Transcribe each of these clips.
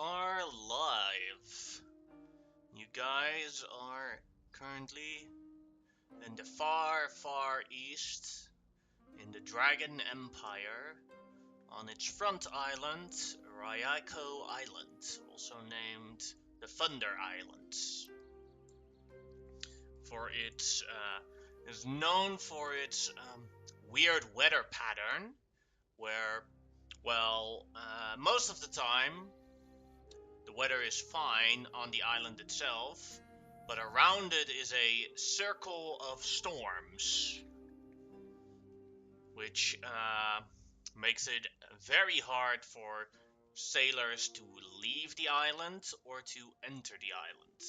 are live. You guys are currently in the far, far east in the Dragon Empire on its front island, Rayako Island, also named the Thunder Islands. Is known for its weird weather pattern, where, most of the time the weather is fine on the island itself, but around it is a circle of storms, which makes it very hard for sailors to leave the island or to enter the island.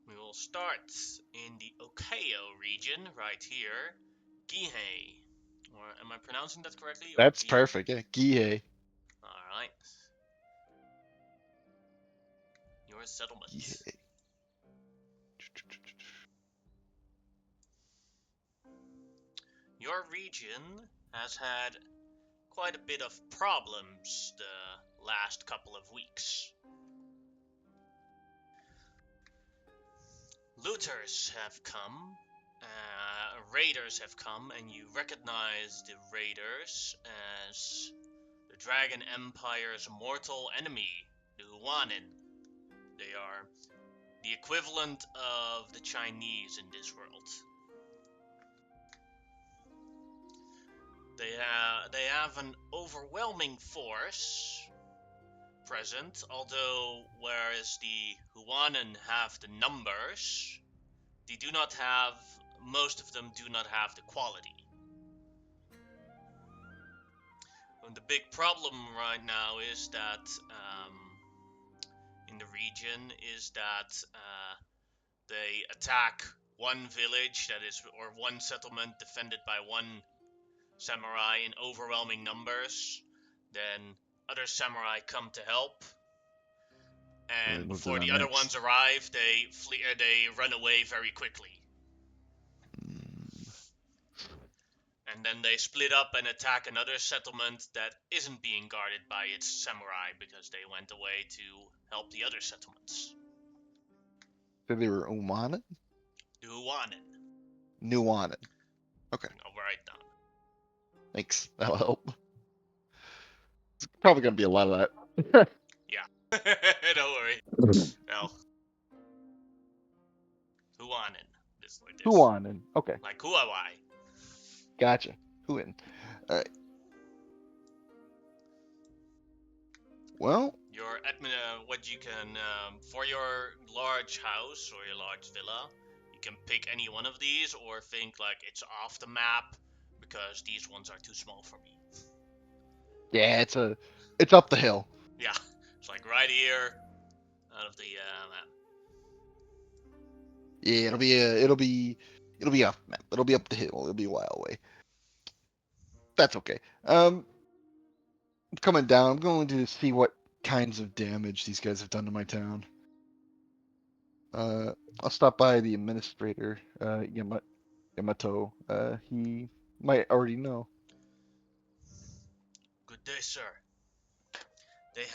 We will start in the Okayo region right here, Gihei. Or am I pronouncing that correctly? Or That's perfect. Yeah, Gihei. Alright. Your settlement. Gihei. Your region has had quite a bit of problems the last couple of weeks. Looters have come, raiders have come, and you recognize the raiders as the Dragon Empire's mortal enemy, the Huanin. They are the equivalent of the Chinese in this world. They have an overwhelming force present, although whereas the Huanan have the numbers, most of them do not have the quality. And the big problem right now is that in the region is that they attack one village or one settlement defended by one samurai in overwhelming numbers, then other samurai come to help, and before the other ones arrive, they run away very quickly. And then they split up and attack another settlement that isn't being guarded by its samurai because they went away to help the other settlements. So they were Umanan? Nuwanen. Nuwanan. Okay. I'll write down. Thanks. That'll help. It's probably gonna be a lot of that. Yeah. Don't worry. Well. Huanen. Just like this. Huanan. Okay. Like Huawei. Gotcha. Huan. Alright. Well, your what you can for your large house or your large villa, you can pick any one of these or think like it's off the map because these ones are too small for me. Yeah, it's up the hill. Yeah, it's like right here out of the map. Yeah, it'll be off map. It'll be up the hill. It'll be a while away. That's okay. Coming down, I'm going to see what kinds of damage these guys have done to my town. I'll stop by the administrator, Yamato. He might already know. Good day, sir. They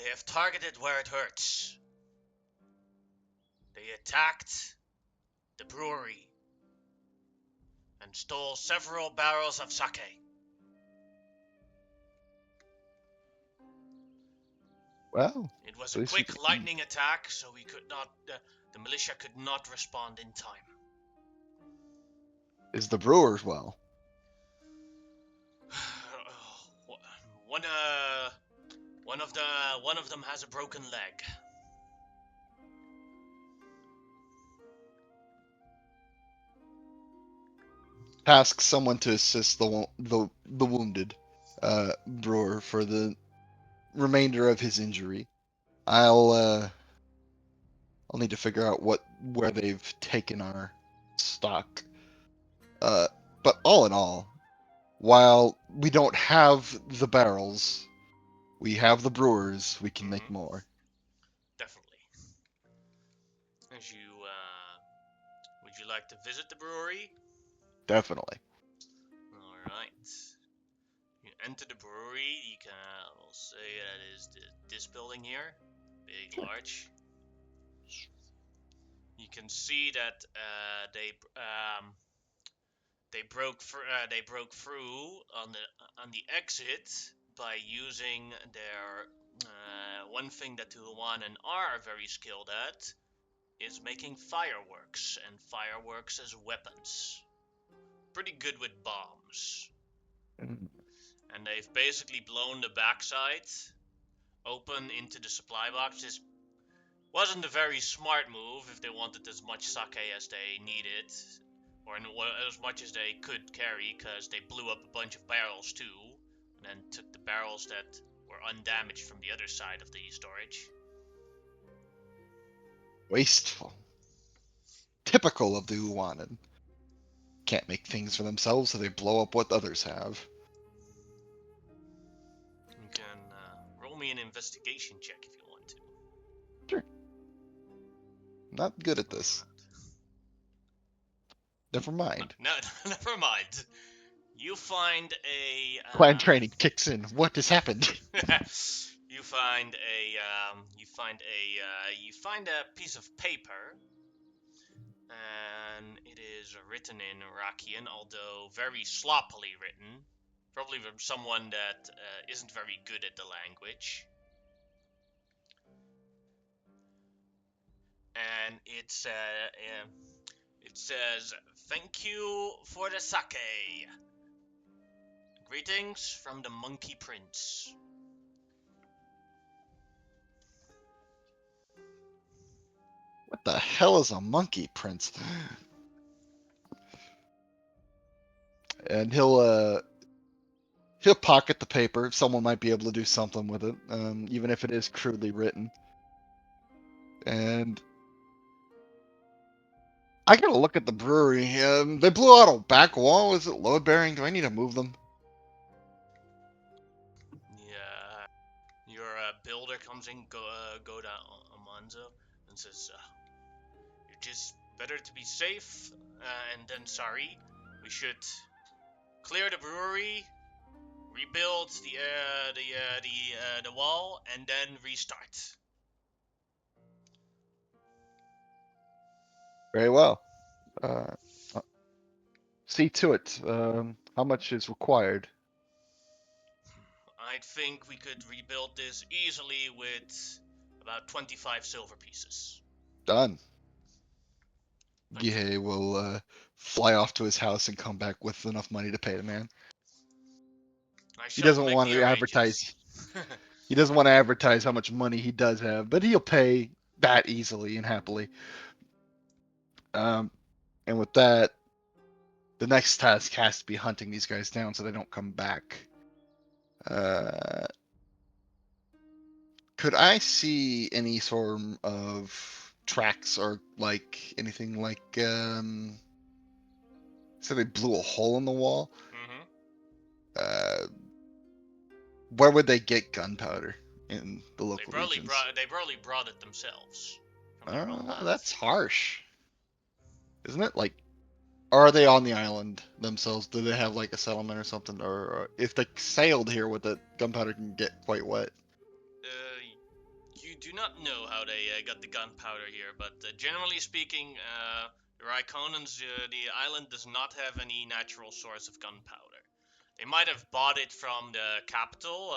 have targeted where it hurts. They attacked the brewery and stole several barrels of sake. Well, it was a quick lightning attack, so we could not. The militia could not respond in time. Is the brewers well? One of them has a broken leg. Task someone to assist the wounded brewer for the remainder of his injury. I'll need to figure out where they've taken our stock. But all in all, while we don't have the barrels, we have the brewers. We can make more. Definitely. Would you like to visit the brewery? Definitely. All right. enter the brewery, you can, we'll say that is this building here, big, large. You can see that they broke through on the exit by using their one thing that Tuhuanan are very skilled at is making fireworks, and fireworks as weapons. Pretty good with bombs. Mm. And they've basically blown the backside open into the supply box. This wasn't a very smart move if they wanted as much sake as they needed, or as much as they could carry, because they blew up a bunch of barrels too, and then took the barrels that were undamaged from the other side of the storage. Wasteful. Typical of the Uwanan. Can't make things for themselves, so they blow up what others have. You can roll me an investigation check if you want to. Sure. Not good at this. Never mind. No, never mind. You find a Clan training kicks in. What has happened? you find a piece of paper, and it is written in Rakian, although very sloppily written, probably from someone that isn't very good at the language. And it says, "Thank you for the sake. Greetings from the Monkey Prince." What the hell is a monkey prince? And he'll pocket the paper. Someone might be able to do something with it, even if it is crudely written. And I gotta look at the brewery. They blew out a back wall. Is it load bearing? Do I need to move them? Yeah, your builder comes in, go down Amanzo, and says, "It is better to be safe and then sorry. We should clear the brewery, rebuild the wall, and then restart." Very well. Uh, see to it. How much is required? I think we could rebuild this easily with about 25 silver pieces. Done. Thank you. Gihei will fly off to his house and come back with enough money to pay the man. I He shall doesn't make want the to advertise. arrangements. He doesn't want to advertise how much money he does have, but he'll pay that easily and happily. And with that, the next task has to be hunting these guys down so they don't come back. Uh, could I see any sort of tracks or like anything like so they blew a hole in the wall? Mm-hmm. Uh, where would they get gunpowder in the local regions? They probably brought it themselves from their own Oh, land. that's harsh, isn't it? Like, are they on the island themselves? Do they have like a settlement or something? Or if they sailed here with it, gunpowder can get quite wet. You do not know how they got the gunpowder here, but generally speaking, the Raikonans, the island does not have any natural source of gunpowder. They might have bought it from the capital,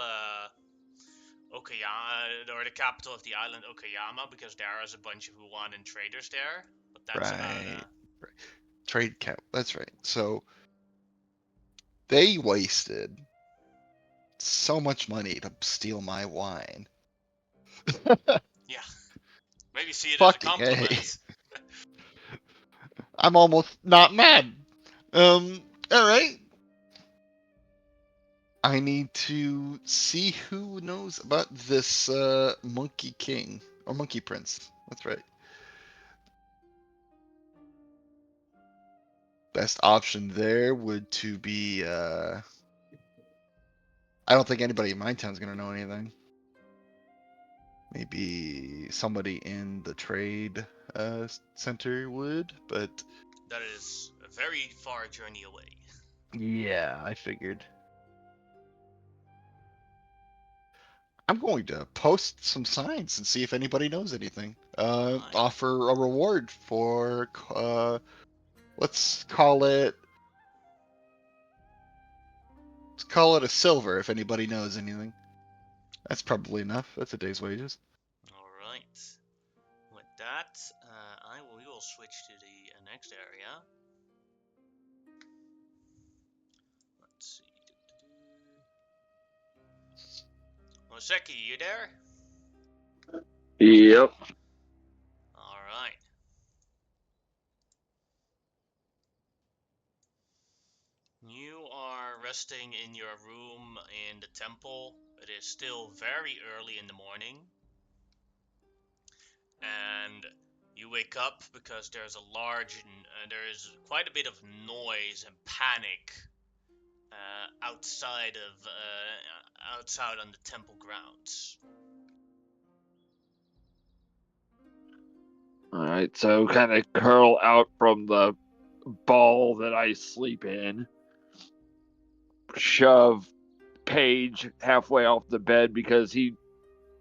Okayama, or the capital of the island, Okayama, because there is a bunch of Huanan traders there. But that's about Right. Right. Trade cap. That's right. So they wasted so much money to steal my wine. yeah. Maybe see it as a Fucking hey. compliment. I'm almost not mad. All right. I need to see who knows about this Monkey King or Monkey Prince. That's right. Best option there would to be I don't think anybody in my town's gonna know anything. Maybe somebody in the trade center would, but That is a very far journey away. yeah, I figured. I'm going to post some signs and see if anybody knows anything. Alright. Offer a reward for let's call it a silver if anybody knows anything. That's probably enough. That's a day's wages. Alright. With that, we will switch to the next area. Let's see. Oseki, you there? Yep. Alright. You are resting in your room in the temple. It is still very early in the morning. And you wake up because there's a there is quite a bit of noise and panic outside on the temple grounds. Alright, so kind of curl out from the ball that I sleep in. Shove Paige halfway off the bed because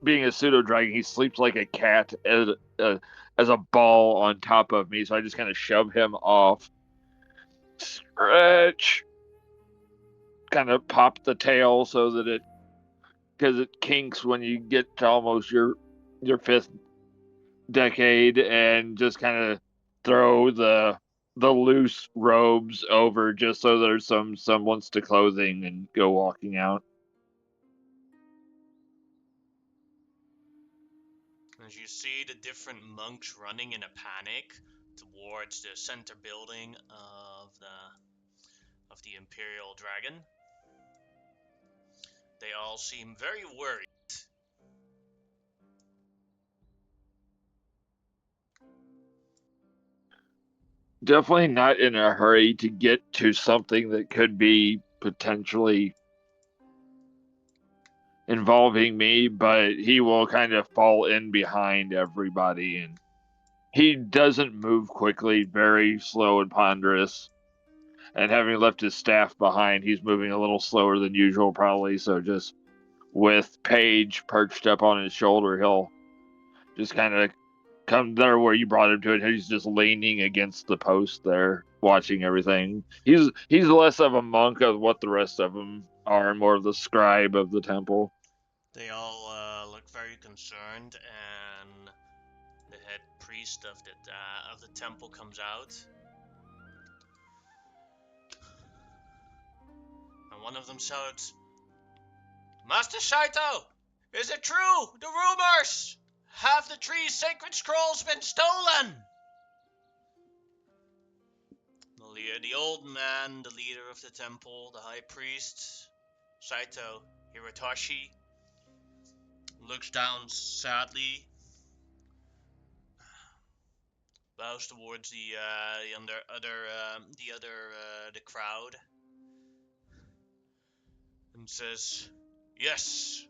being a pseudo dragon, he sleeps like a cat as a ball on top of me. So I just kind of shove him off. Stretch. Kind of pop the tail so that because it kinks when you get to almost your fifth decade, and just kind of throw the loose robes over just so there's some semblance to clothing and go walking out. As you see the different monks running in a panic towards the center building of the Imperial Dragon, they all seem very worried. Definitely not in a hurry to get to something that could be potentially involving me, but he will kind of fall in behind everybody, and he doesn't move quickly, very slow and ponderous. And having left his staff behind, he's moving a little slower than usual, probably. So just with Paige perched up on his shoulder, he'll just kind of come there where you brought him to it. He's just leaning against the post there, watching everything. He's less of a monk of what the rest of them are, and more of the scribe of the temple. They all look very concerned, and the head priest of the temple comes out. And one of them shouts, "Master Saito, is it true? The rumors! Have the tree's sacred scrolls been stolen?" The old man, the leader of the temple, the high priest, Saito Hirotoshi, looks down sadly, bows towards the crowd, and says, "Yes,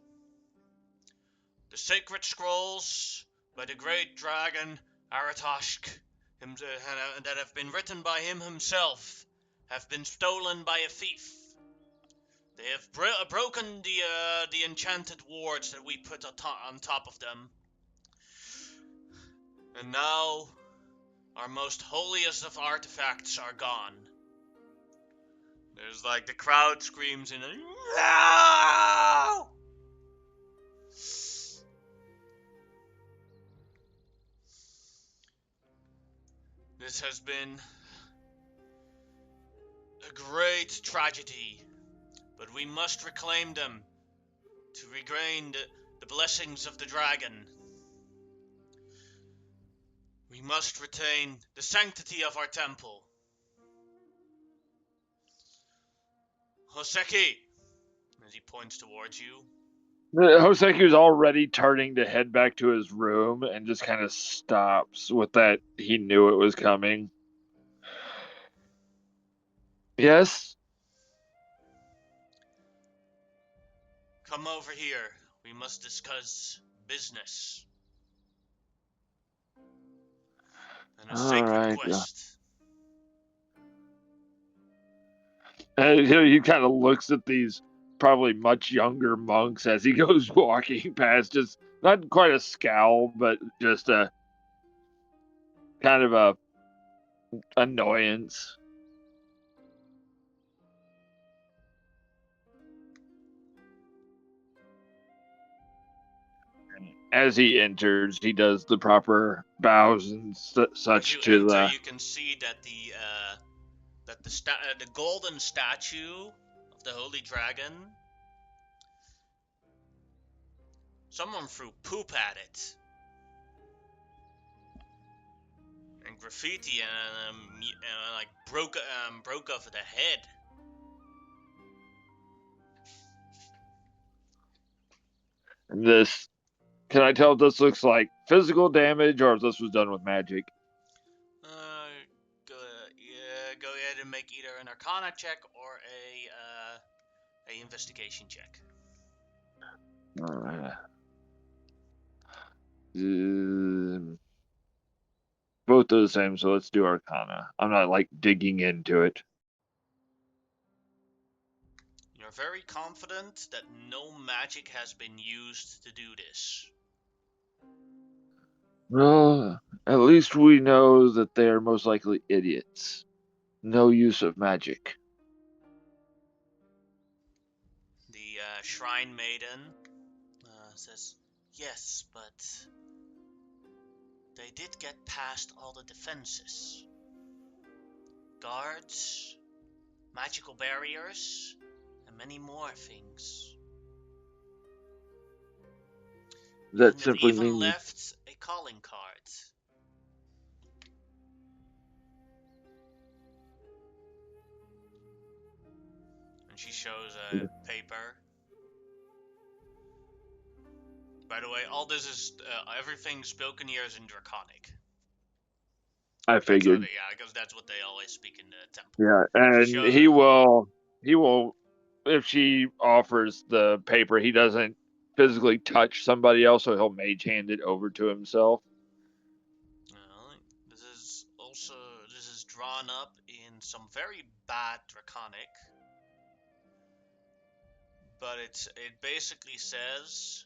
the sacred scrolls by the great dragon Aratoshk, that have been written by him himself, have been stolen by a thief. They have broken the enchanted wards that we put on top of them, and now our most holiest of artifacts are gone." There's like the crowd screams in "No!" This has been a great tragedy, but we must reclaim them to regain the blessings of the dragon. We must retain the sanctity of our temple. Hoseki, as he points towards you. Hoseku's already turning to head back to his room and just kind of stops with that. He knew it was coming. Yes? Come over here. We must discuss business and a All sacred right. quest. He kind of looks at these probably much younger monks as he goes walking past. Just not quite a scowl, but just a kind of a annoyance. As he enters, he does the proper bows and As such you to enter, the. you can see that the golden statue of the holy dragon, someone threw poop at it and graffiti and like broke off the head. This. Can I tell if this looks like physical damage or if this was done with magic? Uh, go ahead and make either an Arcana check or a investigation check. Both are the same, so let's do Arcana. I'm not like digging into it. You're very confident that no magic has been used to do this. Well, at least we know that they are most likely idiots. No use of magic. The Shrine Maiden says, yes, but they did get past all the defenses. Guards, magical barriers, and many more things. That And it simply even means left a calling card. And she shows a paper. By the way, all this is everything spoken here is in Draconic. I figured. Because that's what they always speak in the temple. Yeah, and he will if she offers the paper, he doesn't physically touch somebody else, so he'll mage hand it over to himself. This is drawn up in some very bad Draconic, but it basically says,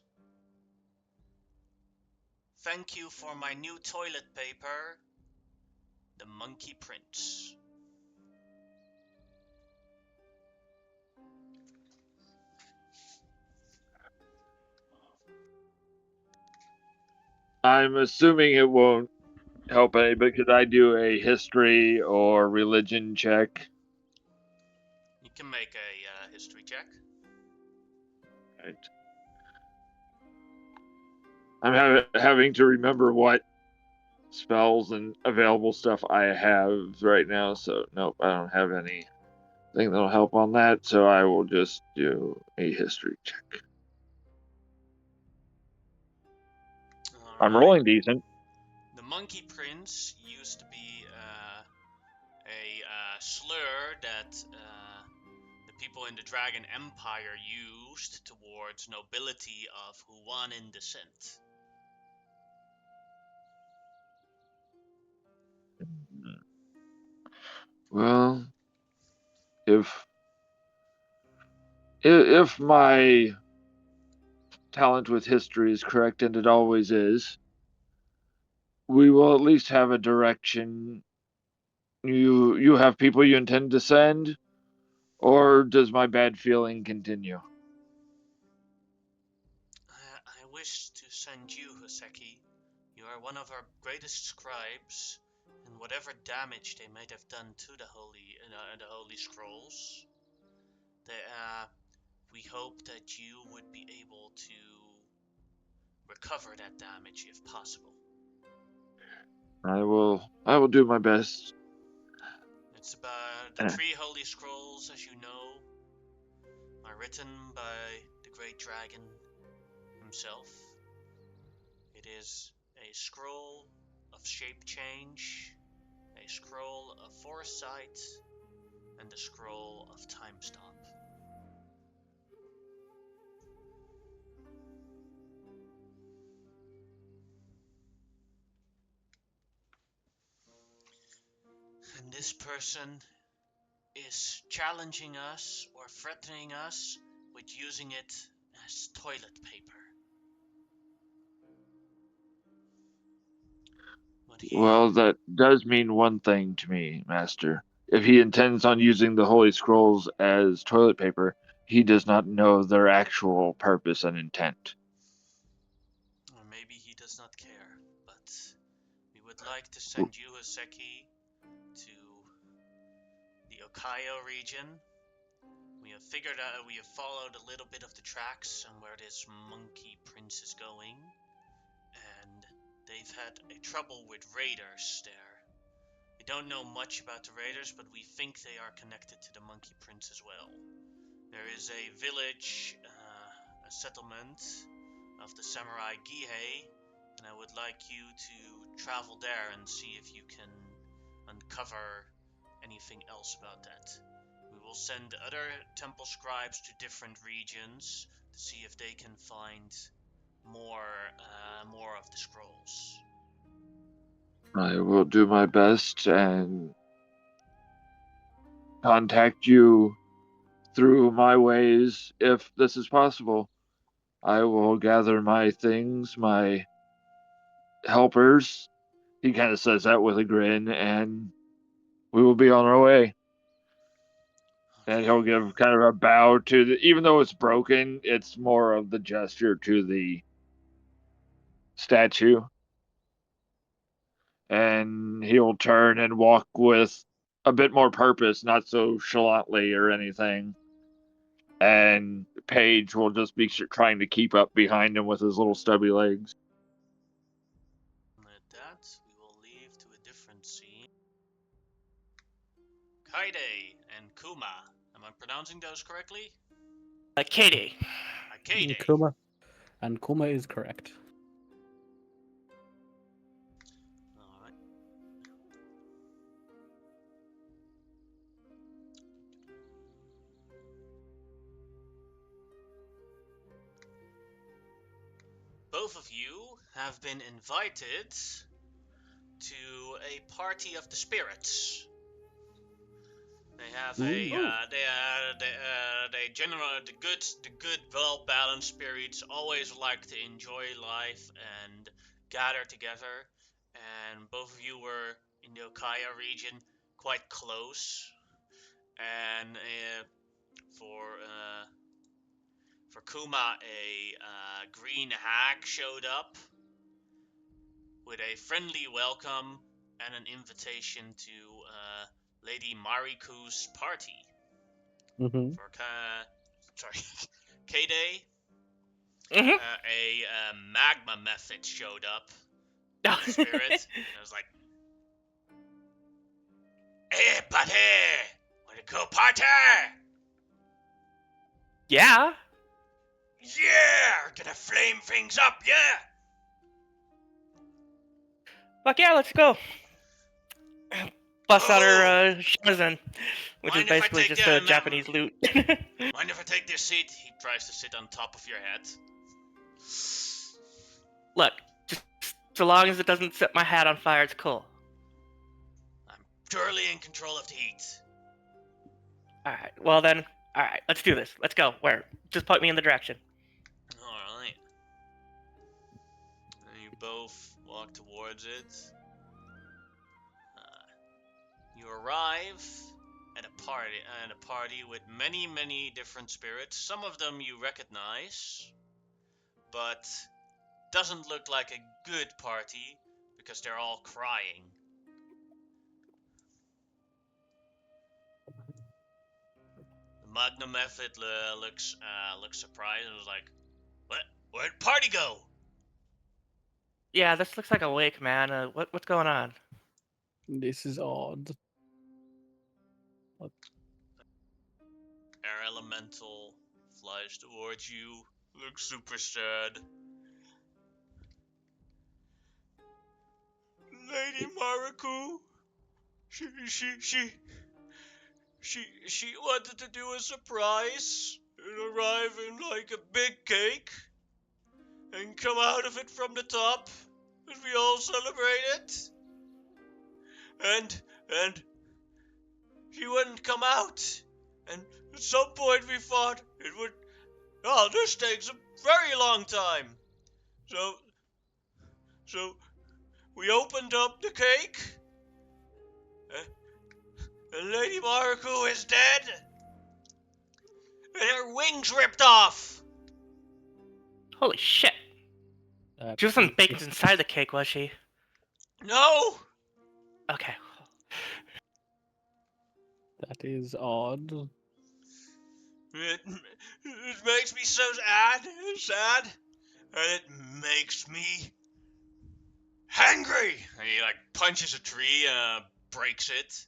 "Thank you for my new toilet paper, the Monkey Prince." I'm assuming it won't help any, but could I do a history or religion check? You can make a history check. Right. I'm having to remember what spells and available stuff I have right now, so nope, I don't have anything that'll help on that, so I will just do a history check. I'm Alright. rolling decent. The Monkey Prince used to be a slur that the people in the Dragon Empire used towards nobility of Huanin descent. Well, if if my talent with history is correct, and it always is, we will at least have a direction. You have people you intend to send, or does my bad feeling continue? I wish to send you, Hoseki. You are one of our greatest scribes, and whatever damage they might have done to the holy scrolls, we hope that you would be able to recover that damage if possible. I will do my best. It's about the three holy scrolls, as you know, are written by the great dragon himself. It is a scroll of shape change, a scroll of foresight, and a scroll of time stop. And this person is challenging us or threatening us with using it as toilet paper. But Well, that does mean one thing to me, Master. If he intends on using the Holy Scrolls as toilet paper, he does not know their actual purpose and intent. or maybe he does not care, but we would like to send you, Haseki, to the Okayo region. We have followed a little bit of the tracks on where this monkey prince is going, and they've had a trouble with raiders there. We don't know much about the raiders, but we think they are connected to the monkey prince as well. There is a village, a settlement of the samurai Gihei, and I would like you to travel there and see if you can uncover anything else about that. We will send other temple scribes to different regions to see if they can find more of the scrolls. I will do my best and contact you through my ways if this is possible. I will gather my things, my helpers. He kind of says that with a grin, and we will be on our way. And he'll give kind of a bow to the, even though it's broken, it's more of the gesture to the statue. And he'll turn and walk with a bit more purpose, not so chalantly or anything. And Paige will just be trying to keep up behind him with his little stubby legs. With that, we will leave to a different scene. Kaide and Kuma. Am I pronouncing those correctly? Katie. Kaide. Kuma. And Kuma is correct. Alright. Both of you have been invited to a party of the spirits. They have the good, well-balanced spirits always like to enjoy life and gather together. And both of you were in the Okaya region, quite close. And for Kuma, a green hag showed up with a friendly welcome and an invitation to Lady Mariku's party. Mm-hmm. For K-Day, Mm-hmm. a magma method showed up. The spirit. And I was like, "Hey, buddy, wanna go party? Yeah. Yeah, we're gonna flame things up, yeah." Fuck yeah, let's go. Bust out her shimazan, which is Mind if I basically take just a Japanese lute. Mind if I take this seat? He tries to sit on top of your head. Look, just so long as it doesn't set my hat on fire, it's cool. I'm purely in control of the heat. Alright, well then, alright, let's do this. Let's go. Where? Just point me in the direction. Alright. And you both walk towards it. You arrive at a party with many different spirits. Some of them you recognize, but doesn't look like a good party because they're all crying. The Magna Method looks surprised and was like, "What? Where'd the party go?" Yeah, this looks like a wake, man. What's going on? This is odd. Air Elemental flies towards you, looks super sad. Lady Mariku, she wanted to do a surprise and arrive in like a big cake and come out of it from the top and we all celebrate it. And she wouldn't come out. And at some point we thought it would Oh, this takes a very long time. So we opened up the cake, and Lady Mariko is dead, and her wings ripped off. Holy shit. She wasn't baked It's- inside the cake, was she? No, Okay. That is odd. it makes me so sad, and it makes me hangry. And he like punches a tree, breaks it.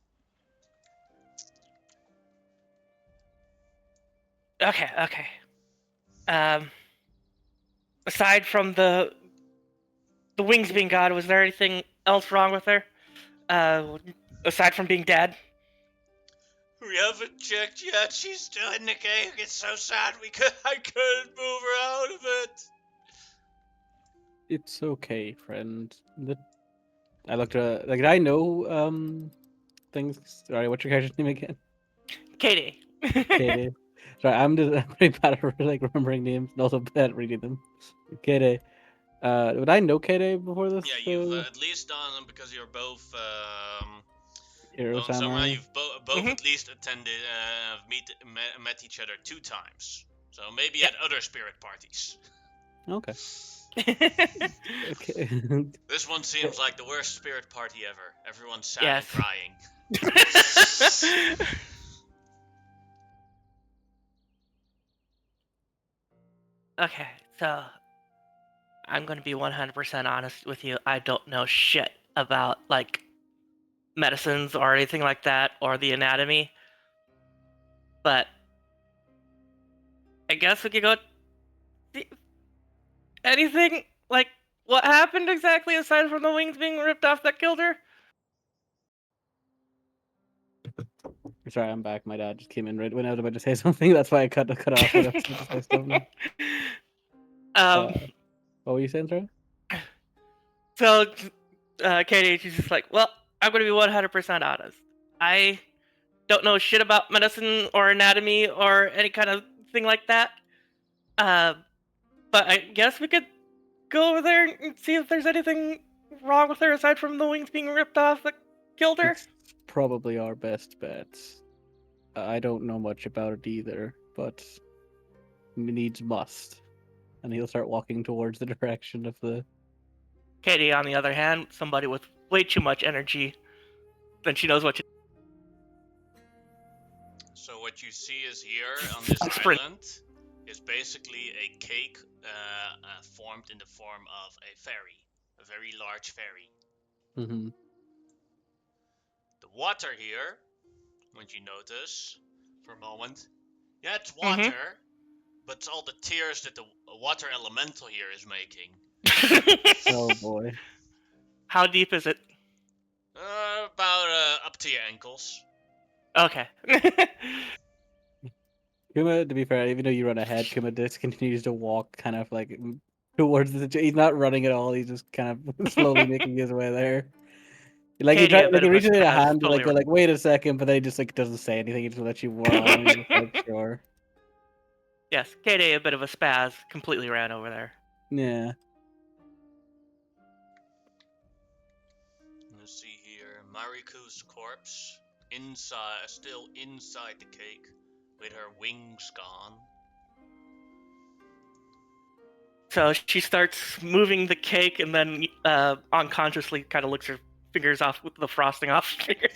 Okay. Aside from the wings being gone, was there anything else wrong with her? Aside from being dead? We haven't checked yet. She's still in the cave. It's so sad. I couldn't move her out of it. It's okay, friend. I looked at like I know things. Sorry, what's your character's name again? Katie. Katie. Sorry, I'm pretty bad at like remembering names and also bad at reading them. Katie. Would I know Katie before this? Yeah, you've at least done them because you're both Hero Bone Samurai. Samurai? You've both Mhm. at least attended, met each other 2 times. So maybe Yeah. at other spirit parties. Okay. Okay. This one seems like the worst spirit party ever. Everyone's sad Yes. and crying. Okay, so I'm gonna be 100% honest with you. I don't know shit about like medicines or anything like that or the anatomy, but I guess we could go. Anything like what happened exactly aside from the wings being ripped off that killed her? Sorry, I'm back. My dad just came in right when I was about to say something. That's why I cut off what I was about to say something. What were you saying, sorry? So, Katie, she's just like, well, I'm gonna be 100% honest. I don't know shit about medicine or anatomy or any kind of thing like that. But I guess we could go over there and see if there's anything wrong with her aside from the wings being ripped off that killed her. It's probably our best bet. I don't know much about it either, but needs must. And he'll start walking towards the direction of the. Katie, on the other hand, somebody with way too much energy, then she knows what to. So what you see is here on this Sprint. island is basically a cake formed in the form of a ferry, a very large ferry. Mm-hmm. The water here, when you notice for a moment, yeah, it's water, but it's all the tears that the water elemental here is making. Oh boy. How deep is it? About up to your ankles. Okay. Kuma, to be fair, even though you run ahead, Kuma just continues to walk kind of like towards the. He's not running at all. He's just kind of slowly making his way there. Like he Katie, a tries, bit like he of a reaches out a spaz, hand, totally like you're like, wait a second, but then he just like doesn't say anything. He just lets you run. He's just like, sure. Yes, Katie, a bit of a spaz, completely ran over there. Yeah. Let's see here, Mariku's corpse still inside the cake, with her wings gone. So she starts moving the cake and then unconsciously kind of licks her fingers off with the frosting off fingers,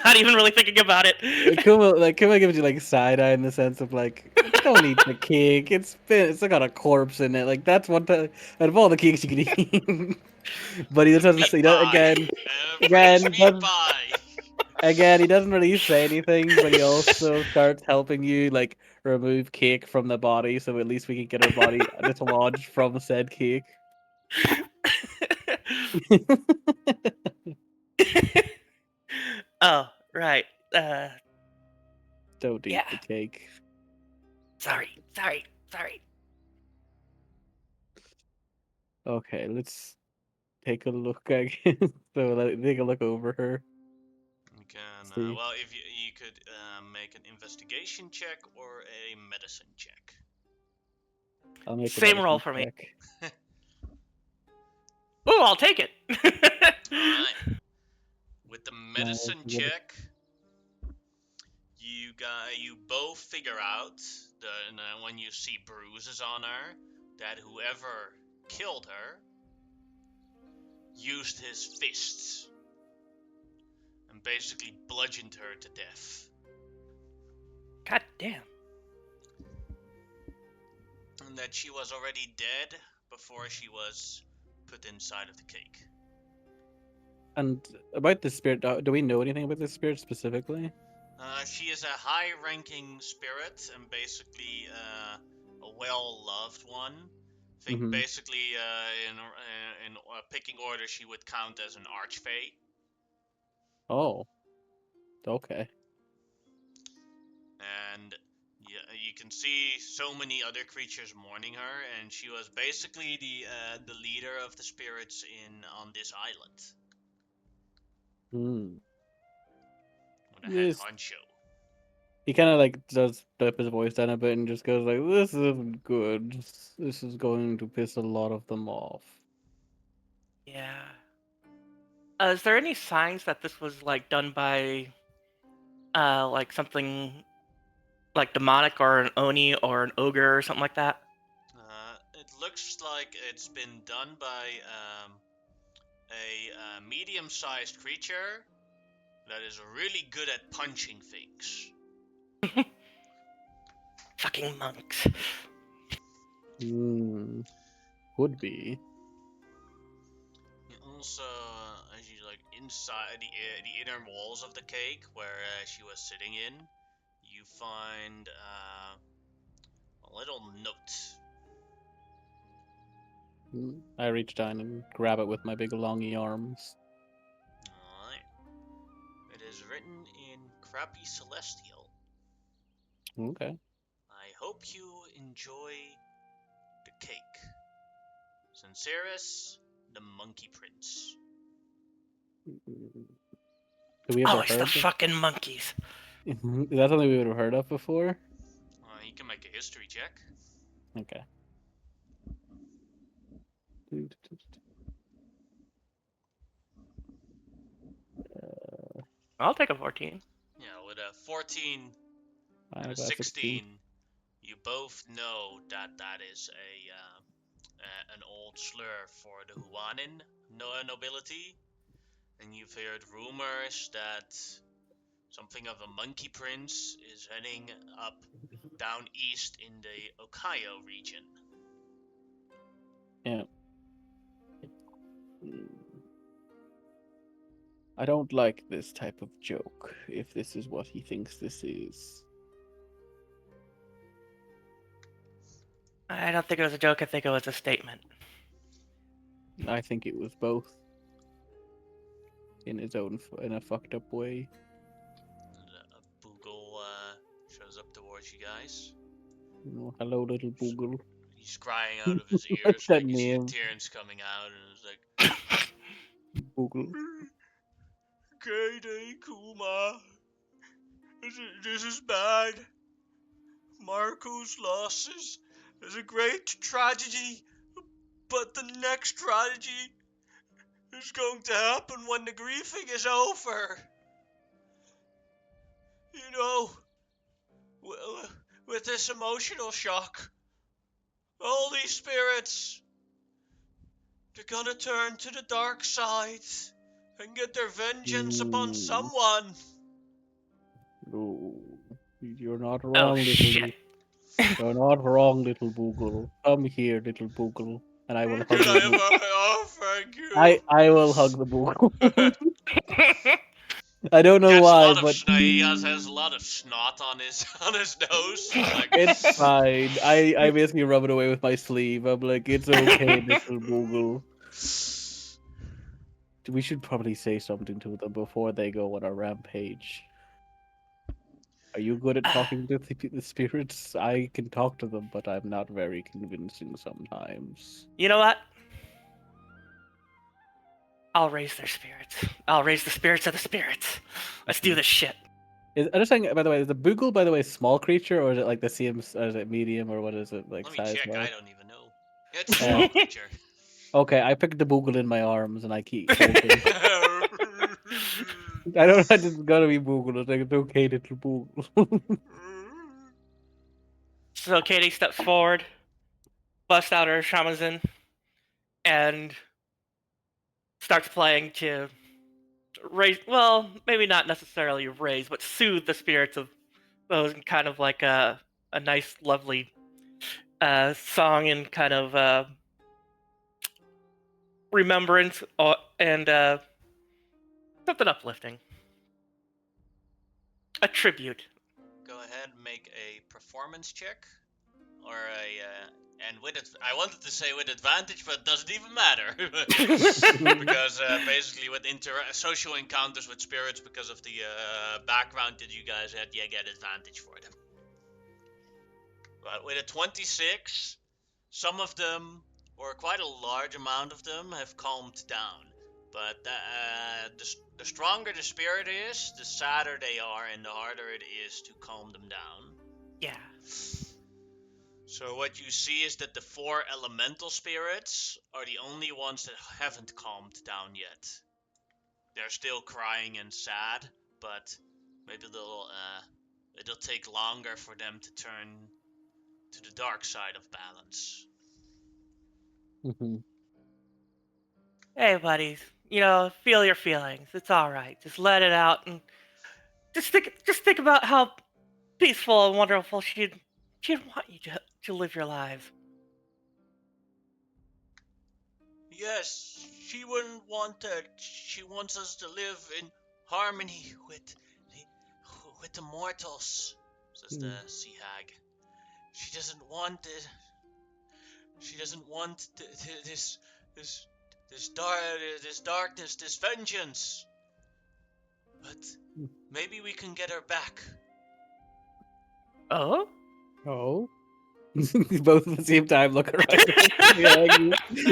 not even really thinking about it. Kuma gives you like side eye in the sense of like, don't eat the cake. It's still got a corpse in it. Like that's one out of all the cakes you can eat. But he just doesn't say that again. Again, he doesn't really say anything, but he also starts helping you like remove cake from the body, so at least we can get our body dislodged from said cake. Oh, right. Don't eat Yeah. the cake. Sorry. Okay, let's take a look again. So take a look over her. You can, See. well, if you could make an investigation check or a medicine check. I'll make a Same medicine roll for me. check. Ooh, I'll take it. Alright. With the No, medicine it's good. check, you both figure out when you see bruises on her that whoever killed her used his fists and basically bludgeoned her to death. God damn. And that she was already dead before she was put inside of the cake. And about the spirit, do we know anything about this spirit specifically? She is a high-ranking spirit and basically a well-loved one. I think Mhm. basically in picking order, she would count as an archfey. Oh, okay. And you can see so many other creatures mourning her, and she was basically the leader of the spirits on this island, Hmm. or the head This honcho. he kind of like does dip his voice down a bit and just goes like, "This isn't good. This is going to piss a lot of them off." Yeah. Is there any signs that this was like done by like something like demonic or an oni or an ogre or something like that? It looks like it's been done by a medium-sized creature that is really good at punching things. Fucking monks. Hmm. Could be. Also, as you look inside the inner walls of the cake where she was sitting in, you find a little note. I reach down and grab it with my big longy arms. Alright. It is written in crappy celestial. Okay. I hope you enjoy the cake. Sincerus, the Monkey Prince. Have we ever Oh, it's the heard? fucking monkeys. Is that something we would have heard of before? You can make a history check. Okay. I'll take a 14. Yeah, with a 14 I and a got 16. 16, you both know that that is an old slur for the Huanin nobility, and you've heard rumors that something of a monkey prince is heading up down east in the Okayo region. Yeah. I don't like this type of joke, if this is what he thinks this is. I don't think it was a joke. I think it was a statement. I think it was both. In a fucked up way. A Boogle shows up towards you guys. Oh, hello, little Boogle. He's crying out of his Like ears, that like he's name. tears coming out, and it's like, Boogle. Great day, Kuma. This is bad. Marco's losses is a great tragedy, but the next tragedy is going to happen when the grieving is over. You know, with this emotional shock, all these spirits, they're gonna turn to the dark side and get their vengeance upon someone. No, you're not Oh wrong, little. shit. You're not wrong, little Boogle. Come here, little Boogle, and I will hug Can I the have Boogle. thank you. I will hug the Boogle. I don't know Gets a why, lot of but he has a lot of snot on his nose. Like, it's fine. I basically rub it away with my sleeve. I'm like, it's okay, little Boogle. We should probably say something to them before they go on a rampage. Are you good at talking to the spirits? I can talk to them, but I'm not very convincing sometimes. You know what? I'll raise their spirits. I'll raise the spirits of the spirits. Let's do this shit. I'm just saying, by the way, is the Boogle, by the way, a small creature, or is it like the same, or is it medium, or what is it, like, Let me size check. wise? I don't even know. Yeah, it's a small creature. Okay, I picked the Boogle in my arms, and I keep holding. I don't know, it's gotta be Boogle. It's like, it's okay, little Boogle. So Katie steps forward, busts out her shamisen, and starts playing to raise, well, maybe not necessarily raise, but soothe the spirits of those, in kind of like a nice, lovely song and kind of remembrance and something uplifting. A tribute. Go ahead and make a performance check. Or and with it, I wanted to say with advantage, but it doesn't even matter. Because basically with social encounters with spirits, because of the background that you guys had, you get advantage for them. But with a 26, some of them, or quite a large amount of them, have calmed down. But the stronger the spirit is, the sadder they are, and the harder it is to calm them down. Yeah. So what you see is that the 4 elemental spirits are the only ones that haven't calmed down yet. They're still crying and sad, but maybe it'll take longer for them to turn to the dark side of balance. Hey, buddies. Feel your feelings. It's all right. Just let it out and just think about how peaceful and wonderful she'd want you to live your lives. Yes, she wouldn't want that. She wants us to live in harmony with the mortals, says the sea hag. She doesn't want it. She doesn't want this darkness, this vengeance. But maybe we can get her back. Oh? Oh. Both at the same time look around.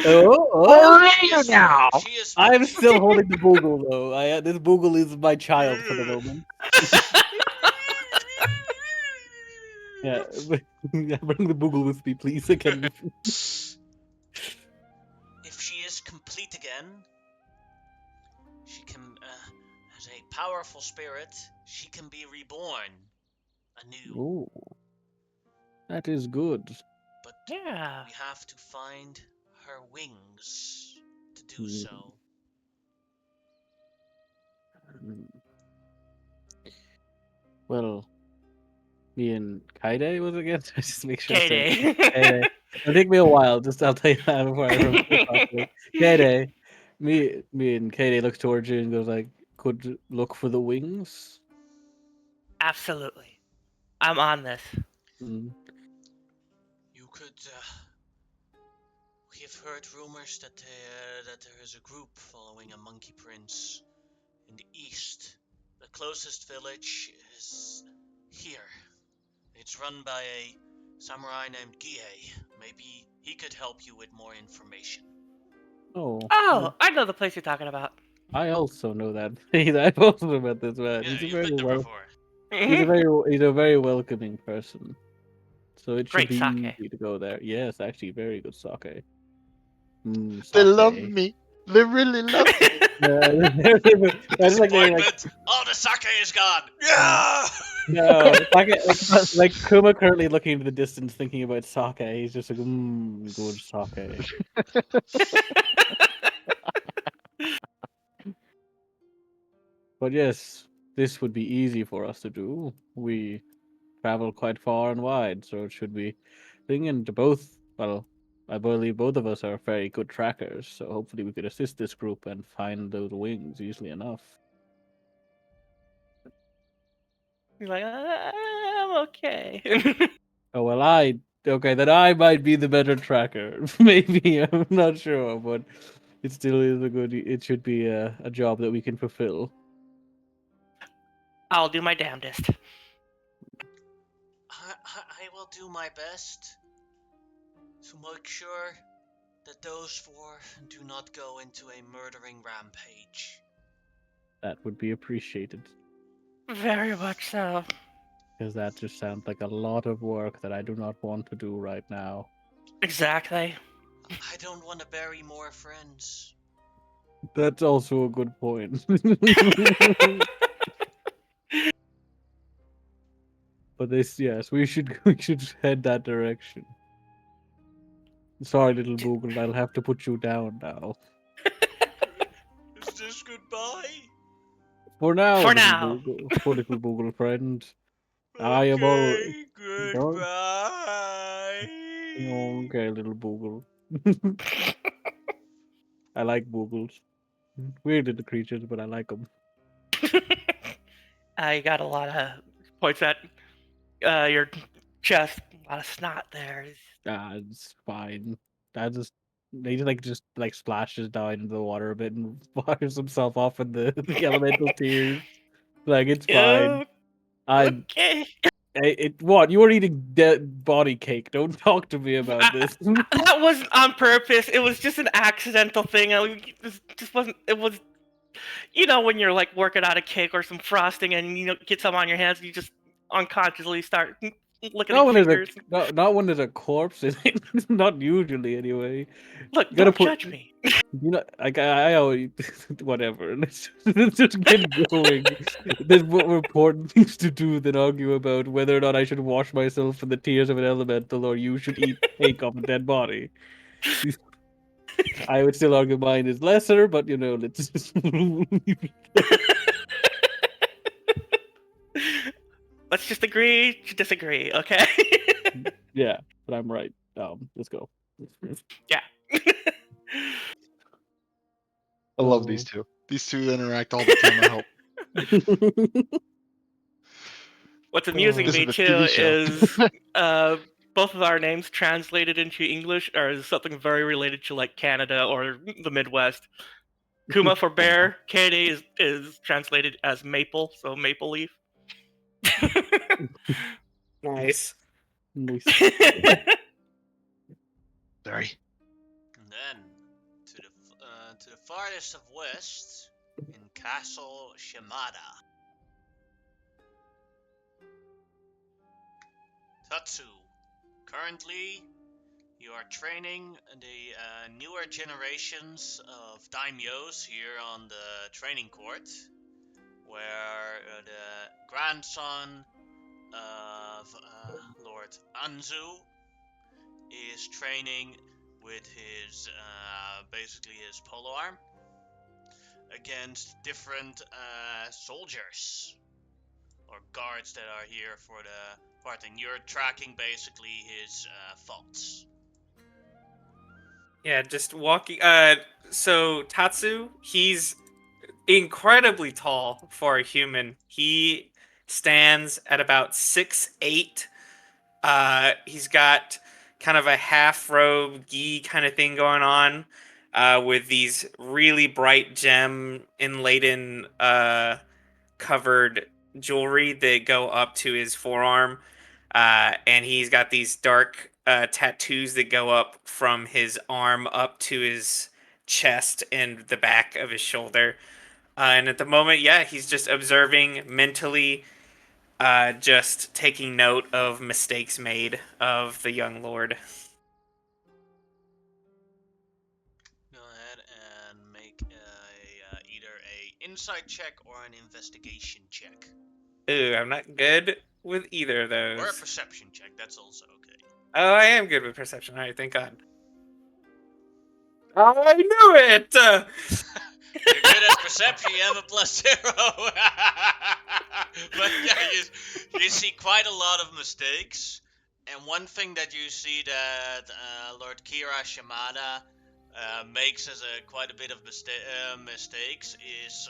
Oh. now? She is. I'm still holding the Boogle, though. This Boogle is my child for the moment. Yeah, bring the Boogle with me, please. Again. If she is complete again, she can, as a powerful spirit, she can be reborn anew. Ooh, that is good. But Yeah. we have to find her wings to do so. Well, me and Kaide was again. Just make sure. Katie. Kaide. It'll take me a while. I'll tell you that before I remember. Kaide, me and Kaide looks towards you and goes like, "Could look for the wings." Absolutely. I'm on this. Mm. You could. We have heard rumors that there is a group following a monkey prince in the east. The closest village is here. It's run by a samurai named Gihei. Maybe he could help you with more information. Oh, I know the place you're talking about. I also know that. I've also met this man. Yeah, He's a you've very been there well. before. He's a very welcoming person. So it should Great be sake. easy to go there. Yes, actually, very good sake. They love Sake. me. They really love me. I just like the like Disappointment! All the sake is gone! Yeah! no sake, like Kuma currently looking into the distance, thinking about sake. He's just like, good sake. But yes, this would be easy for us to do. We travel quite far and wide, so it should be thing into both. Well, I believe both of us are very good trackers, so hopefully we could assist this group and find those wings easily enough. You're like, I'm okay. Oh well, okay, then I might be the better tracker. Maybe I'm not sure, but it still is a good. It should be a job that we can fulfill. I'll do my damnedest. I will do my best to make sure that those 4 do not go into a murdering rampage. That would be appreciated. Very much so. Because that just sounds like a lot of work that I do not want to do right now. Exactly. I don't want to bury more friends. That's also a good point. But yes, we should head that direction. Sorry, little Boogle, I'll have to put you down now. Is this goodbye? For now, For little now. Boogle, for little Boogle friend. I am all. Okay, goodbye. Okay, little Boogle. I like Boogles. Weird little creatures, but I like them. I got a lot of points at your chest. A lot of snot there. It's fine. He just splashes down into the water a bit and washes himself off in the elemental tears. Like it's fine. Okay. What? You were eating dead body cake. Don't talk to me about this. That wasn't on purpose. It was just an accidental thing. Just wasn't. It was, when you're like working on a cake or some frosting and get some on your hands, you just unconsciously start licking Not your when fingers. not when there's a corpse in it. Not usually, anyway. Look, You gotta don't judge me. I always whatever. Let's just get going. There's more important things to do than argue about whether or not I should wash myself in the tears of an elemental or you should eat cake off a dead body. I would still argue mine is lesser, but let's just Let's just agree to disagree, okay? yeah, but I'm right. Let's go. Yeah. I love these two. These two interact all the time. I hope. What's amusing This me is a too TV show. is both of our names translated into English are something very related to like Canada or the Midwest. Kuma for bear, Katie is translated as maple, so maple leaf. Nice. Nice. Sorry. And then to the farthest of west, in Castle Shimada. Tatsu. Currently, you are training the newer generations of daimyos here on the training court, where the grandson of Lord Anzu is training with his basically his polearm against different soldiers or guards that are here for the part, and you're tracking basically his thoughts. Yeah, just walking. So Tatsu, he's incredibly tall for a human. He stands at about 6'8". He's got kind of a half robe gi kind of thing going on, with these really bright gem inladen covered jewelry that go up to his forearm. And he's got these dark tattoos that go up from his arm up to his chest and the back of his shoulder. And at the moment, yeah, he's just observing mentally, just taking note of mistakes made of the young lord. Go ahead and make either a insight check or an investigation check. Ooh, I'm not good with either of those. Or a perception check, that's also okay. Oh, I am good with perception. All right, thank God. I knew it! You're good at perception, you have a +0. But yeah, you see quite a lot of mistakes. And one thing that you see that Lord Kira Shimada makes as quite a bit of mistakes is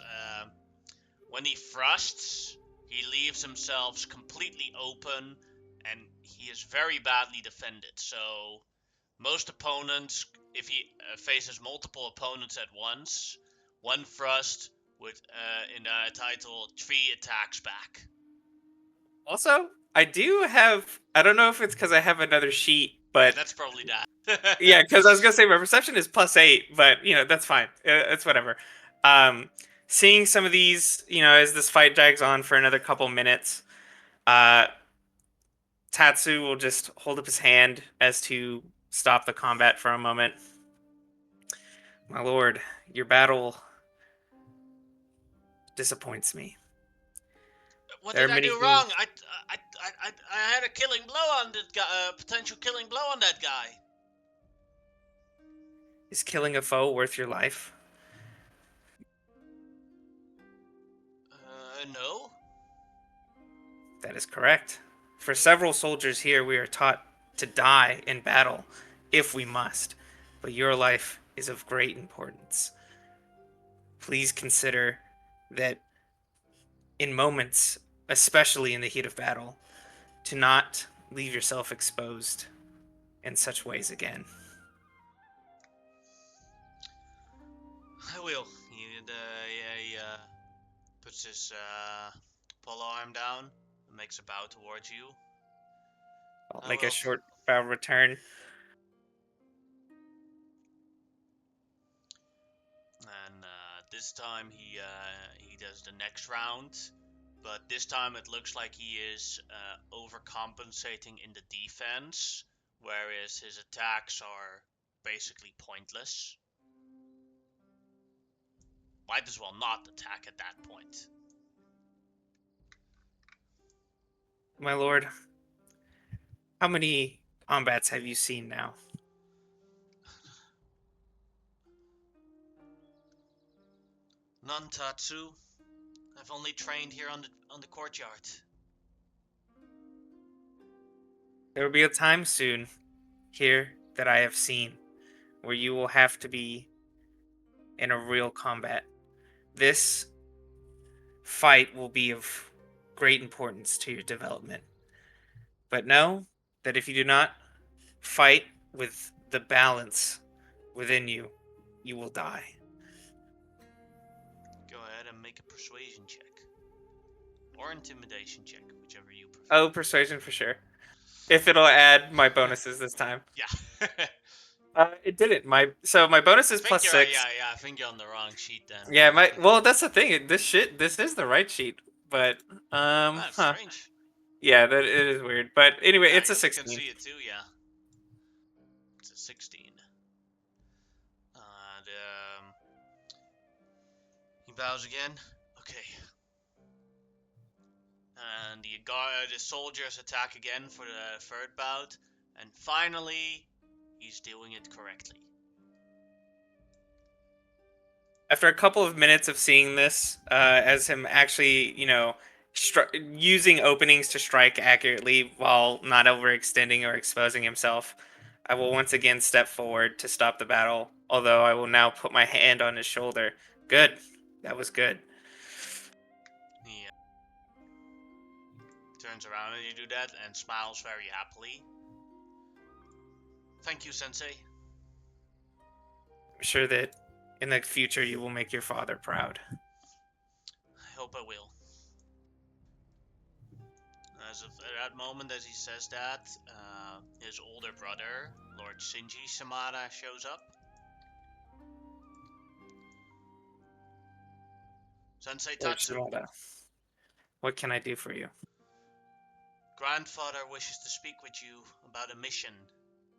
when he thrusts, he leaves himself completely open, and he is very badly defended. So most opponents, if he faces multiple opponents at once, one thrust would, in the title, 3 attacks back. Also, I do have, I don't know if it's because I have another sheet, but That's probably that. yeah, because I was gonna say my perception is +8, but that's fine. It's whatever. seeing some of these, as this fight drags on for another couple minutes, Tatsu will just hold up his hand as to stop the combat for a moment. My lord, your battle disappoints me. What There did are I many do things. wrong? I had a killing blow on that guy, a potential killing blow on that guy. Is killing a foe worth your life? No. That is correct. For several soldiers here, we are taught to die in battle if we must, but your life is of great importance. Please consider that in moments, especially in the heat of battle, to not leave yourself exposed in such ways again. I will. He puts his polo arm down and makes a bow towards you. I'll I make a will. short bow return. And this time he does the next round, but this time it looks like he is overcompensating in the defense, whereas his attacks are basically pointless. Might as well not attack at that point. My lord, how many combats have you seen now? None, Tatsu. I've only trained here on the courtyard. There will be a time soon here that I have seen where you will have to be in a real combat. This fight will be of great importance to your development. But know that if you do not fight with the balance within you, you will die. Go ahead and make a persuasion check. Or intimidation check, whichever you prefer. Oh, persuasion for sure. If it'll add my bonuses this time. Yeah. It didn't. My bonus is plus 6. Yeah, I think you're on the wrong sheet then. Yeah, well, that's the thing. This is the right sheet, but That's strange. Yeah, that it is weird. But anyway, Yeah, it's a you can 16. see it too, yeah. It's a 16. He bows again. Okay. And the soldiers attack again for the third bout. And finally, he's doing it correctly. After a couple of minutes of seeing this, as him actually, using openings to strike accurately while not overextending or exposing himself, I will once again step forward to stop the battle, although I will now put my hand on his shoulder. Good. That was good. He turns around and you do that and smiles very happily. Thank you, Sensei. I'm sure that in the future you will make your father proud. I hope I will. As of that moment, as he says that, his older brother, Lord Shinji Samada, shows up. Sensei Lord Tatsu, Shimada, what can I do for you? grandfather wishes to speak with you about a mission.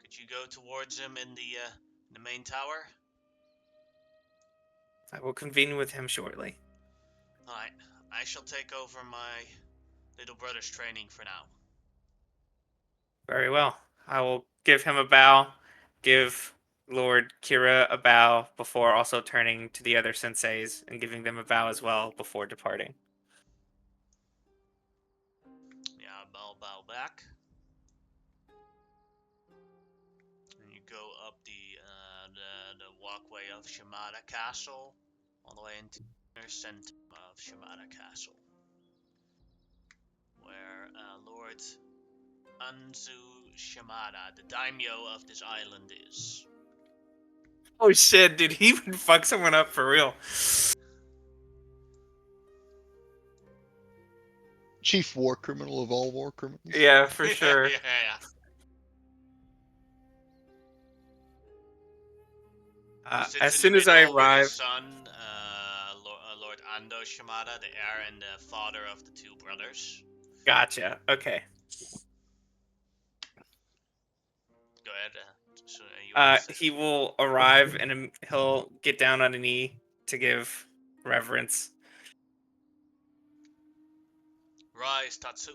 Could you go towards him in the main tower? I will convene with him shortly. Alright, I shall take over my little brother's training for now. Very well. I will give him a bow, give Lord Kira a bow before also turning to the other senseis and giving them a bow as well before departing. Yeah, bow back. And you go up the walkway of Shimada Castle, all the way into the inner center of Shimada Castle, where Lord Anzu Shimada, the daimyo of this island, is. Oh shit, did he even fuck someone up for real? Chief war criminal of all war criminals. Yeah, for sure. Yeah. As soon as I arrive, His son, Lord Ando Shimada, the heir and the father of the two brothers. Gotcha. Okay. Go ahead. So you want to He will arrive and he'll get down on a knee to give reverence. Rise, Tatsu.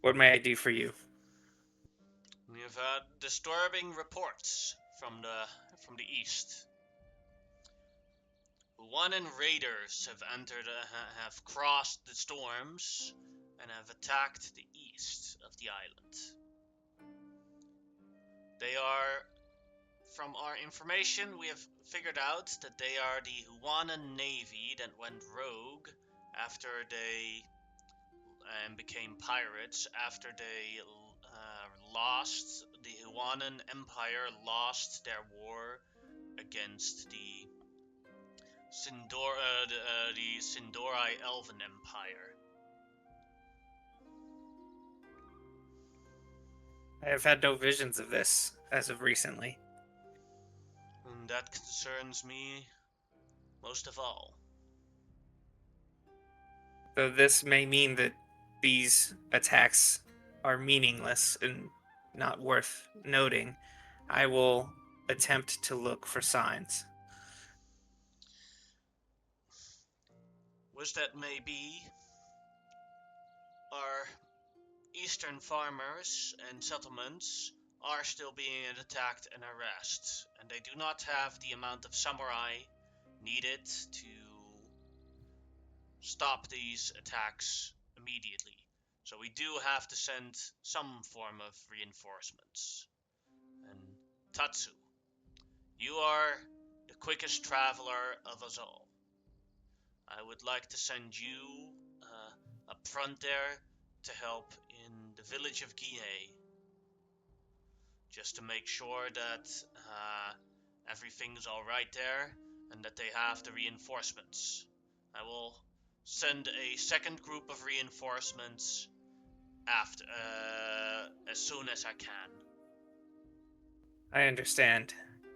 What may I do for you? We have had disturbing reports from the east. Huanan raiders have have crossed the storms and have attacked the east of the island. They are, from our information, we have figured out that they are the Huanan Navy that went rogue after they became pirates, after they lost, the Huanan Empire lost their war against the Sindorai Elven Empire. I have had no visions of this as of recently. And that concerns me most of all. Though this may mean that these attacks are meaningless and not worth noting, I will attempt to look for signs. Was that may be, our eastern farmers and settlements are still being attacked and harassed, and they do not have the amount of samurai needed to stop these attacks immediately. So we do have to send some form of reinforcements. And Tatsu, you are the quickest traveler of us all. I would like to send you up front there to help in the village of Guinea, just to make sure that everything's alright there and that they have the reinforcements. I will send a second group of reinforcements after, as soon as I can. I understand.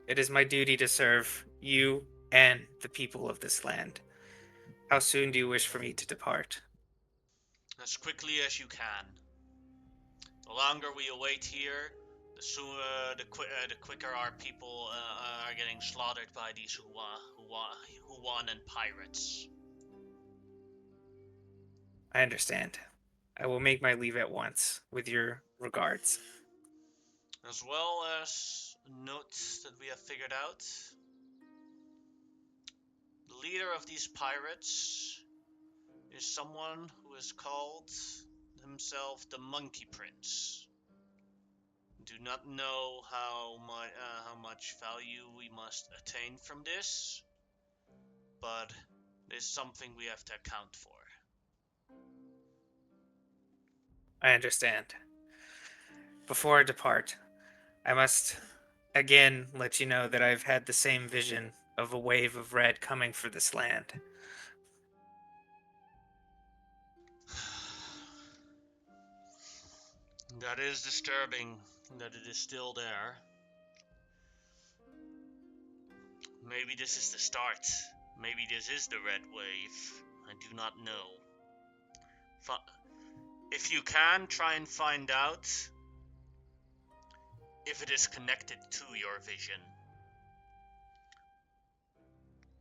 It is my duty to serve you and the people of this land. How soon do you wish for me to depart? As quickly as you can. The longer we await here, the sooner, the quicker our people are getting slaughtered by these Huanan pirates. I understand. I will make my leave at once, with your regards. As well as notes that we have figured out. The leader of these pirates is someone who has called himself the Monkey Prince. Do not know how much value we must attain from this, but it is something we have to account for. I understand. Before I depart, I must again let you know that I've had the same vision of a wave of red coming for this land. That is disturbing that it is still there. Maybe this is the start. Maybe this is the red wave. I do not know. If you can, try and find out if it is connected to your vision.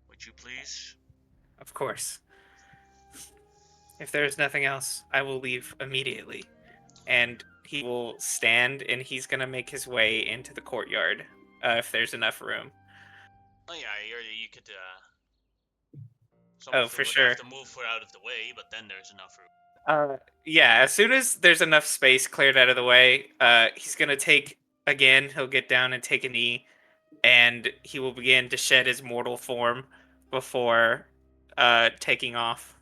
Would you please? Of course. If there is nothing else, I will leave immediately. And he will stand and he's going to make his way into the courtyard if there's enough room. Oh yeah, you could. Oh, for sure. Have to move out of the way, but then there's enough room. Yeah, as soon as there's enough space cleared out of the way, he's going to he'll get down and take a knee, and he will begin to shed his mortal form before taking off.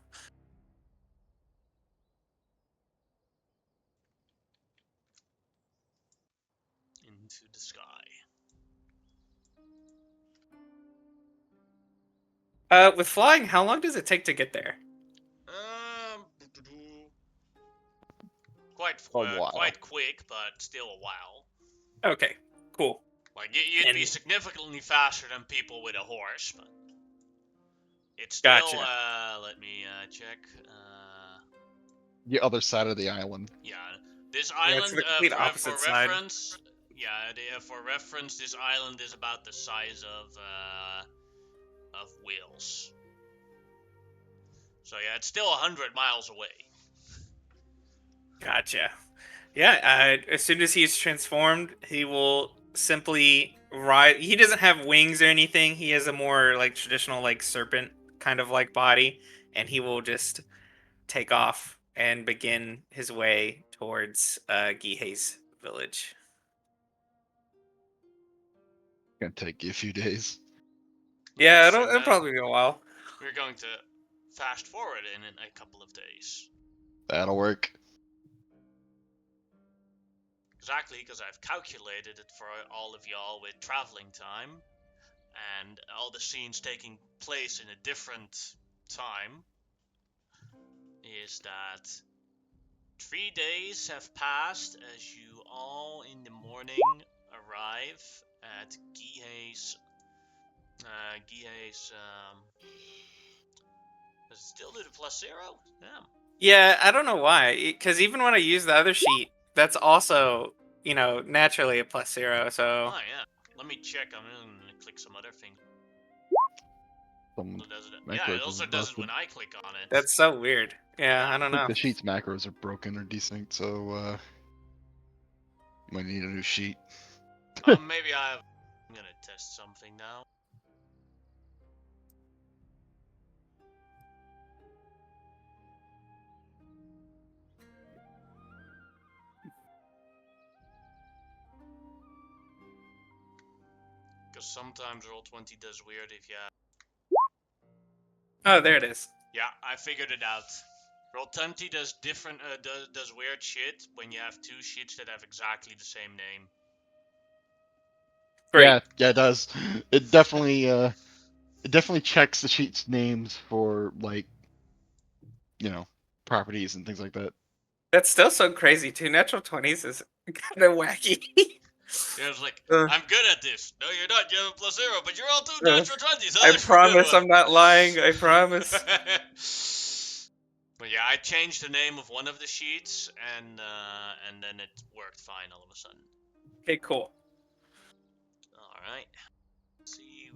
Into the sky. With flying, how long does it take to get there? Quite quick, but still a while. Okay, cool. Like you'd be significantly faster than people with a horse, but It's still, Gotcha. let me check. The other side of the island. Yeah, this Yeah, it's island, the complete for opposite side. reference, for reference, this island is about the size of Wales. So yeah, it's still 100 miles away. Gotcha. Yeah, as soon as he's transformed, he will simply ride. He doesn't have wings or anything. He has a more like traditional like serpent kind of like body, and he will just take off and begin his way towards Gihei's village. Gonna take you a few days. Yeah, Yes, and it'll probably be a while. we're going to fast forward in a couple of days. That'll work. Exactly, because I've calculated it for all of y'all with traveling time and all the scenes taking place in a different time. Is that 3 days have passed as you all in the morning arrive at Gihei's, does it still do the +0? Damn. Yeah, I don't know why. Because even when I use the other sheet, that's also naturally a +0. So Oh yeah. Let me check. I'm gonna click some other thing. Some Yeah, it macros also is does it busted. when I click on it. that's so weird. Yeah, I I don't think know. the sheet's macros are broken or desynced, so you might need a new sheet. Maybe I'm gonna test something now. Because sometimes Roll20 does weird if you. Oh, there it is. Yeah, I figured it out. Roll20 does different, does weird shit when you have two sheets that have exactly the same name. Great. Yeah, it does. It definitely checks the sheet's names for like, properties and things like that. That's still so crazy too. Natural 20s is kind of wacky. Yeah, it's like, Uh, I'm good at this. No, you're not. You have a +0, but you're all two uh, natural 20s. I That's a good promise one. I'm not lying. I promise. But yeah, I changed the name of one of the sheets, and then it worked fine all of a sudden. Okay, cool. All right. See,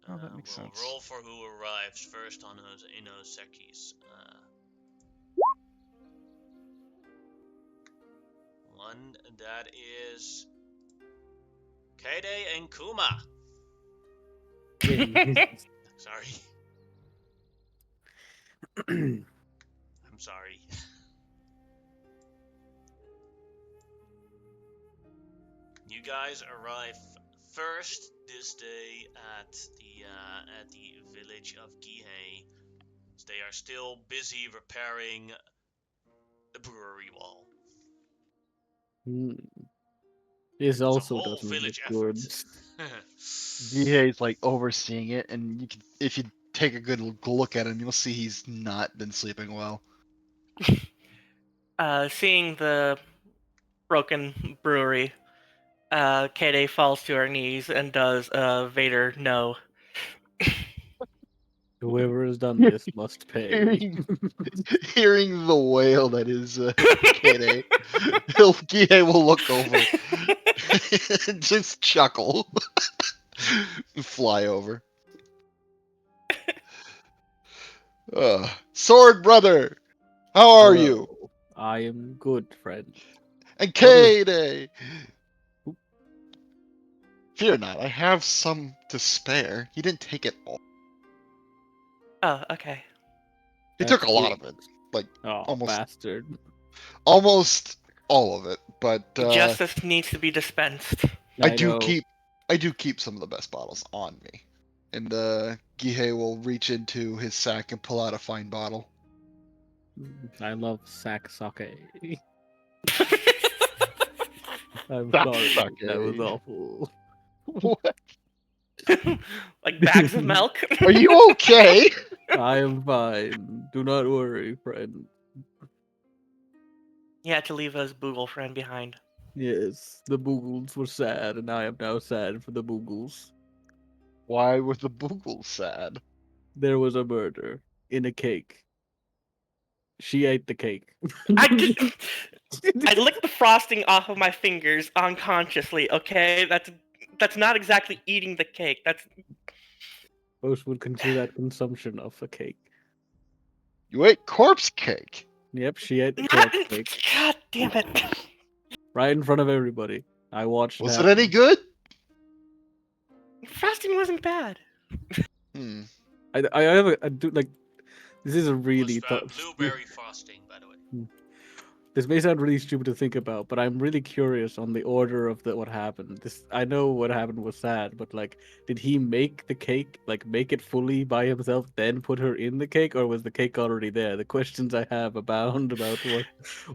That makes we'll sense. roll for who arrives first on Inoseki's. One that is Kade and Kuma. Sorry. I'm sorry. You guys arrive first this day at the village of Gihei. They are still busy repairing the brewery wall. This It's a also whole doesn't look village good. effort. DA's like overseeing it, and if you take a good look at him, you'll see he's not been sleeping well. Seeing the broken brewery, Kade falls to her knees and does Vader no. Whoever has done this must pay. Hearing the wail that is Kade, Kie will look over and just chuckle and fly over. Sword brother, how are you? Hello. I am good, friend. And What is- Kade! Fear not, I have some to spare. He didn't take it all. Oh, okay. He took That's a lot great. of it, like Oh, almost bastard. almost all of it. But Justice needs to be dispensed. I know. do keep some of the best bottles on me. And Gihei will reach into his sack and pull out a fine bottle. I love sack sake. I'm Sack sorry. sake. That was awful. What? Like bags of milk. Are you okay? I am fine. Do not worry, friend. He had to leave his Boogle friend behind. Yes, the Boogles were sad, and I am now sad for the Boogles. Why was the Boogle sad? there was a murder in a cake. She ate the cake. I licked the frosting off of my fingers unconsciously. Okay, that's not exactly eating the cake. That's Most would consider that consumption of a cake. You ate corpse cake. Yep, she ate the not. corpse cake God damn it! right in front of everybody. I watched. Was it any good? Frosting wasn't bad. Hmm. I have a, I do like. This is a Was really blueberry frosting, by the way. This may sound really stupid to think about, but I'm really curious on the order of what happened. I know what happened was sad, but like, did he make the cake, like make it fully by himself, then put her in the cake, or was the cake already there? The questions I have abound about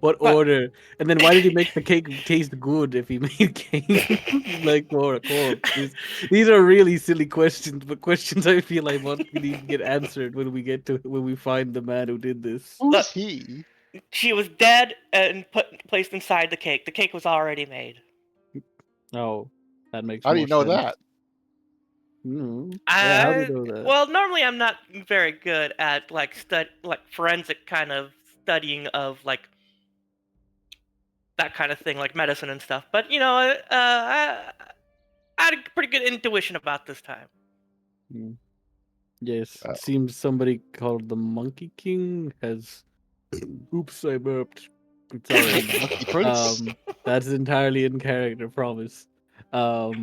what order, and then why did he make the cake taste good if he made cake like for a corpse? These are really silly questions, but questions I feel like we need to get answered when we find the man who did this. Who's he? She was dead and placed inside the cake. The cake was already made. Oh, that makes How do more you know sense. that? Yeah, how do you know that? Well, normally I'm not very good at like forensic kind of studying of like that kind of thing, like medicine and stuff. But you know, I had a pretty good intuition about this time. Yes, it seems somebody called the Monkey King has. Oops, I burped. Sorry. Monkey Prince? That's entirely in character, promise. You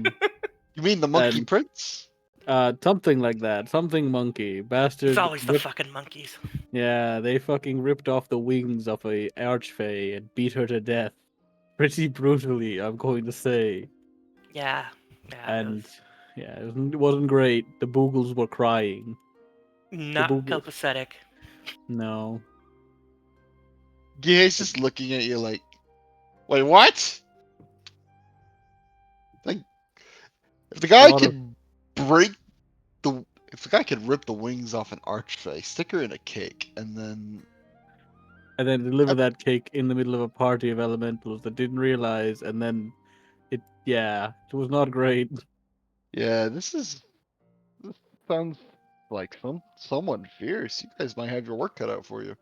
mean the Monkey and- Prince? Something like that. Something monkey. Bastard. It's always the fucking monkeys. Yeah, they fucking ripped off the wings of a archfey and beat her to death. Pretty brutally, I'm going to say. Yeah. And it wasn't great. The boogles were crying. Not copacetic. No. Yeah, he's just looking at you like, wait, what? Like, if the guy could if the guy could rip the wings off an archfey, stick her in a cake, and then deliver that cake in the middle of a party of elementals that didn't realize, and then it was not great. Yeah, this sounds like someone fierce. You guys might have your work cut out for you.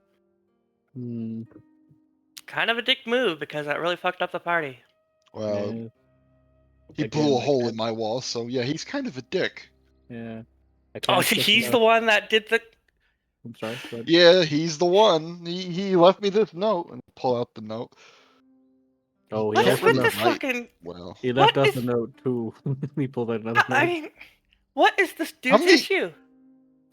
Kind of a dick move because that really fucked up the party. Well, he blew a hole in my wall, so yeah, he's kind of a dick. Yeah. Oh, he's the one that did the. I'm sorry. Yeah, he's the one. He left me this note, and pull out the note. Oh, What is with this fucking? Well, he left us a note too. He pulled out another note. I mean, what is this dude's issue?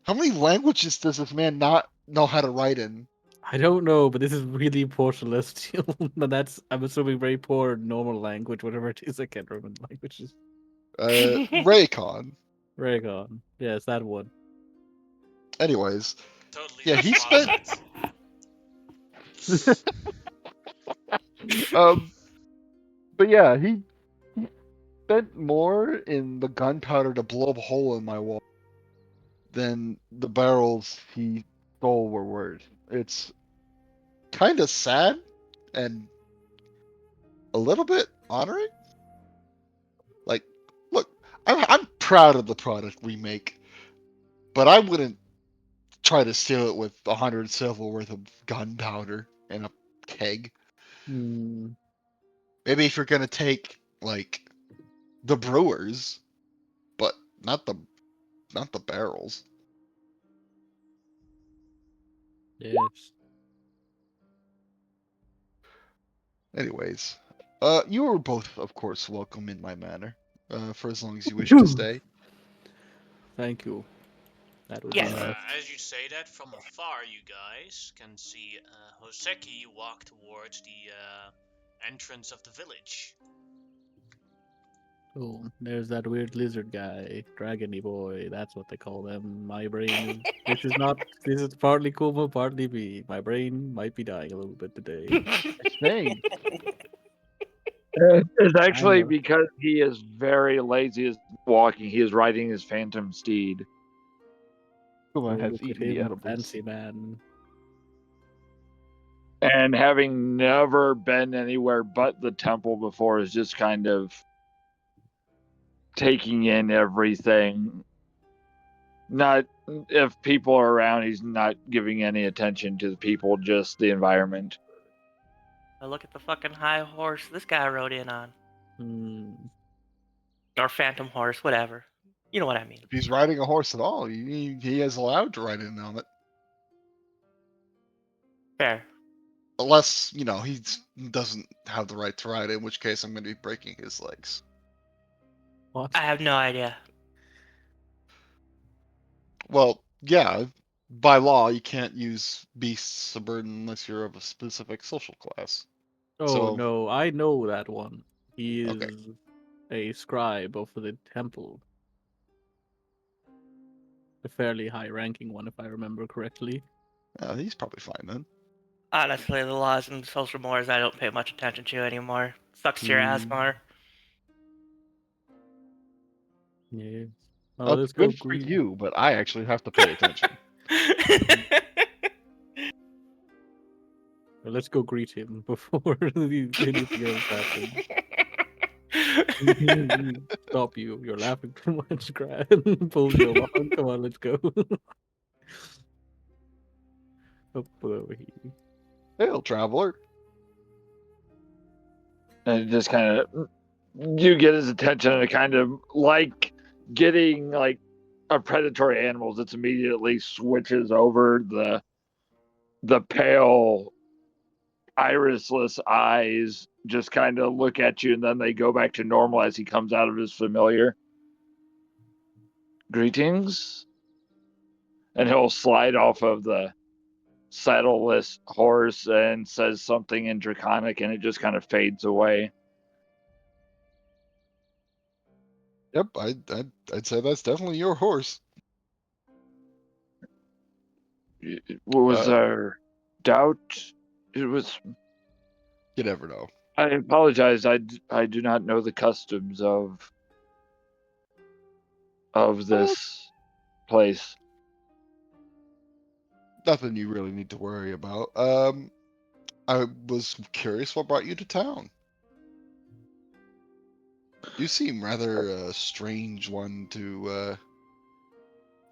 How many languages does this man not know how to write in? I don't know, but this is really poor celestial. That's, I'm assuming, very poor normal language, whatever it is. I can't remember the languages. Raycon. Raygon. Yes, that one. Anyways. Totally. Yeah, he spent. But yeah, he spent more in the gunpowder to blow a hole in my wall than the barrels he stole were worth. It's kind of sad and a little bit honoring. Like, look, I'm proud of the product we make, but I wouldn't try to steal it with 100 silver worth of gunpowder in a keg. Maybe if you're gonna take like the brewers, but not the barrels. Yes. Anyways, you are both, of course, welcome in my manor, for as long as you wish to stay. Thank you. That was As you say that, from afar, you guys can see Hoseki walk towards the entrance of the village. Oh, there's that weird lizard guy, Dragony Boy. That's what they call them. My brain is. This is partly Kuma, partly me. My brain might be dying a little bit today. Thanks. It's actually because he is very lazy as walking. He is riding his phantom steed. Kuma has eaten the edibles. Fancy man. And having never been anywhere but the temple before is just kind of taking in everything. Not if people are around, he's not giving any attention to the people, just the environment. I look at the fucking high horse this guy rode in on. Or phantom horse, whatever. You know what I mean. If he's riding a horse at all, he is allowed to ride in on it. Fair. Unless, he doesn't have the right to ride, in which case I'm going to be breaking his legs. What? I have no idea. Well, yeah, by law, you can't use beasts of burden unless you're of a specific social class. Oh So- no, I know that one. He is Okay. a scribe of the temple. A fairly high-ranking one, if I remember correctly. He's probably fine then. Honestly, the laws and social mores I don't pay much attention to anymore. Sucks to your ass more. Yeah. Oh, let's go good for greet. you, but I actually have to pay attention. Let's go greet him before anything else happens. Stop you! You're laughing too much, Grant. Pulls you along. Come on, let's go. Up over here. Hail, traveler. And it just kind of, you get his attention, and it kind of like getting like a predatory animals. It's immediately switches over the pale irisless eyes just kind of look at you, and then they go back to normal as he comes out of his familiar. Greetings. And he'll slide off of the saddleless horse and says something in Draconic, and it just kind of fades away. Yep, I'd say that's definitely your horse. Was there doubt? It was. You never know. I apologize. I do not know the customs of this place. Nothing you really need to worry about. I was curious what brought you to town. You seem rather a strange one to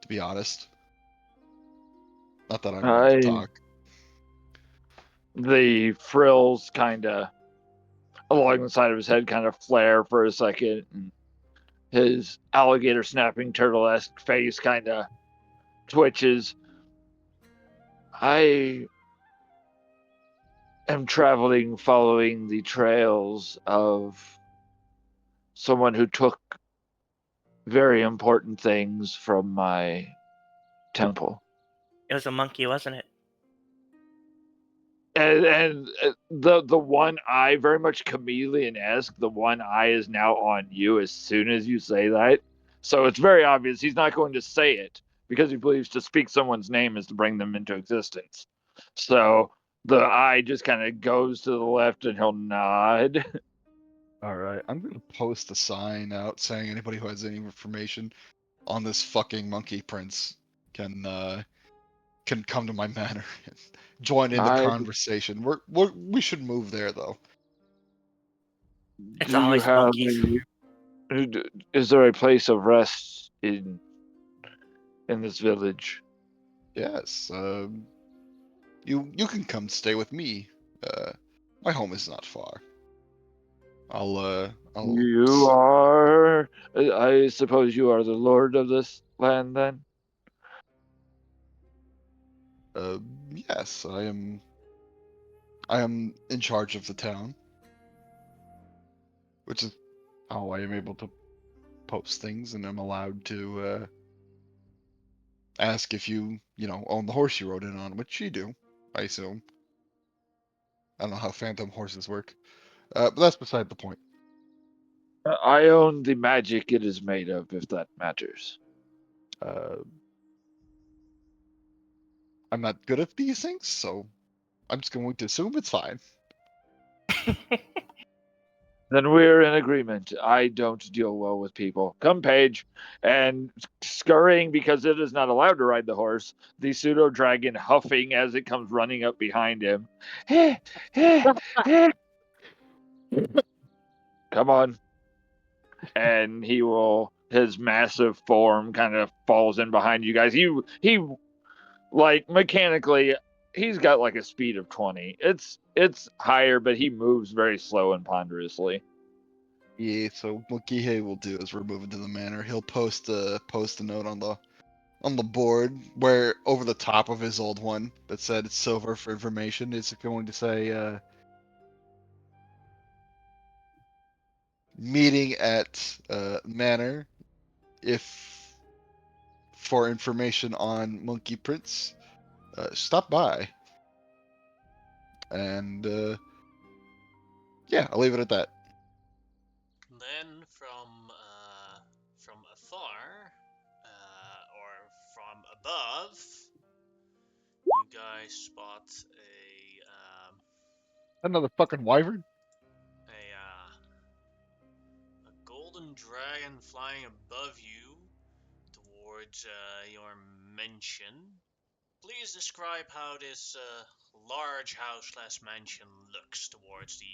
be honest. Not that I'm going to talk. The frills kind of along the side of his head kind of flare for a second, and his alligator snapping turtle-esque face kind of twitches. I am traveling following the trails of someone who took very important things from my temple. It was a monkey, wasn't it? And the one eye, very much chameleon-esque, the one eye is now on you as soon as you say that. So it's very obvious he's not going to say it because he believes to speak someone's name is to bring them into existence. So the eye just kind of goes to the left and he'll nod. All right, I'm going to post a sign out saying anybody who has any information on this fucking monkey prince can come to my manor and join in the conversation. We should move there though. It's Do you always have monkeys. is there a place of rest in this village? Yes. You can come stay with me. My home is not far. I'll You are, I suppose you are the lord of this land then? Yes, I am in charge of the town, which is how I am able to post things, and I'm allowed to ask if you own the horse you rode in on, which you do, I assume. I don't know how phantom horses work, but that's beside the point. I own the magic it is made of, if that matters. I'm not good at these things, so I'm just going to assume it's fine. Then we're in agreement. I don't deal well with people. Come, Paige. And scurrying because it is not allowed to ride the horse, the pseudo dragon huffing as it comes running up behind him. Come on. And he will his massive form kind of falls in behind you guys. He like mechanically, he's got like a speed of 20. It's higher, but he moves very slow and ponderously. Yeah, so what Gihei will do is we're moving to the manor. He'll post a note on the board where over the top of his old one that said silver for information is going to say meeting at manor if for information on Monkey Prince, stop by. And yeah, I'll leave it at that. Then from afar, or from above, you guys spot Another fucking wyvern. a golden dragon flying above you towards your mansion. Please describe how this large house slash mansion looks towards the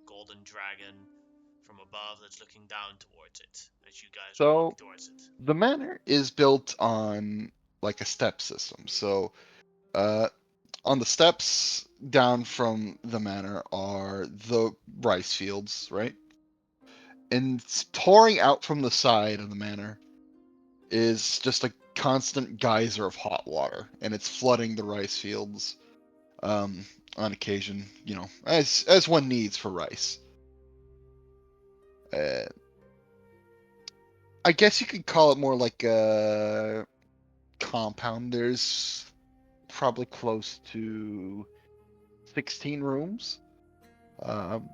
golden dragon from above that's looking down towards it as you guys are So walking towards it. the manor is built on like a step system. So on the steps down from the manor are the rice fields, right? And pouring out from the side of the manor is just a constant geyser of hot water, and it's flooding the rice fields on occasion, as one needs for rice. Uh, I guess you could call it more like a compound. There's probably close to 16 rooms. Um,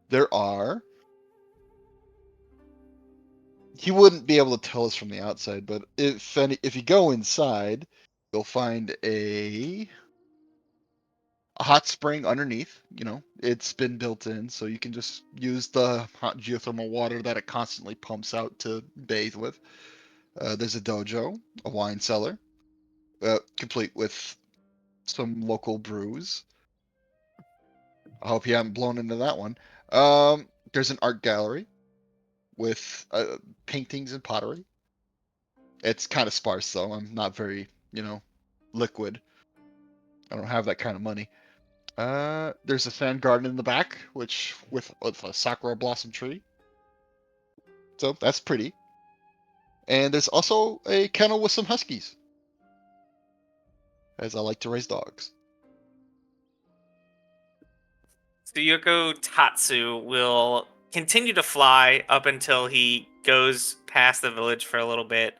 there are. He wouldn't be able to tell us from the outside, but if you go inside, you'll find a hot spring underneath. It's been built in, so you can just use the hot geothermal water that it constantly pumps out to bathe with. There's a dojo, a wine cellar, complete with some local brews. I hope you haven't blown into that one. There's an art gallery with paintings and pottery. It's kind of sparse though. I'm not very, liquid. I don't have that kind of money. There's a fan garden in the back, which with a sakura blossom tree. So that's pretty. And there's also a kennel with some huskies, as I like to raise dogs. Tsuyoko Tatsu will continue to fly up until he goes past the village for a little bit,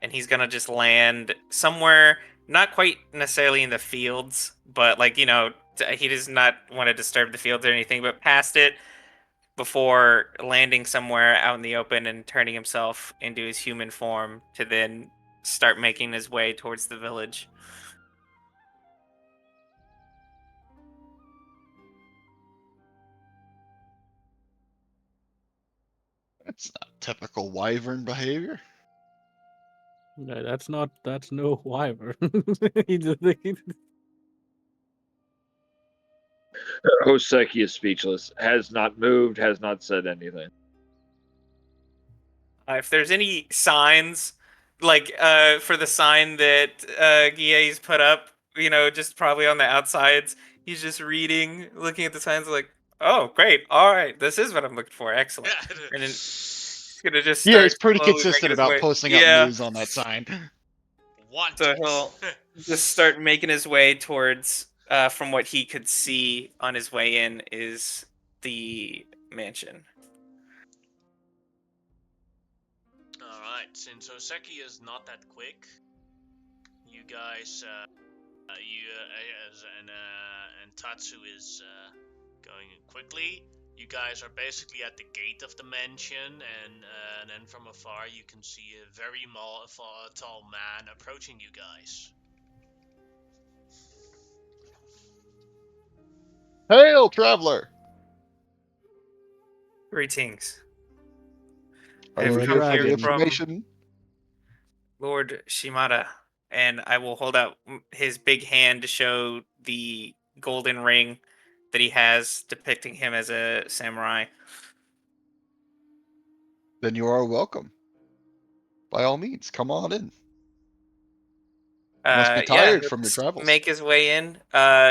and he's gonna just land somewhere not quite necessarily in the fields, but he does not want to disturb the fields or anything, but past it before landing somewhere out in the open and turning himself into his human form to then start making his way towards the village. That's not typical wyvern behavior. No, that's no wyvern. Hoseki is speechless, has not moved, has not said anything. If there's any signs, for the sign that Guille's put up, just probably on the outsides, he's just reading, looking at the signs, like, oh, great, all right, this is what I'm looking for, excellent. And then he's gonna just Yeah, start he's pretty slowly consistent making his about way. posting up Yeah, news on that sign. Wanted. so he'll just start making his way towards, from what he could see on his way in, is the mansion. Alright, since Oseki is not that quick, you guys, and Tatsu is going quickly. You guys are basically at the gate of the mansion, and then from afar you can see a very tall man approaching you guys. Hail, traveler! Greetings. Are I've you Lord come here for here the Dragon. from information? Lord Shimada, and I will hold out his big hand to show the golden ring that he has, depicting him as a samurai. Then you are welcome. by all means, come on in. Must be Yeah, tired he'll from your just travels. make his way in,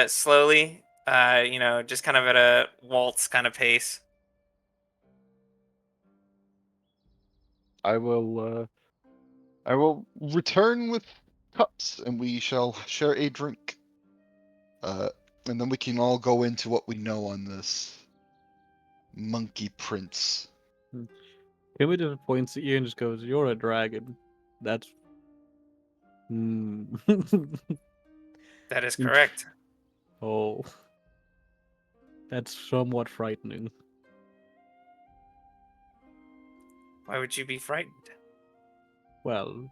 slowly. Just kind of at a waltz kind of pace. I will return with cups, and we shall share a drink. And then we can all go into what we know on this monkey prince. Kimmy just points at you and just goes, "You're a dragon." That's. That is correct. Oh. That's somewhat frightening. Why would you be frightened? Well,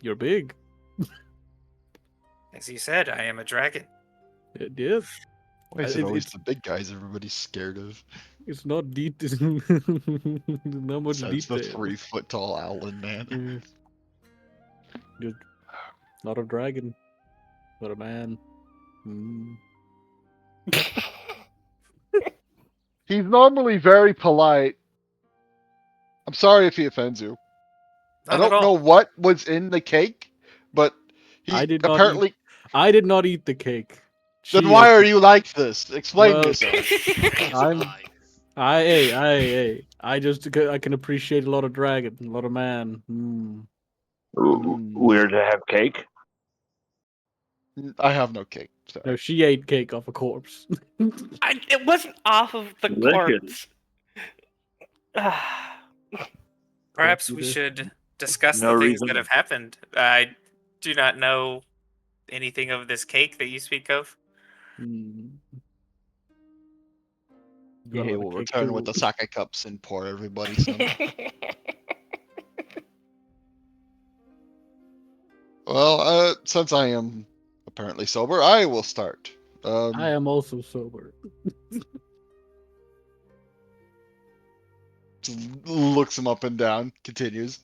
you're big. As you said, I am a dragon. It is. Why is it always It's the big guys everybody's scared of? it's not deep. Not much Besides the detail. 3-foot tall owlin man. Just not a dragon, but a man. Mm. He's normally very polite. I'm sorry if he offends you. I Not at don't know all. what was in the cake, but he I did not apparently. I did not eat the cake. Then She why ate are it. you like this? Explain Well, yourself. He's I'm- alive. I can appreciate a lot of dragon, a lot of man. Weird to have cake. I have no cake. Sorry. No, she ate cake off a corpse. It wasn't off of the Delicious. corpse. Perhaps you we do. should discuss No the things reason. that have happened. I do not know anything of this cake that you speak of. Mm. Got a Yeah, lot of we'll cake return too. with the sake cups and pour everybody some. Well, since I am apparently sober, I will start. I am also sober. Looks him up and down, continues.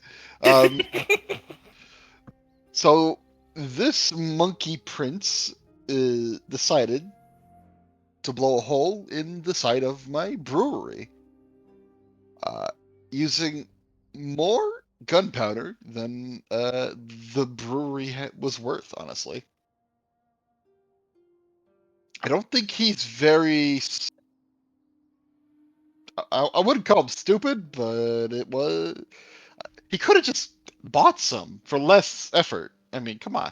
So this monkey prince decided to blow a hole in the side of my brewery, using more gunpowder than the brewery was worth. Honestly, I don't think he's very. I wouldn't call him stupid, but it was. He could have just bought some for less effort. I mean, come on.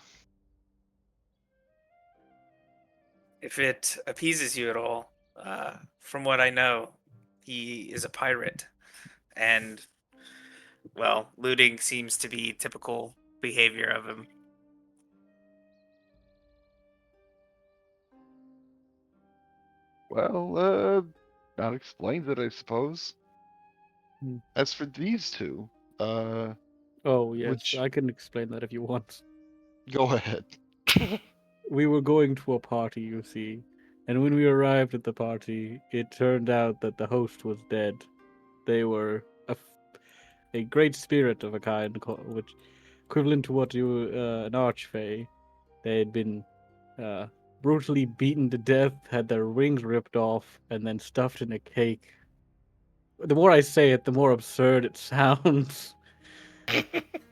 If it appeases you at all, from what I know, he is a pirate, and well, looting seems to be typical behavior of him. Well, that explains it, I suppose. Hmm. As for these two, Oh yes, Which- I can explain that if you want. go ahead. We were going to a party, you see, and when we arrived at the party, it turned out that the host was dead. They were a great spirit of a kind, which equivalent to what you an archfey. They had been brutally beaten to death, had their wings ripped off, and then stuffed in a cake. The more I say it, the more absurd it sounds.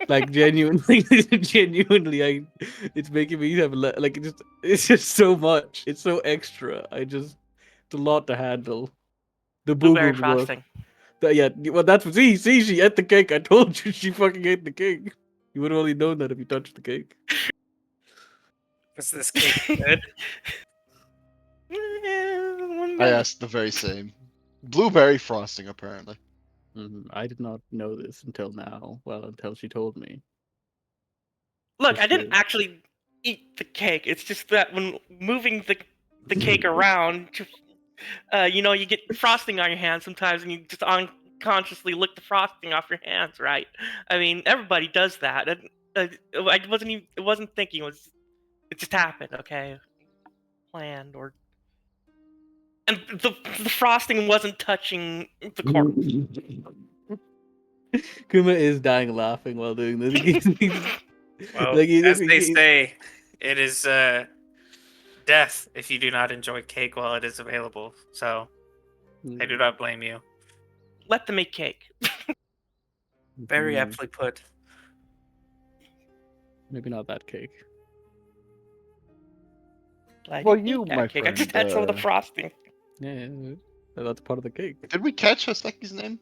Like genuinely, genuinely, it's making me have like it's just so much. It's so extra. It's a lot to handle. The boo Blueberry boo frosting. Yeah, well, that's what. See, she ate the cake. I told you, she fucking ate the cake. You would have only known that if you touched the cake. Was this cake good? I asked the very same. Blueberry frosting, apparently. I did not know this until now. Well, until she told me. Look, For I didn't sure. actually eat the cake. It's just that when moving the cake around, you get frosting on your hands sometimes, and you just unconsciously lick the frosting off your hands, right? I mean, everybody does that. And, I wasn't even. It wasn't thinking. It just happened. Okay, planned or. And the frosting wasn't touching the corpse. Kuma is dying laughing while doing this. Well, Like, as they say, it is death if you do not enjoy cake while it is available. So I do not blame you. Let them make cake. Very Mhm. aptly put. Maybe not that cake. I Well, didn't you, eat that my cake. I just friend, had some of the frosting. Yeah, that's part of the cake. did we catch Hoseki's name?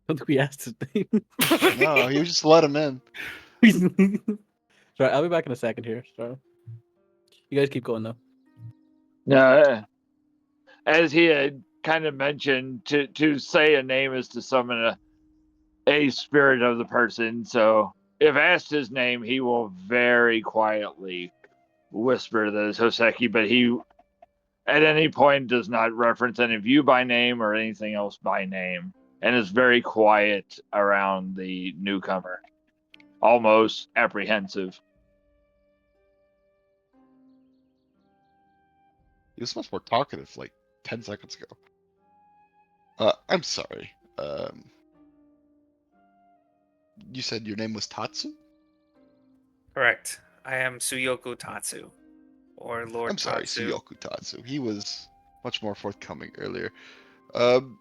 I don't think we asked his name. No, you just let him in. Sorry, I'll be back in a second here. Sorry. You guys keep going though. No, as he had kind of mentioned, to say a name is to summon a spirit of the person. So if asked his name, he will very quietly whisper that it's Hoseki, but he at any point does not reference any of you by name or anything else by name, and is very quiet around the newcomer, almost apprehensive. He was much more talkative like 10 seconds ago. I'm sorry. You said your name was Tatsu? Correct. I am Suyoku Tatsu, or Lord I'm sorry, Tatsu. Suyoku Tatsu. He was much more forthcoming earlier. Um,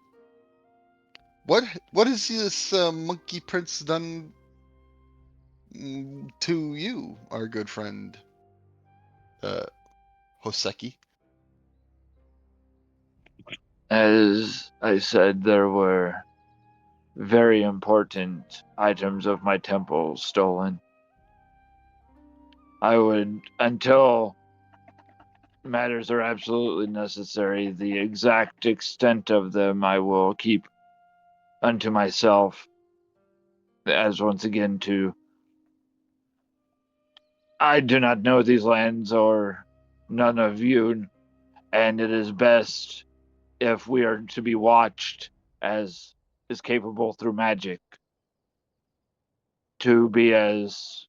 what has this monkey prince done to you, our good friend Hoseki? As I said, there were very important items of my temple stolen. I would, until matters are absolutely necessary, the exact extent of them I will keep unto myself, as once again to I do not know these lands or none of you, and it is best if we are to be watched as is capable through magic to be as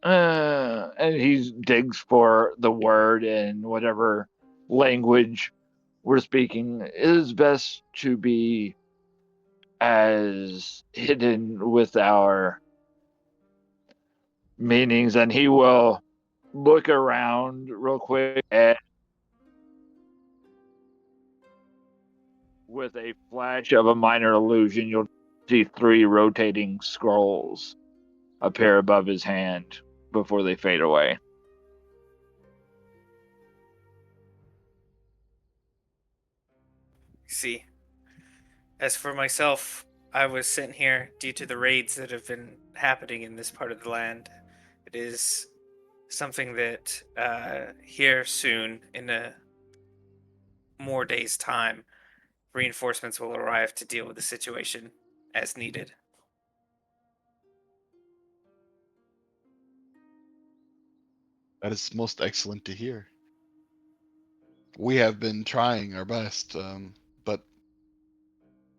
and he digs for the word in whatever language we're speaking. It is best to be as hidden with our meanings, and he will look around real quick and with a flash of a minor illusion, you'll see 3 rotating scrolls appear above his hand before they fade away. See, as for myself, I was sent here due to the raids that have been happening in this part of the land. It is something that here soon, in a more days' time, reinforcements will arrive to deal with the situation as needed. That is most excellent to hear. We have been trying our best, but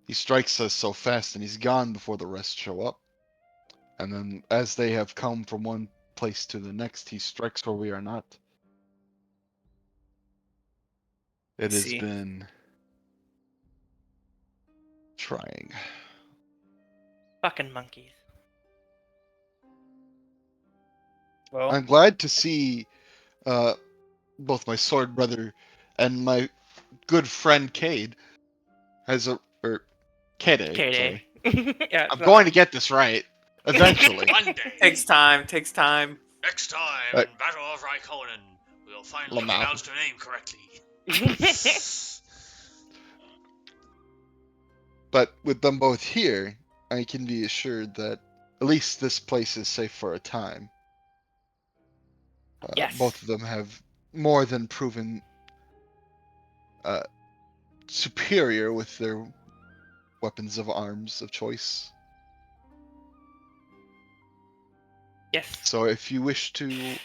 he strikes us so fast and he's gone before the rest show up. And then as they have come from one place to the next, he strikes where we are not. It has See, been trying. Fucking monkeys. well, I'm glad to see both my sword brother and my good friend Cade has a Kede, K-Day. sorry. Yeah, I'm no, going to get this right eventually. One day, takes time. Takes time. next time Uh, in Battle of Rayako, we'll finally Lamau. pronounce her name correctly. But with them both here, I can be assured that at least this place is safe for a time. Yes. Both of them have more than proven superior with their weapons of arms of choice. Yes. So if you wish to,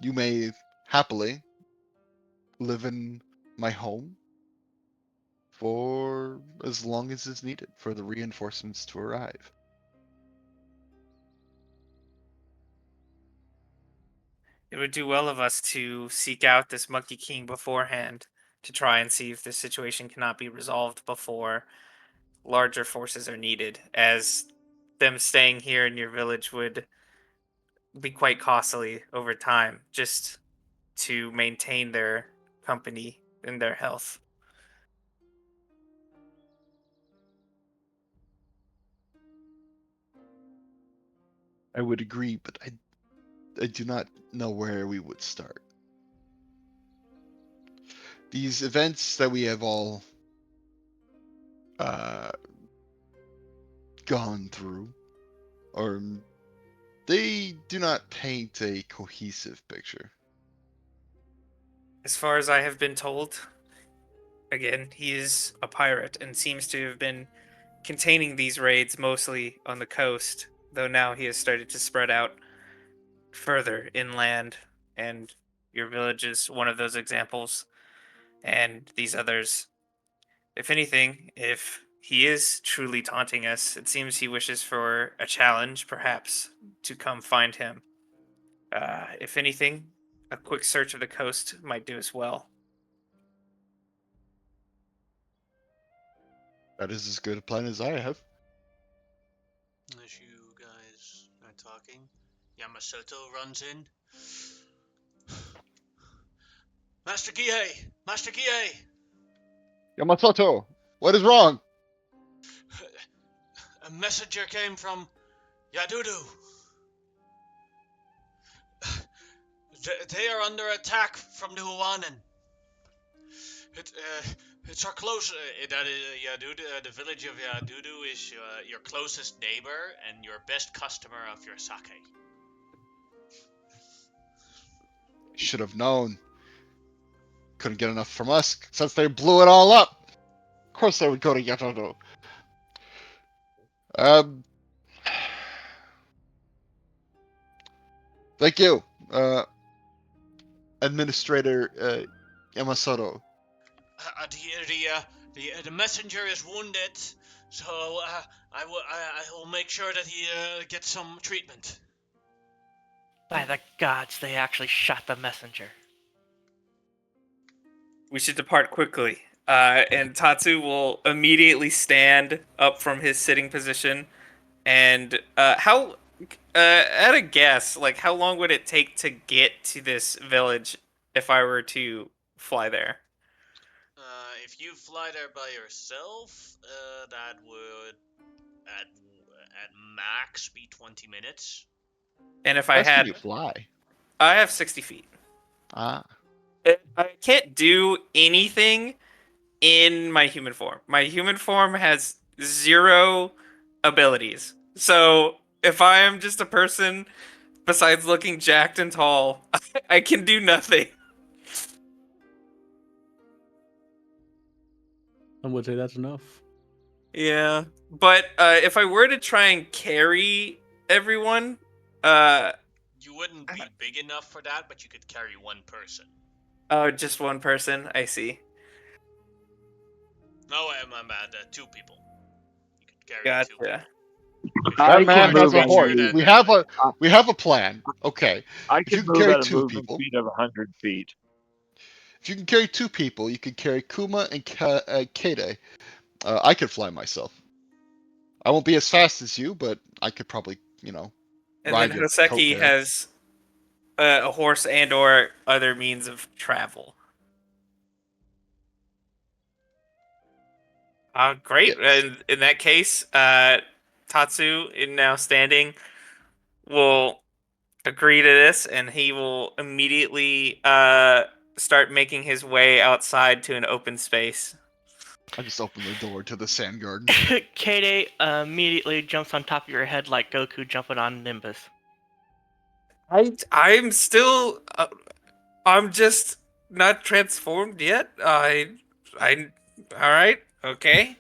you may happily live in my home for as long as is needed for the reinforcements to arrive. It would do well of us to seek out this Monkey King beforehand to try and see if this situation cannot be resolved before larger forces are needed, as them staying here in your village would be quite costly over time. Just to maintain their company and their health. I would agree, but I do not know where we would start. These events that we have all gone through, or they do not paint a cohesive picture. As far as I have been told, again, he is a pirate and seems to have been containing these raids mostly on the coast, though now he has started to spread out further inland, and your village is one of those examples, and these others. If anything, if he is truly taunting us, it seems he wishes for a challenge, perhaps, to come find him. If anything, a quick search of the coast might do as well. That is as good a plan as I have. As you guys are talking, Yamasoto runs in. Master Gie! Master Gie! Yamamoto, what is wrong? A messenger came from Yadudu. They are under attack from the Huanan. It's our close. That is Yadudu. The village of Yadudu is your closest neighbor and your best customer of your sake. Should have known. Couldn't get enough from us since they blew it all up. Of course they would go to Yatoto. Thank you, Administrator Yamasoto. The messenger is wounded, so I will make sure that he gets some treatment. By the gods, they actually shot the messenger. We should depart quickly. And Tatsu will immediately stand up from his sitting position. And at a guess, like how long would it take to get to this village if I were to fly there? If you fly there by yourself, that would at max be 20 minutes. And if I How fast had, can you fly? I have 60 feet. Ah, I can't do anything in my human form. My human form has 0 abilities. So if I am just a person, besides looking jacked and tall, I can do nothing. I would say that's enough. Yeah, but if I were to try and carry everyone, You wouldn't be big enough for that, but you could carry one person. oh, just one person. I see. No, I'm bad. 2 people. You could carry 2 people. Gotcha. that I man can has move a at horse. that- We have a plan. Okay. I If you can can move carry at a 2 movement people, speed of 100 feet. if you can carry 2 people, you can carry Kuma and Kade. I could fly myself. I won't be as fast as you, but I could probably, And ride then your Hoseki coattail. has a horse and/or other means of travel. Great. Yes. In that case, Tatsu, in now standing, will agree to this, and he will immediately start making his way outside to an open space. I just opened the door to the sand garden. Kade immediately jumps on top of your head like Goku jumping on Nimbus. I'm still. I'm just not transformed yet. All right. Okay.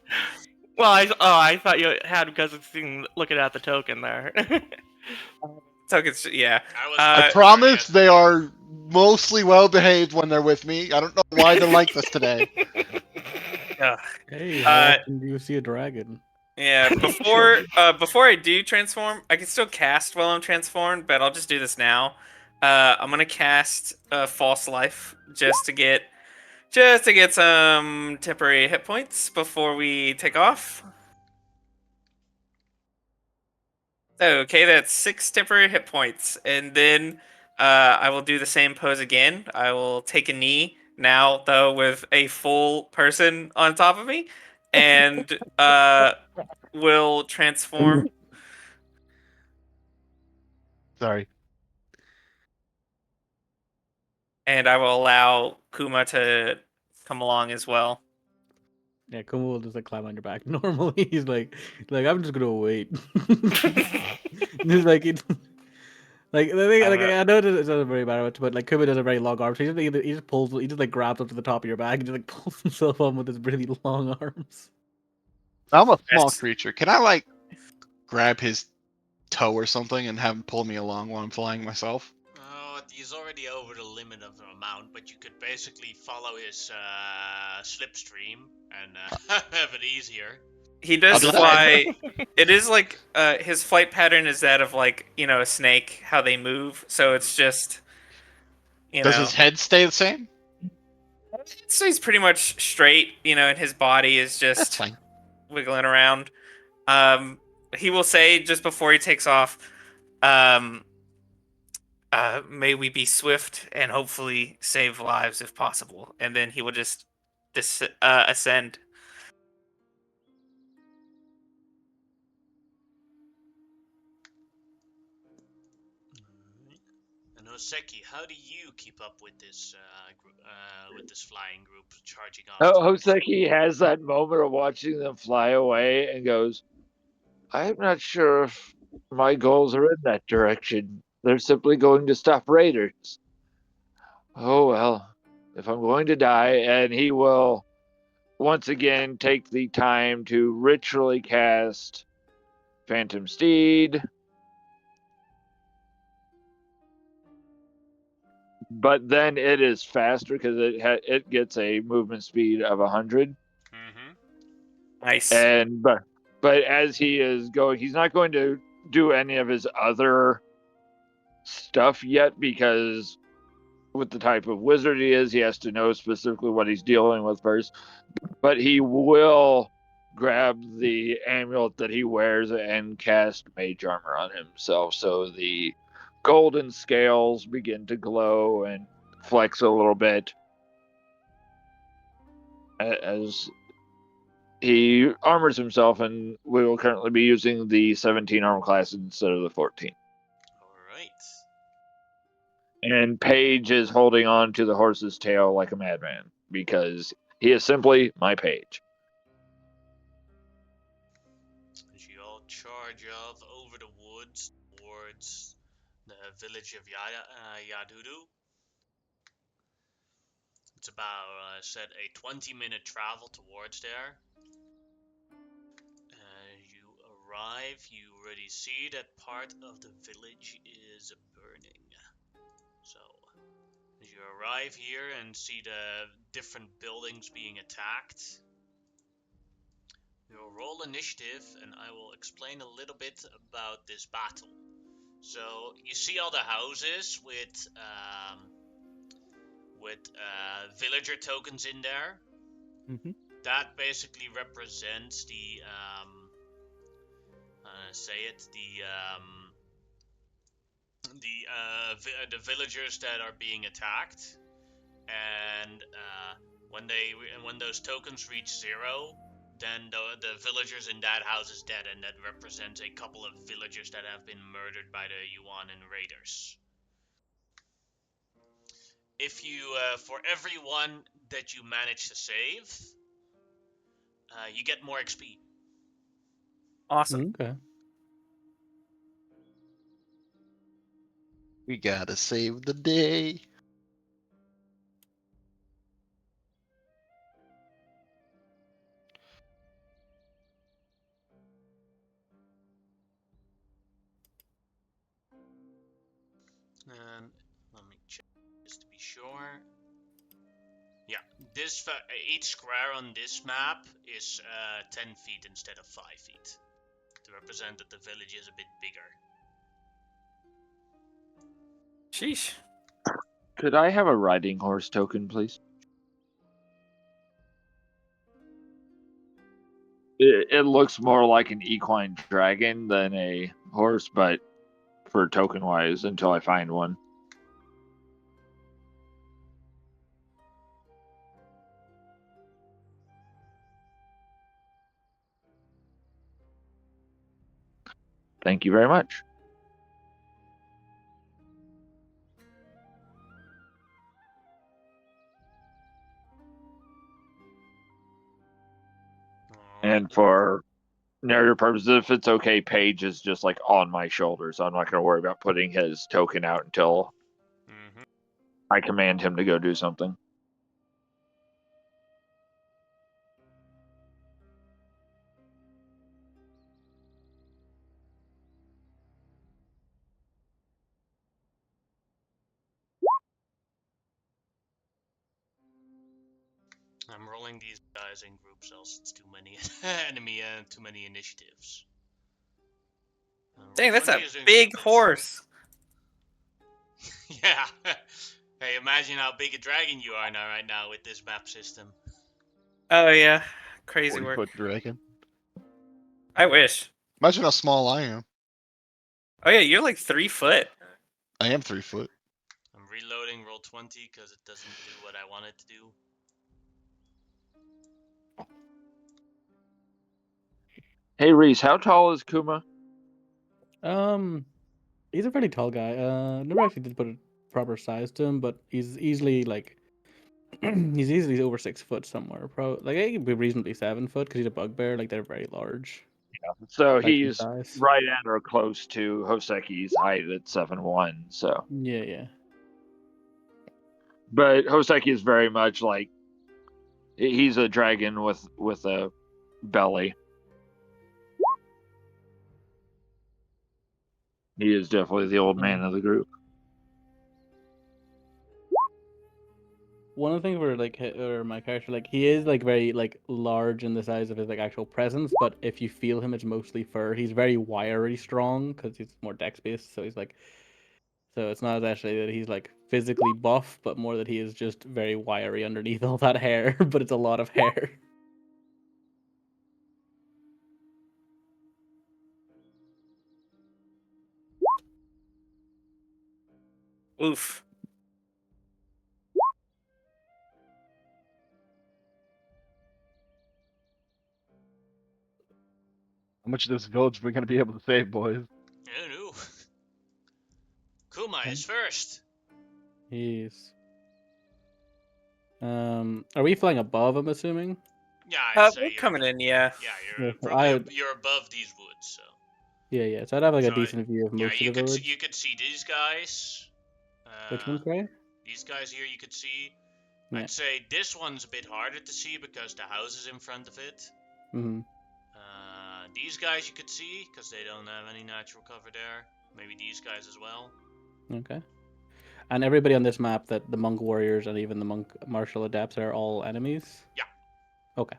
Well, I thought you had because it's looking at the token there. Tokens. Yeah. I promise they are mostly well behaved when they're with me. I don't know why they're like this today. Hey, how often do you see a dragon? Yeah. Before I do transform, I can still cast while I'm transformed, but I'll just do this now. I'm gonna cast False Life just to get some temporary hit points before we take off. Okay, that's 6 temporary hit points, and then I will do the same pose again. I will take a knee now, though, with a full person on top of me, and will transform. Sorry. And I will allow Kuma to come along as well. Yeah, Kuma will just like climb on your back. Normally, he's like I'm just gonna wait. Just like it, like the thing, like I know it doesn't very matter much, but like Kuma does a very long arm, so he just pulls, he just like grabs up to the top of your back and just like pulls himself on with his really long arms. I'm a small Yes. creature. Can I like grab his toe or something and have him pull me along while I'm flying myself? Oh, he's already over the limit of the amount, but you could basically follow his slipstream and have it easier. He I'll does do that. fly. It is like his flight pattern is that of like a snake, how they move. So it's just Does his head stay the same? so he's pretty much straight, and his body is That's just fine. wiggling around. He will say just before he takes off, um, may we be swift and hopefully save lives if possible. And then he will just ascend. And Oseki, how do you keep up with this flying group charging off? Hoseki has that moment of watching them fly away and goes, I'm not sure if my goals are in that direction. They're simply going to stop raiders. Oh well, if I'm going to die, and he will once again take the time to ritually cast Phantom Steed. But then it is faster because it gets a movement speed of 100. Mm-hmm. Nice. And but as he is going, he's not going to do any of his other stuff yet because with the type of wizard he is, he has to know specifically what he's dealing with first. But he will grab the amulet that he wears and cast mage armor on himself, so the golden scales begin to glow and flex a little bit as he armors himself, and we will currently be using the 17 armor class instead of the 14. All right. And Paige is holding on to the horse's tail like a madman because he is simply my page. As you all charge off over the woods towards the village of Yadudu. It's about, said, a 20-minute travel towards there. You arrive, you already see that part of the village is burning. So, as you arrive here and see the different buildings being attacked, you'll roll initiative and I will explain a little bit about this battle. So, you see all the houses with villager tokens in there. Mm-hmm. That basically represents the the villagers that are being attacked, and when those tokens reach 0, then the villagers in that house is dead, and that represents a couple of villagers that have been murdered by the Yuan and raiders. If you for every one that you manage to save, you get more XP. Awesome. Okay. We gotta save the day. And let me check just to be sure. Yeah, each square on this map is 10 feet instead of 5 feet, to represent that the village is a bit bigger. Sheesh. Could I have a riding horse token, please? It looks more like an equine dragon than a horse, but for token wise, until I find one. Thank you very much. And for narrative purposes, if it's okay, Paige is just like on my shoulder, so I'm not going to worry about putting his token out until I command him to go do something. I'm rolling these guys in groups, else it's too many enemy and too many initiatives. Dang, that's 20 a is doing big pretty good. horse. Yeah. Hey, imagine how big a dragon you are right now with this map system. Oh yeah, crazy 40 work. foot dragon. I wish. Imagine how small I am. Oh yeah, you're like 3 foot. I am 3 foot. I'm reloading roll 20 because it doesn't do what I want it to do. Hey, Reese, how tall is Kuma? He's a pretty tall guy. Never actually did put a proper size to him, but he's easily like he's easily over 6 foot somewhere. Like he could be reasonably 7 foot because he's a bugbear. Like they're very large. So Like his he's size. right at or close to Hoseki's height at 7'1". So, Yeah. but Hoseki is very much like he's a dragon with a belly. He is definitely the old man of the group. One of the things where like or my character, like he is like very like large in the size of his like actual presence, but if you feel him, it's mostly fur. He's very wiry strong because he's more dex based, so he's like, so it's not actually that he's like physically buff, but more that he is just very wiry underneath all that hair. But it's a lot of hair. Oof. How much of this village are we going to be able to save, boys? Oh no. Kuma is first. He's are we flying above? I'm assuming. Yeah, I'd say We're you're coming in, yeah. Yeah, Yeah, you're so probably you're above these woods, so. Yeah. So I'd have like a So decent view of yeah, most you of the could see, village. you could see these guys. Which one's gray? These guys here you could see. Yeah. I'd say this one's a bit harder to see because the house is in front of it. Mm-hmm. These guys you could see because they don't have any natural cover there. Maybe these guys as well. Okay. And everybody on this map, that the monk warriors and even the monk martial adepts are all enemies? Yeah. Okay.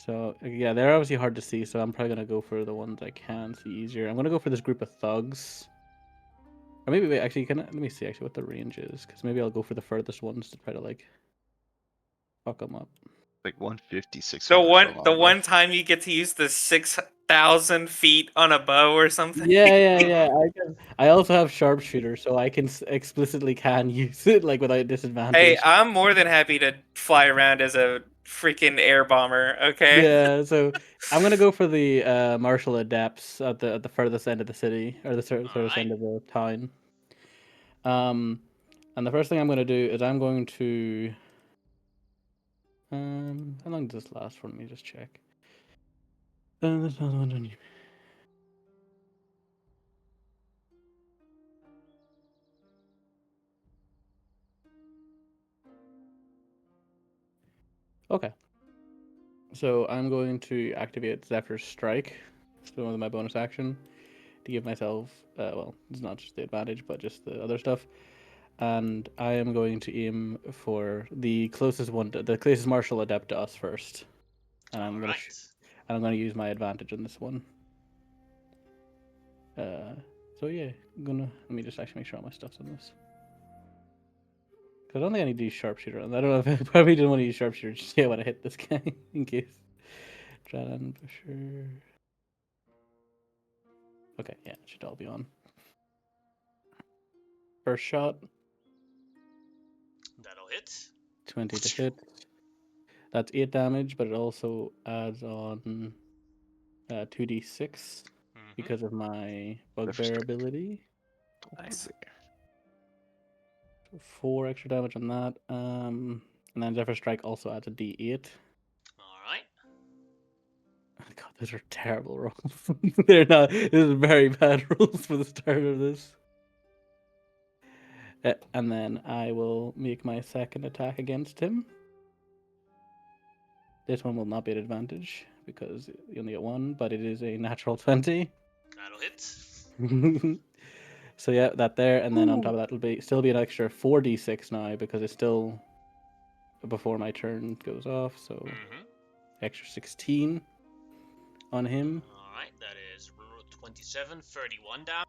So yeah, they're obviously hard to see, so I'm probably gonna go for the ones I can see easier. I'm gonna go for this group of thugs. Or maybe wait, actually let me see actually what the range is, because maybe I'll go for the furthest ones to try to like fuck them up. Like 150, The 600 one for the longbow. one time you get to use the 6,000 feet on a bow or something. Yeah. I also have sharpshooter, so I can explicitly can use it like without disadvantage. Hey, I'm more than happy to fly around as a freaking air bomber. Okay. Yeah, so I'm gonna go for the martial adepts at the furthest end of the city or the furthest Alright. end of the town. And the first thing I'm gonna do is I'm going to how long does this last for? Let me just check. Okay. So I'm going to activate Zephyr's Strike, so with my bonus action, to give myself well, it's not just the advantage, but just the other stuff. And I am going to aim for the closest one, the closest martial adept to us first. And I'm gonna use my advantage on this one. So yeah, let me just actually make sure all my stuff's on this. Cause I don't think I need to use sharpshooter. I don't know if I probably didn't want to use sharpshooter just to see when I hit this guy in case. Dragon Busher. Okay, yeah, it should all be on. First shot. That'll hit. 20 to hit. That's 8 damage, but it also adds on 2d6 because of my bugbear Strike. ability. Nice. 4 extra damage on that. And then Zephyr Strike also adds a d8. All right. God, those are terrible rolls. They're not. This is very bad rolls for the start of this. And then I will make my second attack against him. This one will not be an advantage because you only get one, but it is a natural 20. That'll hit. So yeah, that there, and then on top of that, it'll still be an extra 4d6 now because it's still before my turn goes off. So Mm-hmm. extra 16 on him. All right, that is 27, 31 damage.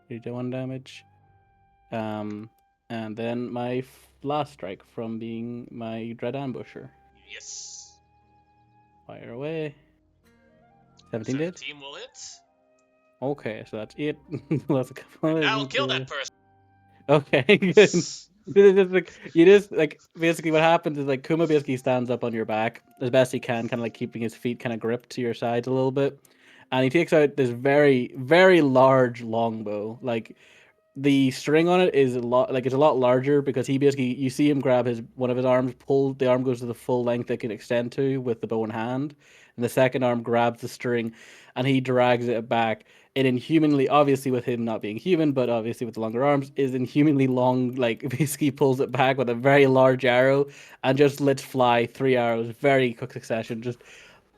31 damage. And then my last strike from being my Dread Ambusher. Yes. Fire away. 17 did? 17 will hit. Okay, so that's it. That's a couple. That'll kill that person. Okay, good. You just like basically what happens is like Kuma basically stands up on your back as best he can, kind of like keeping his feet kind of gripped to your sides a little bit, and he takes out this very very large longbow. Like the string on it is a lot, like it's a lot larger because he basically, you see him grab one of his arms, pull the arm goes to the full length it can extend to with the bow in hand, and the second arm grabs the string, and he drags it back. It inhumanly, obviously with him not being human, but obviously with the longer arms, is inhumanly long. Like basically pulls it back with a very large arrow and just lets fly 3 arrows, very quick succession, just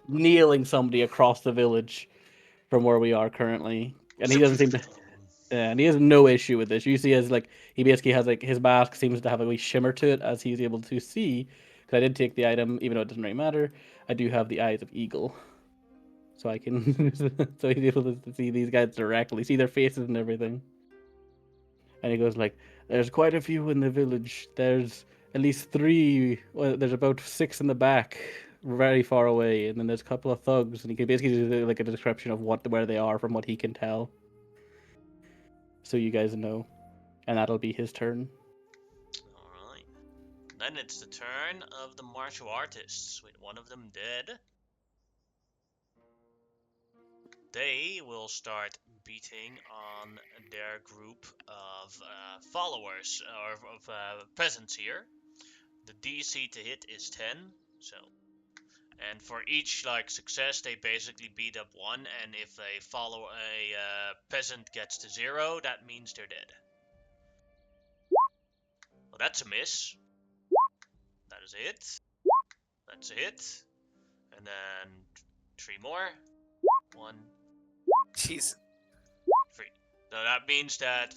nailing somebody across the village from where we are currently. And he doesn't seem to. Yeah, and he has no issue with this. You see, as like he basically has like his mask seems to have a wee shimmer to it as he's able to see. Because I did take the item, even though it doesn't really matter. I do have the eyes of eagle, so I can. So he's able to see these guys directly, see their faces and everything. And he goes like, "There's quite a few in the village. There's at least 3. Well, there's about 6 in the back, very far away, and then there's a couple of thugs." And he can basically do like a description of where they are from what he can tell. So you guys know. And that'll be his turn. Alright. Then it's the turn of the martial artists, with one of them dead. They will start beating on their group of followers, or of peasants here. The DC to hit is 10, so... And for each success, they basically beat up one, and if a peasant gets to 0, that means they're dead. Well, that's a miss. That is a hit. That's a hit. And then 3 more. 1, Jeez. 3. So that means that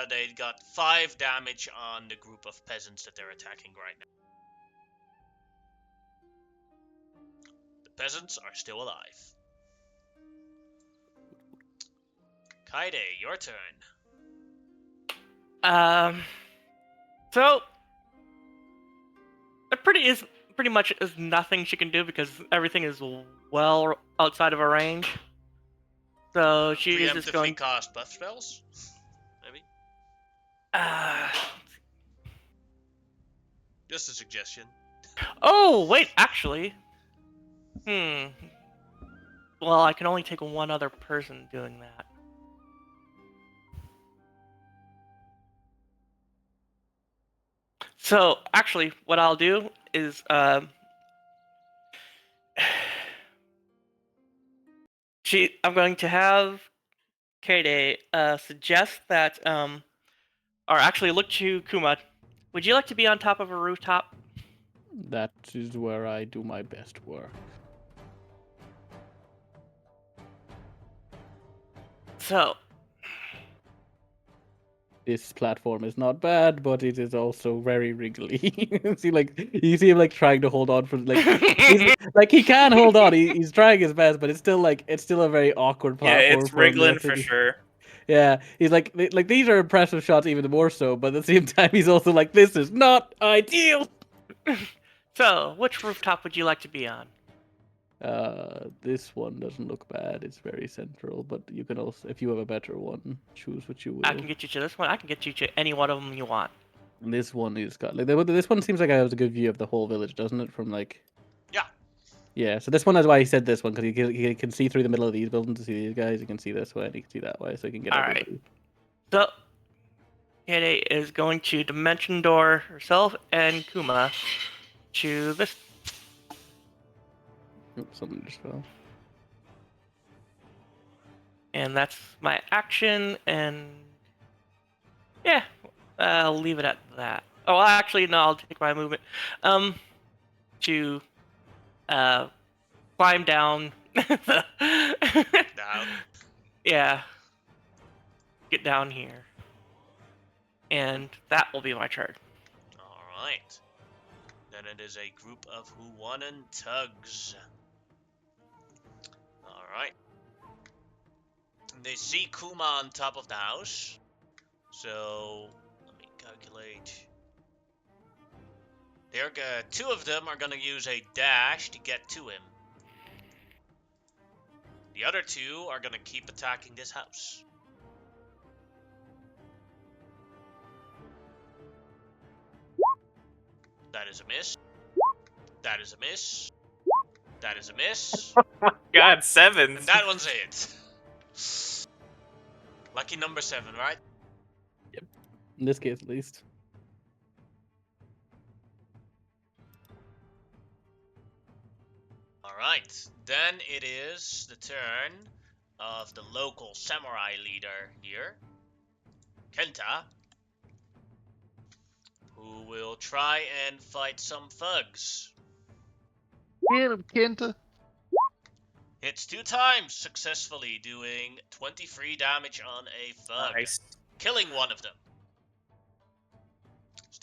they got 5 damage on the group of peasants that they're attacking right now. The peasants are still alive. Kaide, your turn. So it pretty much is nothing she can do because everything is well outside of her range. So she is just going. Cast buff spells, maybe. Just a suggestion. Oh wait, actually. Well, I can only take one other person doing that. So, actually, what I'll do is, I'm going to have Kade suggest that, or actually look to Kuma. Would you like to be on top of a rooftop? That is where I do my best work. So, this platform is not bad, but it is also very wriggly. You see him like trying to hold on for he can hold on. He's trying his best, but it's still a very awkward platform. Yeah, it's wriggling for sure. Yeah, he's like these are impressive shots even more so, but at the same time he's also like, this is not ideal. So, which rooftop would you like to be on? This one doesn't look bad. It's very central, but you can also, if you have a better one, choose what you will. I can get you to this one. I can get you to any one of them you want. And this one is got like this one seems like it has a good view of the whole village, doesn't it? From like. Yeah. Yeah, so this one is why he said this one, because he can see through the middle of these buildings to see these guys. He can see this way and he can see that way, so he can get All right. everybody. So, Kade is going to Dimension Door herself and Kuma to this. Oops, something just fell. And that's my action, and yeah, I'll leave it at that. Oh, actually, no, I'll take my movement. To climb down. Down. Yeah. Get down here. And that will be my turn. Alright. Then it is a group of Huwanan tugs. Alright. They see Kuma on top of the house. So, let me calculate. Two of them are gonna use a dash to get to him. The other two are gonna keep attacking this house. That is a miss. That is a miss. That is a miss. God, 7. And that one's it. Lucky number 7, right? In this case, at least. Alright, then it is the turn of the local samurai leader here, Kenta, who will try and fight some thugs. Get him, Kenta. Hits 2 times successfully, doing 23 damage on a thug, Nice. killing one of them.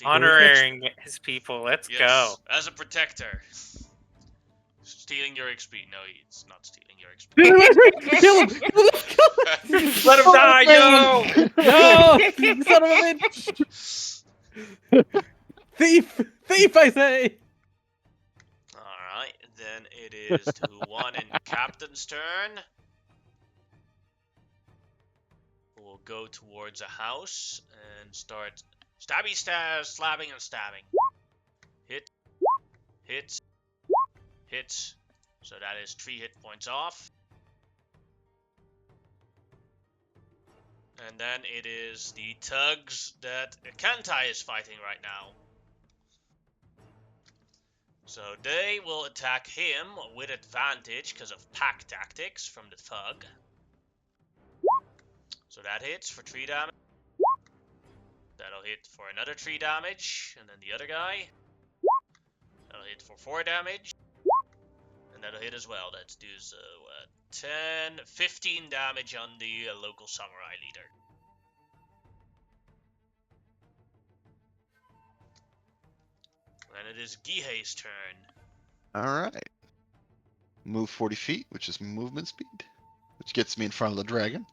Honoring his people. Let's Yes, go. as a protector. Stealing your XP. No, it's not stealing your XP. Kill him! Kill him! Let him die, yo! No! You son of a bitch! Thief! Thief, I say! Alright, then it is to one in Captain's turn. Who will go towards a house and start slabbing and stabbing. Hit. Hit. Hit. So that is 3 hit points off. And then it is the tugs that Kantai is fighting right now. So they will attack him with advantage because of pack tactics from the thug. So that hits for 3 damage. That'll hit for another 3 damage. And then the other guy. That'll hit for 4 damage. And that'll hit as well. That does 15 damage on the local samurai leader. And it is Gihei's turn. Alright. Move 40 feet, which is movement speed. Which gets me in front of the dragon.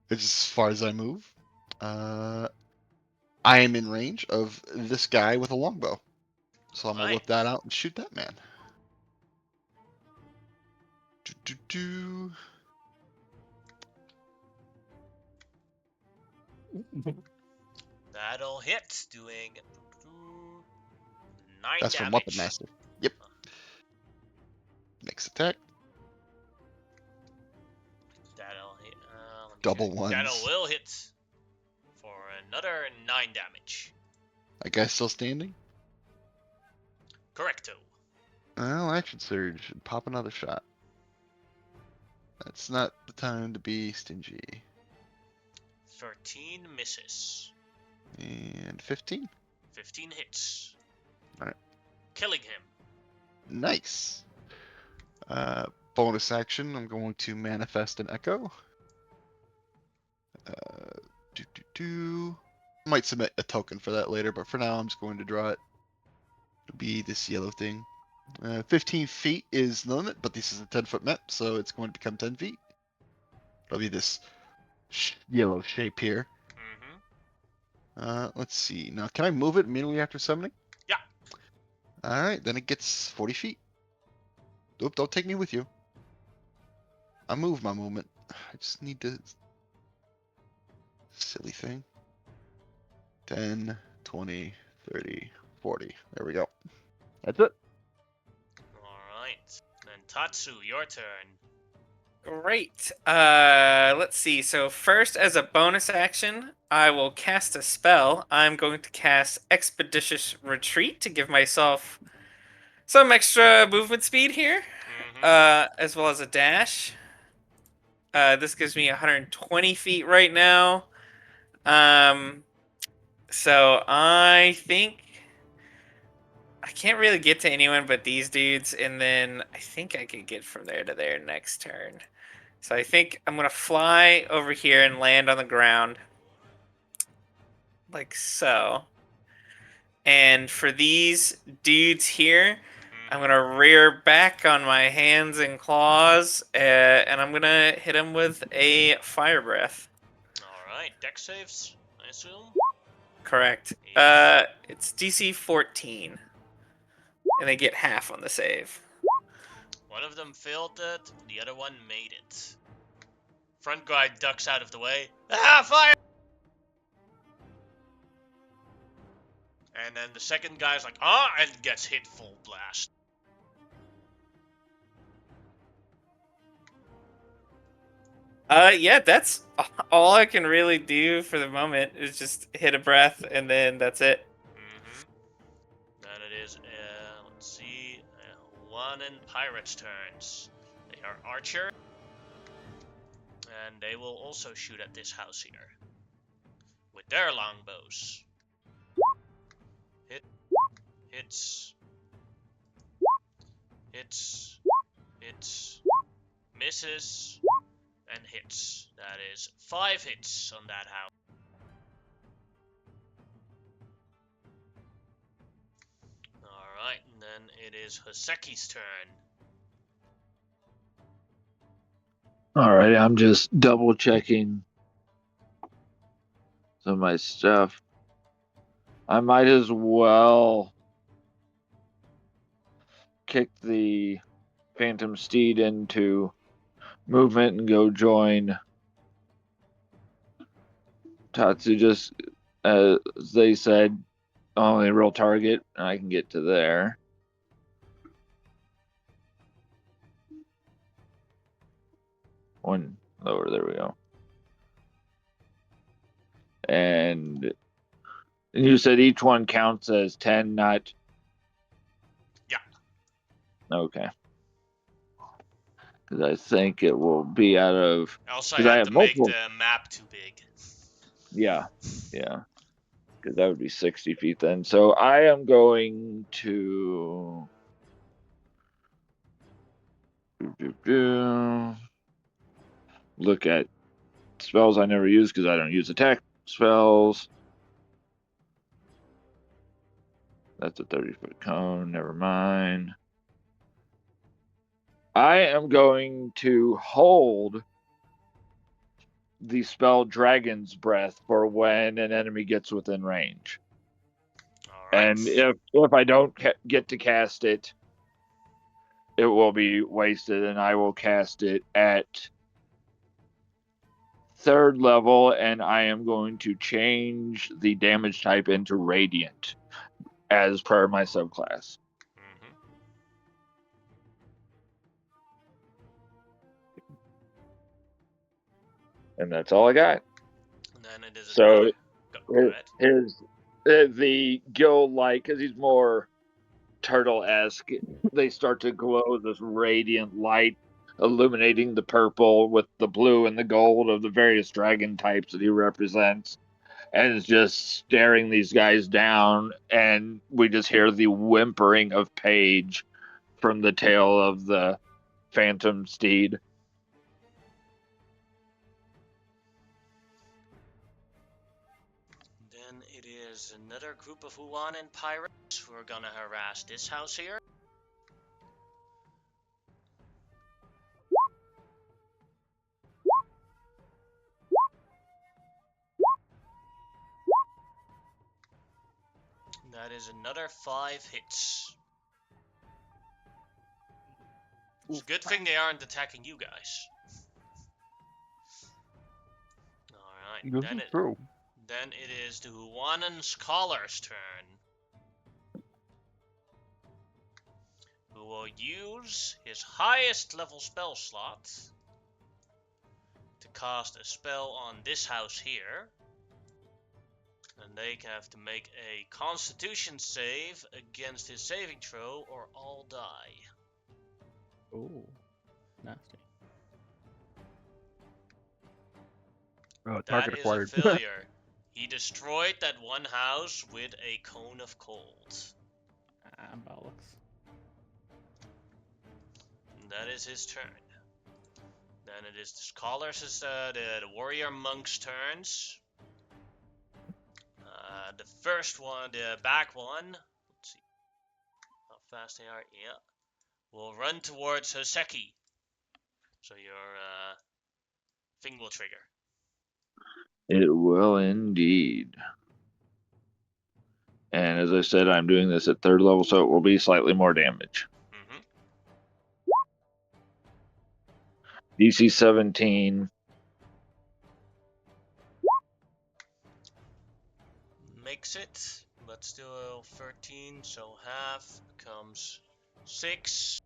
Which is as far as I move. I am in range of this guy with a longbow. So I'm going to whip that out and shoot that man. That'll hit, doing 9 That's damage. from Weapon Master. Yep. Next attack. That'll hit. Double ones. That will hit for another 9 damage. That guy's still standing? Correcto. Well, Action Surge. Pop another shot. That's not the time to be stingy. 13 misses. And 15. 15 hits. Alright. Killing him. Nice. Bonus action, I'm going to manifest an echo. Might submit a token for that later, but for now I'm just going to draw it. It'll be this yellow thing. 15 feet is the limit, but this is a 10-foot map, so it's going to become 10 feet. It'll be this yellow shape here. Let's see. Now, can I move it immediately after summoning? Yeah. Alright, then it gets 40 feet. Oop, don't take me with you. I move my movement. I just need to... Silly thing. 10, 20, 30, 40. There we go. That's it. Alright. Then Tatsu, your turn. Great. Let's see. So first, as a bonus action, I will cast a spell. I'm going to cast Expeditious Retreat to give myself some extra movement speed here, as well as a dash. This gives me 120 feet right now. So I think I can't really get to anyone but these dudes, and then I think I could get from there to there next turn. So I think I'm gonna fly over here and land on the ground, like so. And for these dudes here, I'm gonna rear back on my hands and claws, and I'm gonna hit them with a fire breath. Alright, deck saves, I assume? Correct. It's DC 14, and they get half on the save. One of them failed it, the other one made it. Front guy ducks out of the way. Ah, fire! And then the second guy's like, ah, and gets hit full blast. Yeah, that's all I can really do for the moment is just hit a breath, and then that's it. Then it is, let's see, one in Pirate's turns. They are Archer. And they will also shoot at this house here. With their longbows. Hits. Hits. Hits. Misses. And hits. That is 5 hits on that house. Alright, and then it is Hoseki's turn. Alright, I'm just double checking some of my stuff. I might as well kick the Phantom Steed into movement and go join Tatsu. Just as they said, only real target, and I can get to there. One lower, there we go. And you said each one counts as 10, not... Yeah. Okay. Because I think it will be out of... Also, I 'cause I had have to multiple... make the map too big. Yeah, yeah. Because that would be 60 feet then. So I am going to... look at spells I never use because I don't use attack spells. That's a 30-foot cone. Never mind. I am going to hold the spell Dragon's Breath for when an enemy gets within range. Alright. And if I don't get to cast it, it will be wasted, and I will cast it at 3rd level, and I am going to change the damage type into Radiant as per my subclass. And that's all I got. And then it is So go ahead. the guild, like, because he's more turtle-esque, they start to glow this radiant light, illuminating the purple with the blue and the gold of the various dragon types that he represents, and is just staring these guys down, and we just hear the whimpering of Paige from the tail of the Phantom Steed. Then it is another group of Huanan pirates who are gonna harass this house here. That is another 5 hits. It's a good thing they aren't attacking you guys. Alright, This is true. Then it is the Huanan Scholar's turn, who will use his highest level spell slot to cast a spell on this house here. And they have to make a Constitution save against his saving throw, or all die. Oh, nasty. Oh, That target is acquired. a failure. He destroyed that one house with a cone of cold. Bollocks. And that is his turn. Then it is the scholars, the warrior monks' turns. The first one, the back one. Let's see how fast they are. Yeah, will run towards Hoseki. So your thing will trigger. It will indeed. And as I said, I'm doing this at 3rd level, so it will be slightly more damage. DC 17. Makes it, but still 13, so half becomes 6.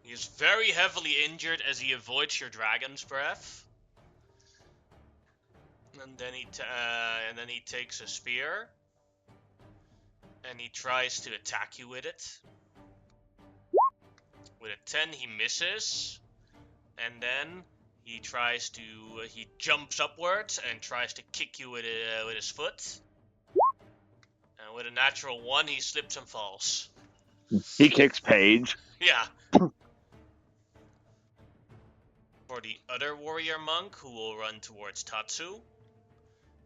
He is very heavily injured as he avoids your dragon's breath. And then he takes a spear, and he tries to attack you with it. With a 10, he misses, and then he jumps upwards and tries to kick you with his foot. And with a natural 1, he slips and falls. He kicks Paige. Yeah. For the other warrior monk, who will run towards Tatsu,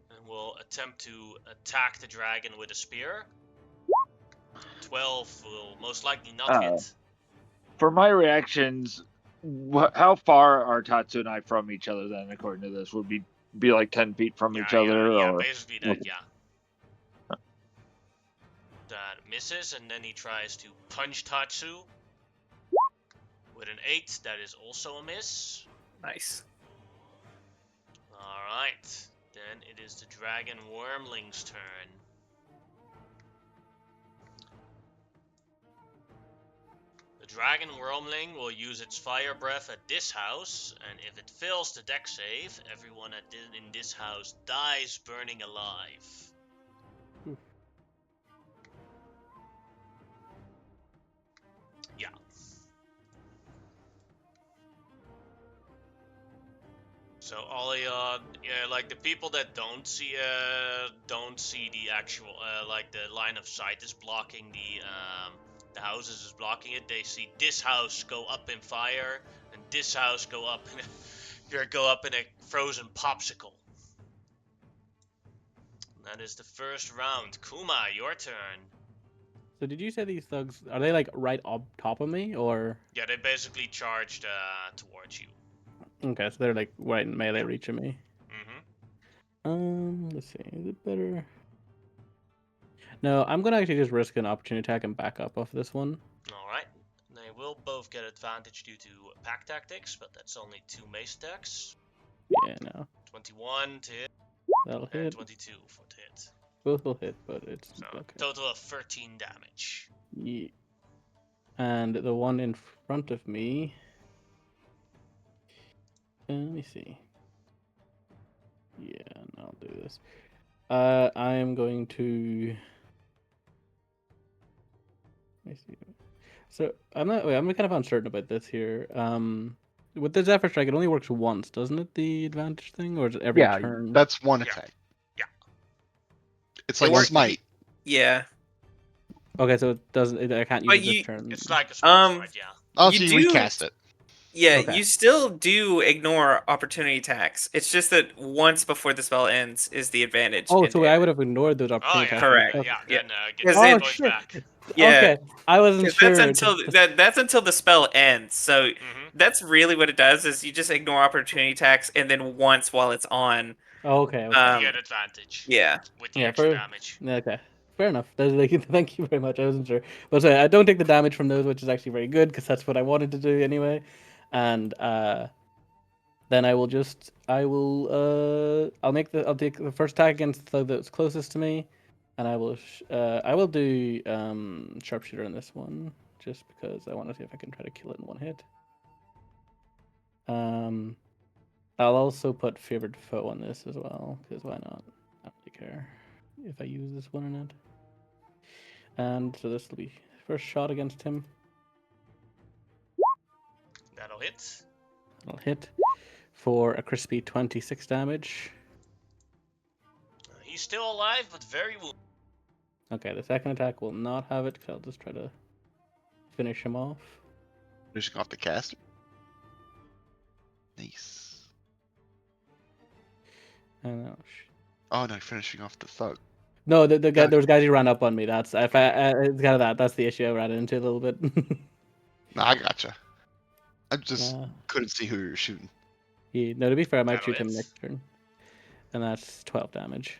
and will attempt to attack the dragon with a spear. 12 will most likely not hit. For my reactions, how far are Tatsu and I from each other then, according to this? Would be like 10 feet from each other? Yeah, or... basically that, yeah. That misses, and then he tries to punch Tatsu. With an 8, that is also a miss. Nice. Alright, then it is the Dragon Wormling's turn. The Dragon Wormling will use its Fire Breath at this house, and if it fails the deck save, everyone in this house dies burning alive. Yeah. So all like the people that don't see the actual like the line of sight is blocking the houses is blocking it. They see this house go up in fire and this house go up in a frozen popsicle. That is the first round. Kuma, your turn. So did you say these thugs are they like right up top of me or? Yeah, they basically charged towards you. Okay, so they're like right in melee reach of me. Mm-hmm. Let's see. Is it better? No, I'm gonna actually just risk an opportunity attack and back up off this one. Alright. They will both get advantage due to pack tactics, but that's only 2 mace attacks. Yeah, no. 21 to hit. That'll And hit. 22 for the hit. Both will hit, but it's So, okay. total of 13 damage. Yeah. And the one in front of me. Let me see. Yeah, I'll do this. I am going to. Let me see. So I'm kind of uncertain about this here. With the Zephyr Strike, it only works once, doesn't it? The advantage thing, or is it every Yeah, turn? that's one Yeah. attack. Yeah. It's It like works- smite. Yeah. Okay, so it doesn't. I can't use But it this turn. It's like a small sword, yeah. Oh, You so you do- recast it. Yeah, Okay. you still do ignore opportunity attacks. It's just that once before the spell ends is the advantage. Oh, in so I damage. would have ignored those Oh, opportunity yeah. attacks. Correct. Okay. Yeah, Yeah. then get Because the Oh, points shit. back. Yeah. Okay, I wasn't 'Cause sure. that's until the spell ends. So Mm-hmm. that's really what it does is you just ignore opportunity attacks and then once while it's on. Oh, okay. You Um, get advantage. Yeah. With the Yeah, extra for- damage. Okay, fair enough. Thank you very much. I wasn't sure, but sorry, I don't take the damage from those, which is actually very good because that's what I wanted to do anyway. And then I'll take the first attack against the thug that's closest to me, and I will do sharpshooter in this one just because I want to see if I can try to kill it in one hit. I'll also put favored foe on this as well because why not? I don't really care if I use this one or not. And so this will be first shot against him. That'll hit. I'll hit for a crispy 26 damage. He's still alive, but very wounded. Okay, the second attack will not have it because I'll just try to finish him off. Finishing off the caster. Nice. And Oh no, finishing off the thug. no, the guy, there was guys who ran up on me. That's it's kind of that. That's the issue I ran into a little bit. No, I gotcha. I just couldn't see who you were shooting. No, to be fair, I might That'll shoot him hit. next turn, and that's 12 damage.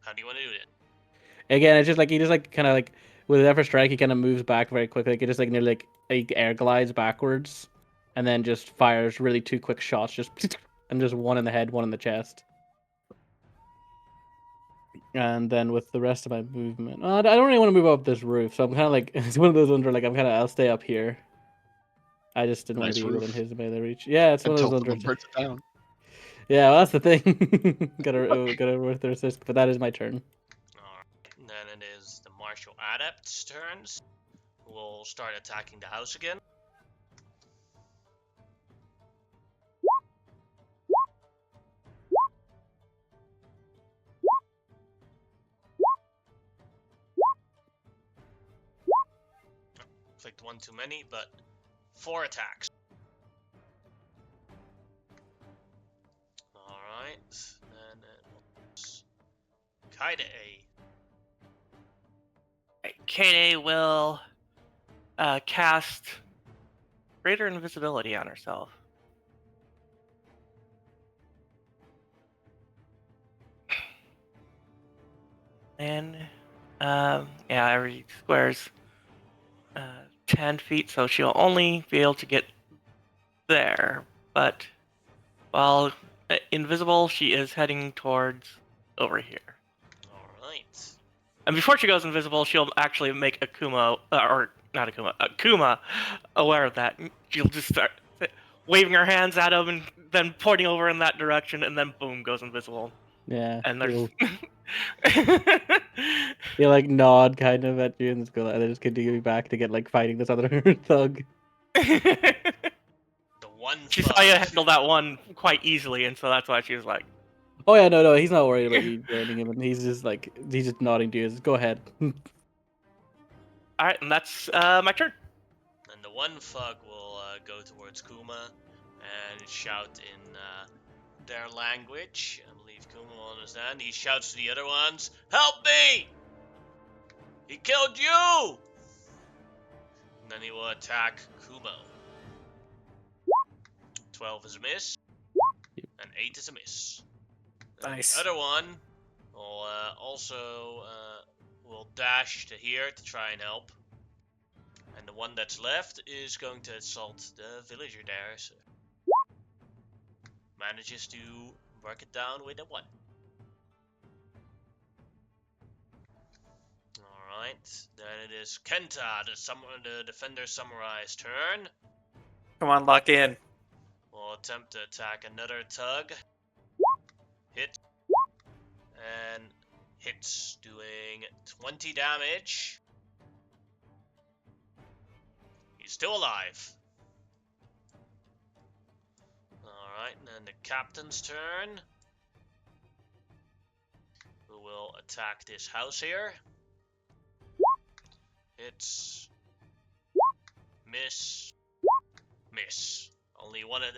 How do you want to do it? Again, it's just like he just like kind of like with every strike, he kind of moves back very quickly. Like he just like nearly like he air glides backwards, and then just fires really two quick shots, just and just one in the head, one in the chest. And then with the rest of my movement, I don't really want to move up this roof, so I'm kind of like it's one of those ones where like I'll stay up here. I just didn't want Nice to be roof. within his melee reach. Yeah, it's one of Until those someone ones. burns it down. Yeah, well, that's the thing. gotta worth the resist, but that is my turn. Alright, then it is the martial adept's turns. We'll start attacking the house again. Clicked one too many, but 4 attacks. Alright, then it was Kaide. Kaede will cast greater invisibility on herself. And every square's 10 feet, so she'll only be able to get there. But while invisible, she is heading towards over here. Alright. And before she goes invisible, she'll actually make Akuma, or not Akuma, Akuma aware of that. She'll just start waving her hands at him and then pointing over in that direction, and then boom, goes invisible. Yeah, And there's. They like nod kind of at you and just go, and then just continue back to get like fighting this other thug. The one She thug. saw you handle that one quite easily, and so that's why she was like, Oh yeah, no, he's not worried about you joining him, and he's just nodding to you. Just go ahead. "All right," and that's my turn. And the one thug will go towards Kuma and shout in their language. I believe Kuma will understand. He shouts to the other ones, "Help me! He killed you!" And then he will attack Kumo. 12 is a miss, and 8 is a miss. And Nice. the other one will also will dash to here to try and help. And the one that's left is going to assault the villager there. So manages to work it down with a 1. Alright, then it is Kenta, the defender samurai's turn. Come on, lock in. Will attempt to attack another tug. Hit. And hits, doing 20 damage. He's still alive. Alright, and then the captain's turn. Who will attack this house here. Hits. Miss. Miss. Only one hit.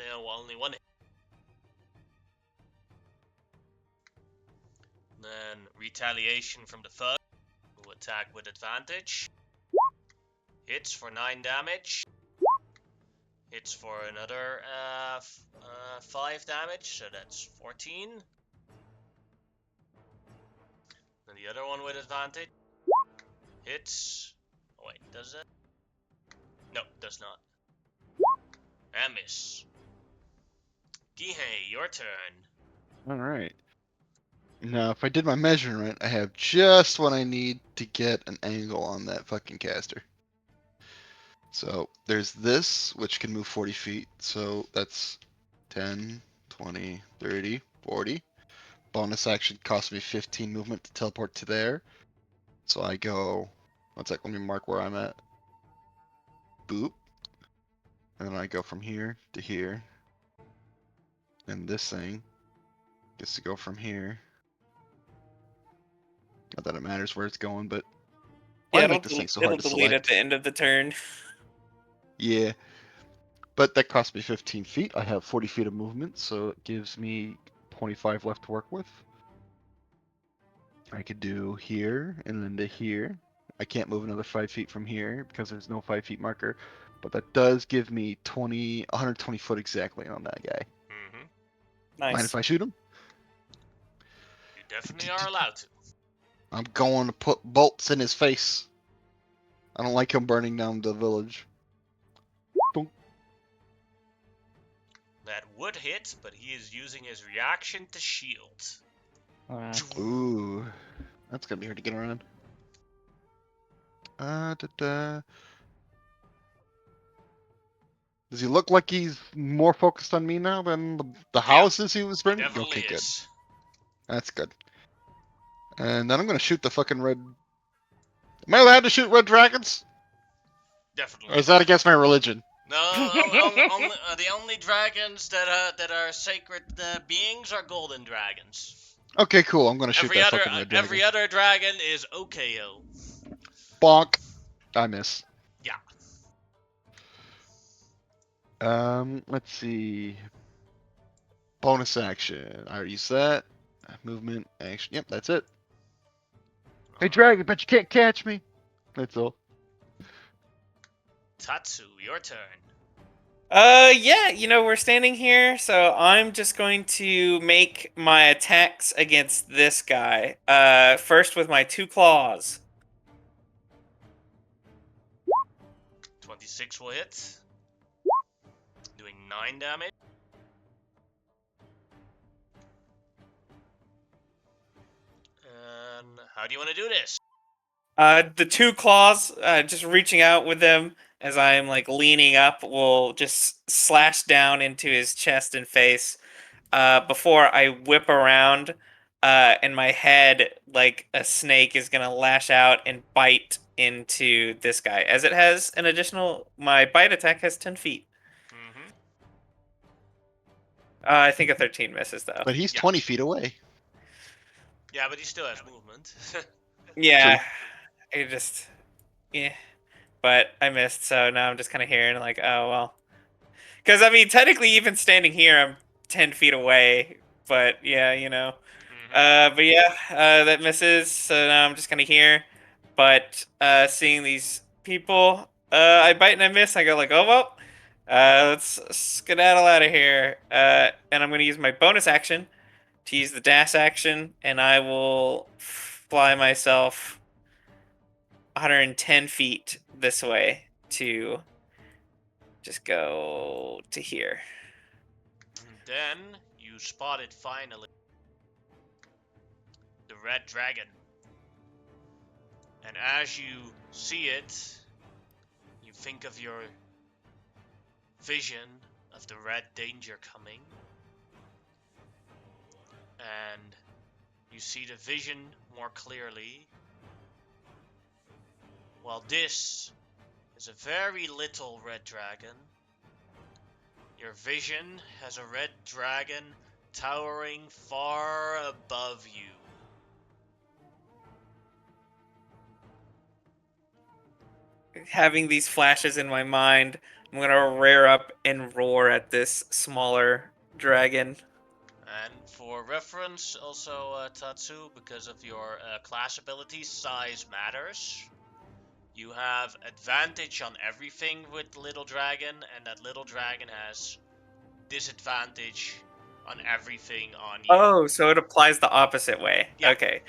Then retaliation from the thug, who will attack with advantage. Hits for 9 damage. Hits for another 5 damage, so that's 14. Then the other one with advantage. Hits. Oh wait, does it? No, does not. And miss. Gihei, your turn. All right. Now, if I did my measurement, I have just what I need to get an angle on that fucking caster. So there's this, which can move 40 feet. So that's 10, 20, 30, 40. Bonus action costs me 15 movement to teleport to there. So I go, one sec, let me mark where I'm at. Boop. And then I go from here to here. And this thing gets to go from here. Not that it matters where it's going, but why Yeah, make this thing so it'll hard to delete at select? the end of the turn. Yeah. But that cost me 15 feet. I have 40 feet of movement, so it gives me 25 left to work with. I could do here and then to here. I can't move another 5 feet from here because there's no 5 feet marker. But that does give me 120 foot exactly on that guy. Mm-hmm. Mind Nice. if I shoot him? You definitely are allowed to. I'm going to put bolts in his face. I don't like him burning down the village. That would hit, but he is using his reaction to shield. Alright. Ooh, that's gonna be hard to get around. Does he look like he's more focused on me now than the houses he was He burning? definitely Okay, good. is. That's good. And then I'm gonna shoot the fucking red. Am I allowed to shoot red dragons? Definitely. Or is that against my religion? No, the only dragons that are sacred beings are golden dragons. Okay, cool. I'm gonna shoot that fucking red dragon. Every other dragon is OKO. Bonk. I miss. Yeah. Let's see. Bonus action. I already used that. Movement, action. Yep, that's it. Hey, dragon, but you can't catch me. That's all. Tatsu, your turn. Yeah, we're standing here, so I'm just going to make my attacks against this guy. First with my 2 claws. 26 will hit. Doing 9 damage. And how do you want to do this? The 2 claws, just reaching out with them as I'm like leaning up, will just slash down into his chest and face. Before I whip around, and my head, like a snake, is gonna lash out and bite into this guy. As it has an additional, my bite attack has 10 feet. Mm-hmm. I think a 13 misses though. But he's Yeah. 20 feet away. Yeah, but he still has movement. Yeah, yeah. But I missed, so now I'm just kind of here and like, oh well. Because I mean, technically, even standing here, I'm 10 feet away. But yeah, Mm-hmm. But yeah, that misses. So now I'm just kind of here. But seeing these people, I bite and I miss. I go like, oh well, let's skedaddle out of here. And I'm gonna use my bonus action to use the dash action, and I will fly myself 110 feet this way to just go to here. And then you spotted finally the red dragon. And as you see it, you think of your vision of the red danger coming. And you see the vision more clearly. While this is a very little red dragon, your vision has a red dragon towering far above you. Having these flashes in my mind, I'm gonna rear up and roar at this smaller dragon. And for reference, also Tatsu, because of your class ability, size matters. You have advantage on everything with Little Dragon, and that Little Dragon has disadvantage on everything on you. Oh, so it applies the opposite way. Yeah. Okay,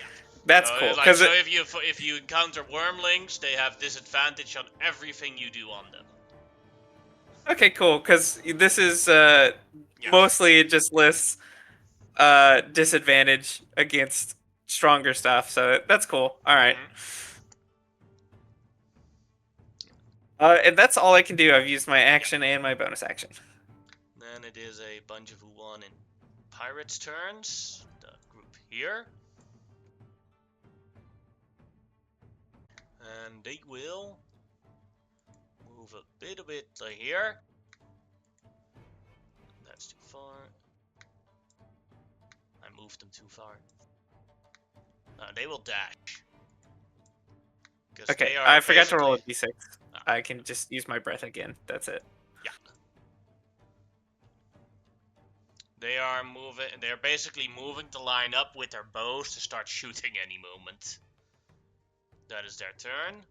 that's so, cool. Like, so if you encounter wormlings, they have disadvantage on everything you do on them. Okay, cool. Because this is Yeah. mostly it just lists disadvantage against stronger stuff. So that's cool. All right. And that's all I can do. I've used my action and my bonus action. Then it is a bunch of Wuan and pirates' turns. The group here. And they will move a bit to here. That's too far. I moved them too far. They will dash. Okay, they are I forgot to roll a basically- d6. I can just use my breath again. That's it. Yeah. They are moving. They're basically moving to line up with their bows to start shooting any moment. That is their turn.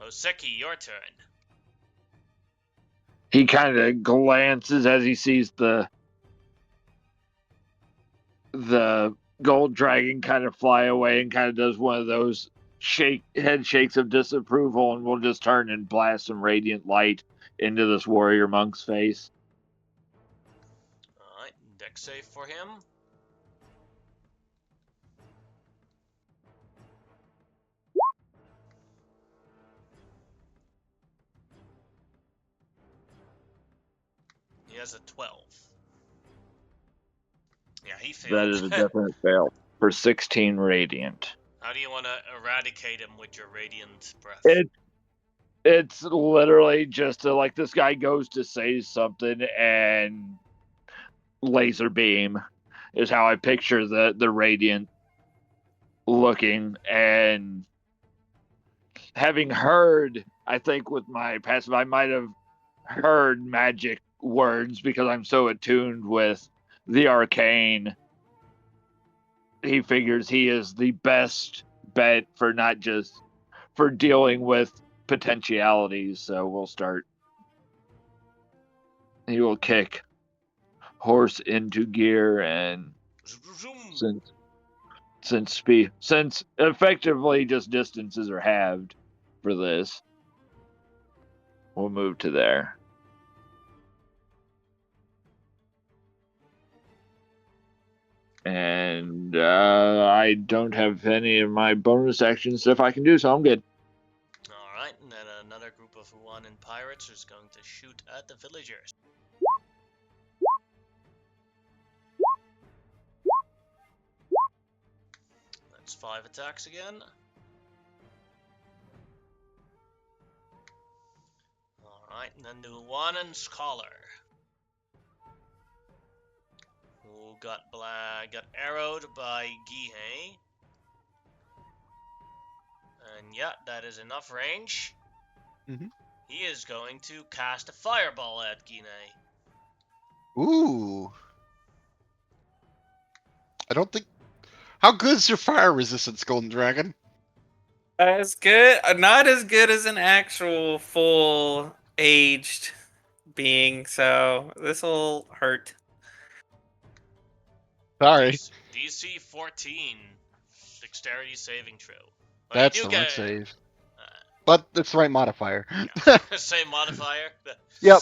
Hoseki, your turn. He kind of glances as he sees the gold dragon kind of fly away and kind of does one of those head shakes of disapproval, and will just turn and blast some radiant light into this warrior monk's face. Alright, dex save for him. He has a 12. Yeah, he failed. That is a definite fail for 16 radiant. How do you want to eradicate him with your radiant breath? It's literally just like this guy goes to say something and laser beam is how I picture the radiant looking. And having heard, I think with my passive, I might have heard magic words because I'm so attuned with the arcane. He figures he is the best bet for not just for dealing with potentialities. So we'll start. He will kick horse into gear, and since effectively just distances are halved for this, we'll move to there. And I don't have any of my bonus action stuff I can do, so I'm good. Alright, and then another group of Wuan and pirates is going to shoot at the villagers. That's 5 attacks again. Alright, and then the Wuanan Scholar. Who got arrowed by Gihei. And yeah, that is enough range. Mhm. He is going to cast a fireball at Gihei. Ooh. I don't think. How good is your fire resistance, Golden Dragon? As good, not as good as an actual full aged being. So this will hurt. Sorry. DC 14. Dexterity saving throw. Well, That's you the do right get save. But it's the right modifier. yeah. Same modifier. Yep.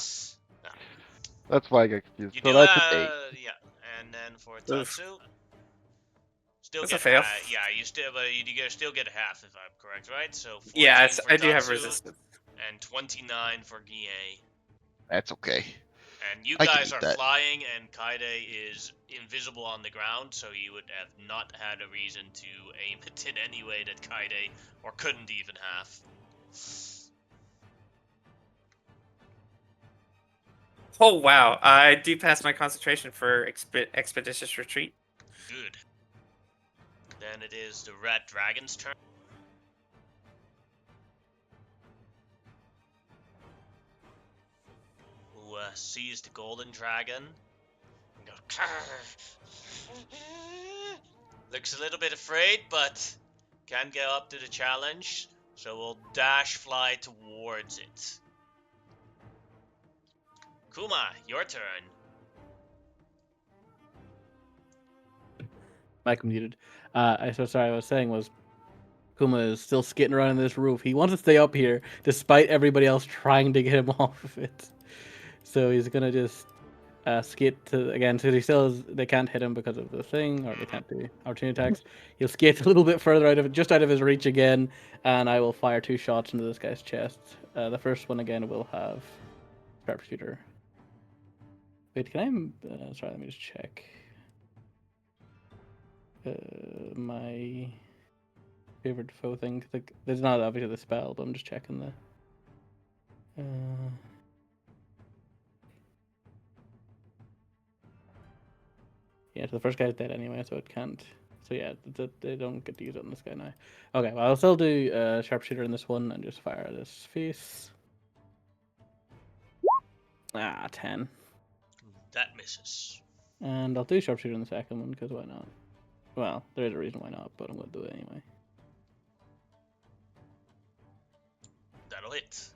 That's why I got confused. You So do that's an 8. yeah. And then for Oof. Tatsu, still That's get a fail. yeah. You still get half if I'm correct, right? So 14 Yeah, for I do have Tatsu resistance. and 29 for Gihei. That's okay. And you I can guys eat are that. flying, and Kaide is invisible on the ground, so you would have not had a reason to aim it in any way that Kaide, or couldn't even have. Oh wow, I do pass my concentration for expeditious retreat. Good. Then it is the Red Dragon's turn. Who sees the Golden Dragon and goes, looks a little bit afraid, but can get up to the challenge, so we'll dash fly towards it. Kuma, your turn. Mic muted. So sorry. I was saying was Kuma is still skitting around in this roof. He wants to stay up here despite everybody else trying to get him off of it. So he's gonna just skate to again. So they can't hit him because of the thing, or they can't do opportunity attacks. He'll skate a little bit further just out of his reach again, and I will fire 2 shots into this guy's chest. The first one again will have sharpshooter. Wait, can I? Sorry, let me just check. My favorite foe thing. Like, there's not obviously the spell, but I'm just checking the. Yeah, so the first guy's dead anyway, so it can't. So yeah, they don't get to use it on this guy now. Okay, well I'll still do sharpshooter in this one and just fire at his face. 10. That misses. And I'll do sharpshooter in the second one because why not? Well, there is a reason why not, but I'm gonna do it anyway. That'll hit.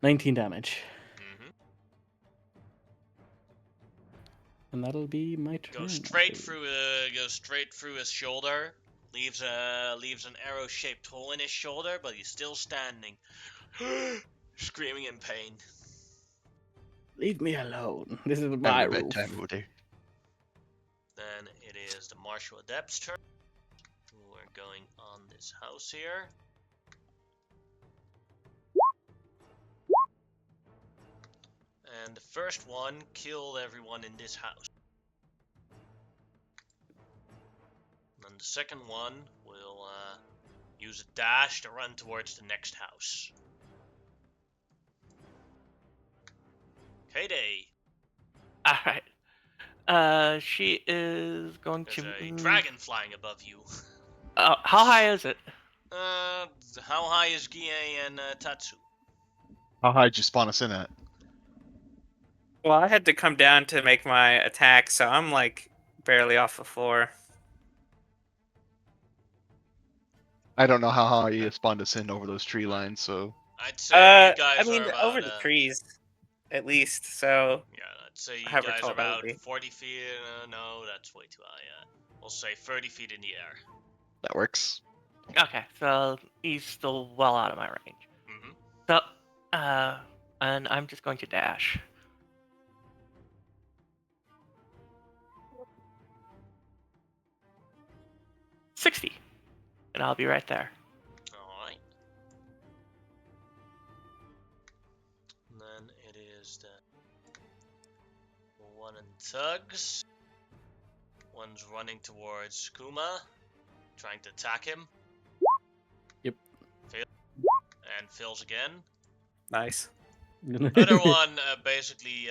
19 damage. Mm-hmm. And that'll be my turn. Goes straight through his shoulder. Leaves an arrow-shaped hole in his shoulder, but he's still standing, screaming in pain. Leave me alone. This is my Having a roof. bad time over there. Then it is the Martial Adept's turn. We're going on this house here. And the first one killed everyone in this house. And the second one will use a dash to run towards the next house. Heyday! Alright. She is going There's to. a dragon flying above you. How high is it? How high is Gie and Tatsu? How high did you spawn us in at? Well, I had to come down to make my attack, so I'm like barely off the floor. I don't know how high you spawned us in over those tree lines, so I'd say you guys I mean, are about over the trees, at least. So yeah, I'd say you however guys tall are that would about be. 40 feet. No, that's way too high. We'll say 30 feet in the air. that works. Okay, so he's still well out of my range. Mm-hmm. So, and I'm just going to dash. $60, and I'll be right there. Alright. And then it is the one in tugs. One's running towards Kuma, trying to attack him. Yep. And fails again. Nice. Other one basically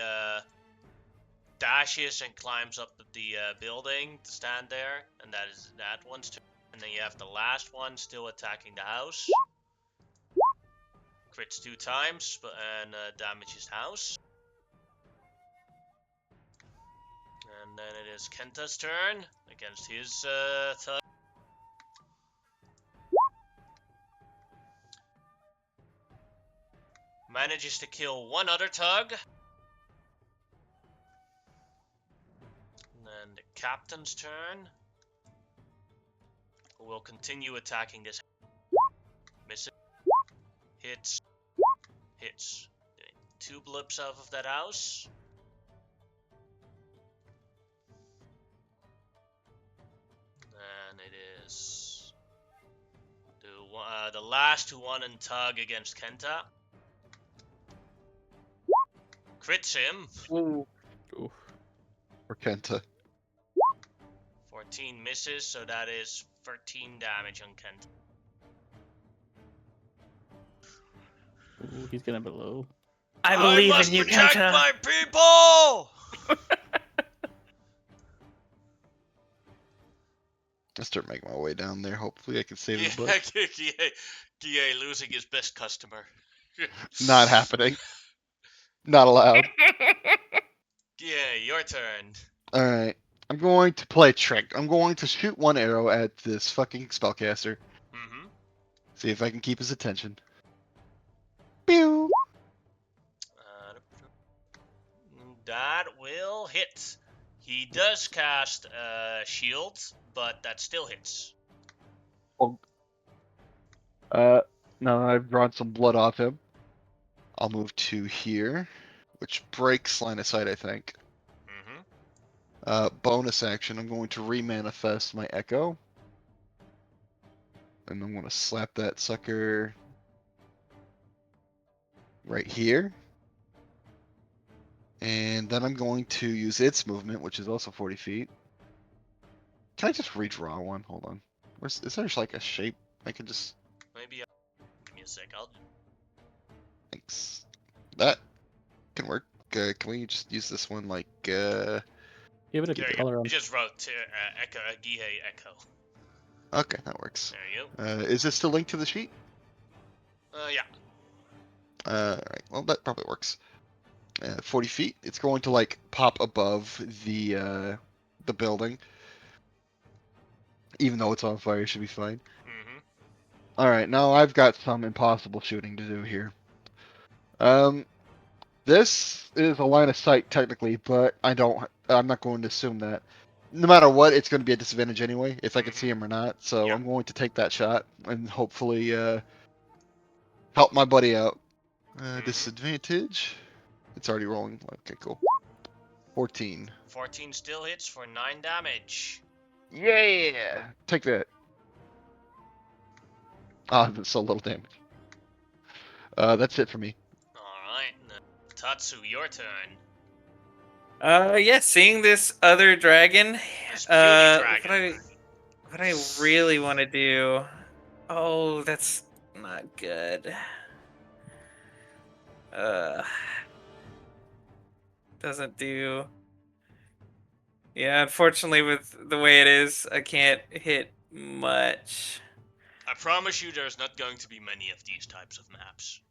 dashes and climbs up the building to stand there, and that is that one's turn. And then you have the last one still attacking the house. Crits 2 times and damages house. And then it is Kenta's turn against his tug. Manages to kill one other tug. And then the captain's turn. Who will continue attacking this. Misses. Hits. Hits. Doing 2 blips off of that house. And it is the last one in tug against Kenta. Crits him. Ooh. For Kenta. 14 misses, so that is 13 damage on Kenta. Ooh, he's gonna blow. I believe must in you, protect Kenta. my people! I'll start making my way down there. Hopefully I can save his butt. Gie losing his best customer. Not happening. Not allowed. Gie, your turn. Alright. I'm going to play a trick. I'm going to shoot one arrow at this fucking spellcaster. Mm-hmm. See if I can keep his attention. Pew! That will hit. He does cast shield, but that still hits. No, I've drawn some blood off him. I'll move to here. which breaks line of sight, I think. Mm-hmm. Bonus action, I'm going to remanifest my Echo. And I'm going to slap that sucker right here. And then I'm going to use its movement, which is also 40 feet. Can I just redraw one? Hold on. Is there like a shape I can just... Maybe. Give me a sec. I'll. Thanks. That can work. Can we just use this one like... Give it a There you color go. on. I just wrote Echo Gihei Echo. Okay, that works. There you go. Is this still linked to the sheet? Yeah. Alright, well that probably works. 40 feet. It's going to like pop above the building. Even though it's on fire, it should be fine. Mm-hmm. Alright, now I've got some impossible shooting to do here. This is a line of sight technically, but I'm not going to assume that. No matter what, it's going to be a disadvantage anyway, if I can see him or not. So Yeah. I'm going to take that shot and hopefully help my buddy out. Disadvantage. It's already rolling. Okay, cool. 14. 14 still hits for 9 damage. Yeah! Take that. Ah, that's so little damage. That's it for me. Alright. Tatsu, your turn. Yeah, seeing this other dragon, This puny dragon. what I really want to do. Oh, that's not good. Doesn't do. Yeah, unfortunately, with the way it is, I can't hit much. I promise you there's not going to be many of these types of maps.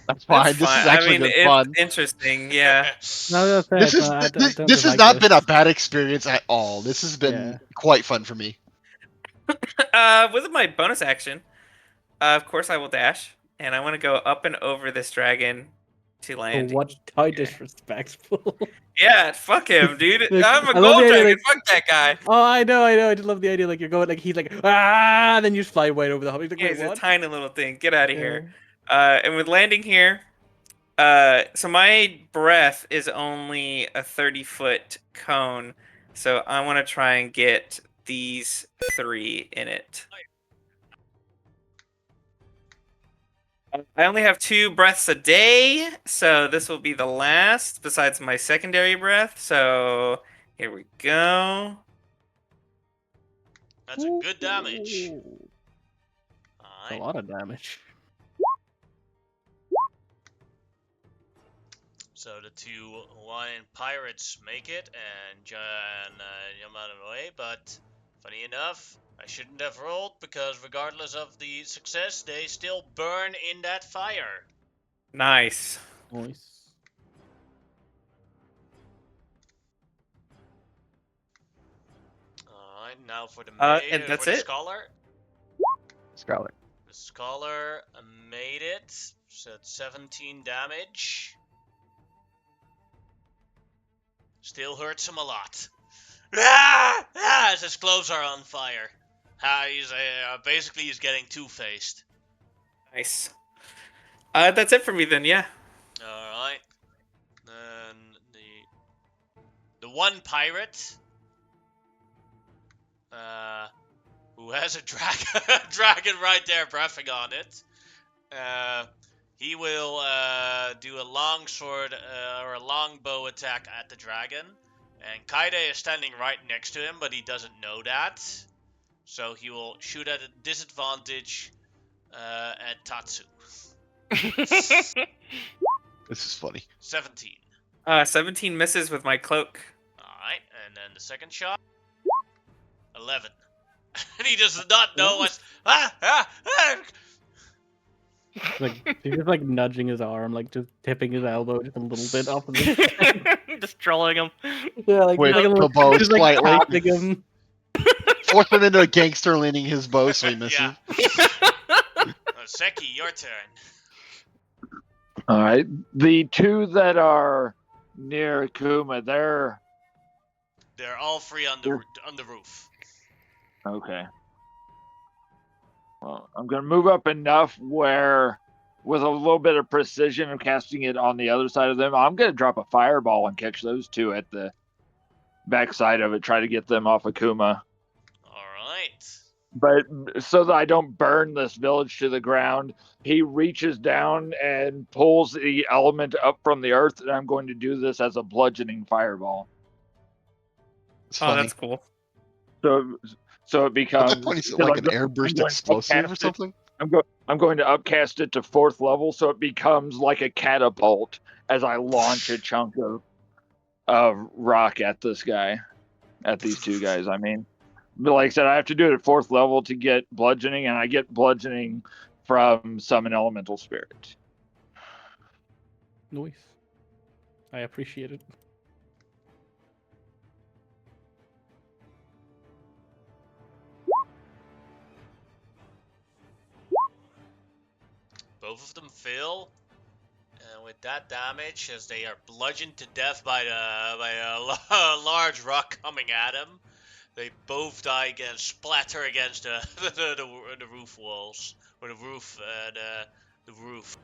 That's fine. That's This fine. is I actually mean, good it's fun. interesting. Yeah. No, that's This it. is I don't this has dislike not this. been a bad experience at all. This has been Yeah. quite fun for me. With my bonus action, of course I will dash, and I want to go up and over this dragon to Oh, land. what how here. disrespectful. Yeah, fuck him, dude. Like, I'm a I love gold the idea, dragon. like- Fuck that guy. Oh, I know. I just love the idea. Like you're going, like he's like, ah, and then you just fly right over the hub. He's like, Yeah, wait, he's a what? tiny little thing. Get out of Yeah. here. And with landing here, so my breath is only a 30-foot cone, so I want to try and get these 3 in it. I only have 2 breaths a day, so this will be the last, besides my secondary breath. So here we go. That's a good damage. Ooh, a Alright. lot of damage. So the 2 Hawaiian pirates make it and jump out of the way, but funny enough, I shouldn't have rolled because regardless of the success, they still burn in that fire. Nice. Nice. Alright, now for the And that's for the it? scholar. Scholar. The scholar made it, so it's 17 damage. Still hurts him a lot. As his clothes are on fire. He's basically he's getting two-faced. Nice. That's it for me then, yeah. Alright. Then the one pirate who has a dragon right there breathing on it. He will do a long sword or a long bow attack at the dragon. And Kaide is standing right next to him, but he doesn't know that. So he will shoot at a disadvantage at Tatsu. This is funny. 17. 17 misses with my cloak. Alright, and then the second shot. 11. And he does not know what's... Like he's just like nudging his arm, like just tipping his elbow just a little bit off of his. Just trolling him. Yeah, like With like a the little, bow just like slightly. tapping him. Force him into a gangster leaning his bow so he misses. Yeah. Seki, your turn. All right. The 2 that are near Kuma, they're They're all three on the roof. okay. Well, I'm gonna move up enough where with a little bit of precision of casting it on the other side of them, I'm going to drop a fireball and catch those two at the backside of it, try to get them off of Kuma. Alright. But so that I don't burn this village to the ground, he reaches down and pulls the element up from the earth, and I'm going to do this as a bludgeoning fireball. It's Oh, funny. that's cool. So it At becomes that point, is it like an airburst explosive or something? I'm going to upcast it to 4th level, so it becomes like a catapult as I launch a chunk of rock at this guy, at these two guys. I mean, but like I said, I have to do it at 4th level to get bludgeoning, and I get bludgeoning from summon elemental spirit. Nice. I appreciate it. Both of them fail. And with that damage, as they are bludgeoned to death by a large rock coming at them, they both die again, splatter against the roof walls, or the roof, the roof.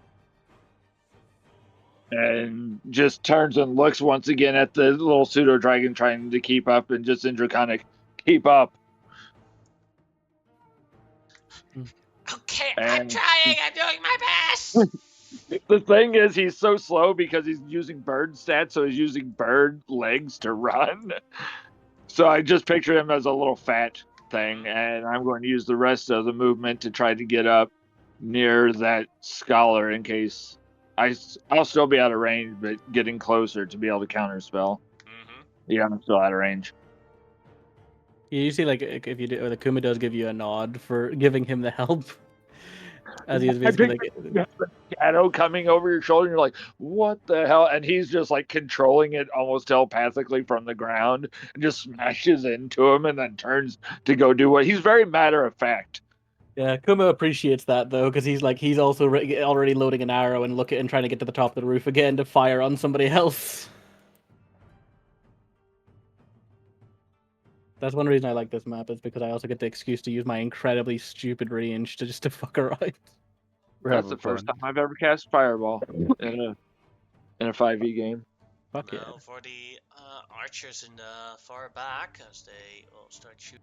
And just turns and looks once again at the little pseudo dragon trying to keep up, and just in Draconic, keep up. Okay, I'm And trying. I'm doing my best. the thing is, he's so slow because he's using bird stats, so he's using bird legs to run. So I just picture him as a little fat thing, and I'm going to use the rest of the movement to try to get up near that scholar in case I'll still be out of range, but getting closer to be able to counterspell. Yeah, I'm still out of range. You usually like if you do, the Kuma does give you a nod for giving him the help, as he was basically like. Shadow coming over your shoulder, and you're like, what the hell? And he's just like controlling it almost telepathically from the ground and just smashes into him and then turns to go do what he's very matter of fact. Yeah, Kuma appreciates that though, because he's also already loading an arrow and trying to get to the top of the roof again to fire on somebody else. That's one reason I like this map, is because I also get the excuse to use my incredibly stupid range to fuck around. That's the first time I've ever cast Fireball in a 5e game. Fuck yeah. Now for the archers in the far back, as they will start shooting.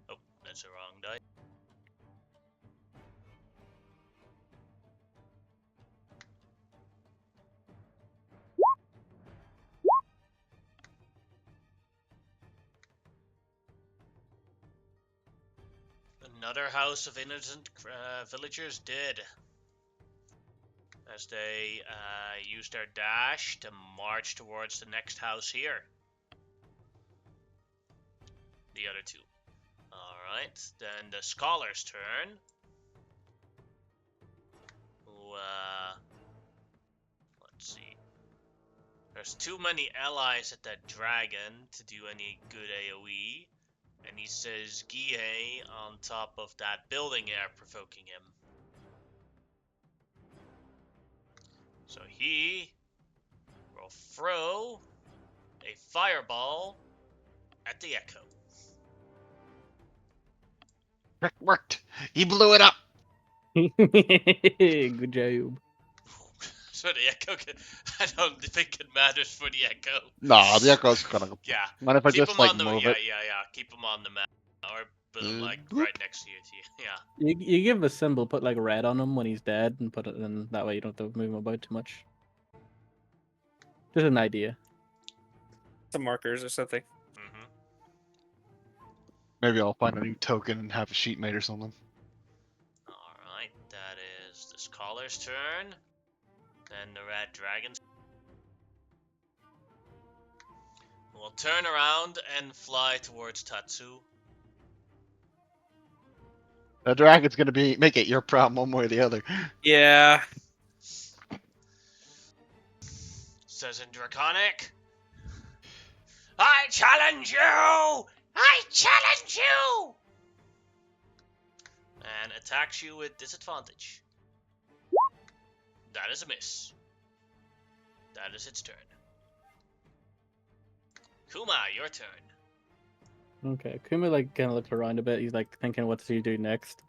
Oh, that's the wrong die. Another house of innocent villagers dead, as they used their dash to march towards the next house here. The other two. Alright, then the scholar's turn. Who, let's see. There's too many allies at that dragon to do any good AoE. And he says Guille on top of that building air, provoking him. So he will throw a fireball at the Echo. It worked. He blew it up. Good job. So the Echo I don't think it matters for the Echo. Nah, the Echo's gonna. Yeah. Mind if I Keep just him like on the move yeah, it? yeah. Keep him on the map, or put him like Whoop. right next to you. Yeah. You give him a symbol, put like red on him when he's dead, and put it in. That way you don't have to move him about too much. Just an idea. Some markers or something. Maybe I'll find a new token and have a sheet made or something. Alright, that is the scholar's turn. Then the red dragon's. We'll turn around and fly towards Tatsu. The dragon's gonna make it your problem one way or the other. Yeah. Says in Draconic, I challenge you! I challenge you! And attacks you with disadvantage. That is a miss. That is its turn. Kuma, your turn. Okay, Kuma like kind of looks around a bit. He's like thinking what to do next.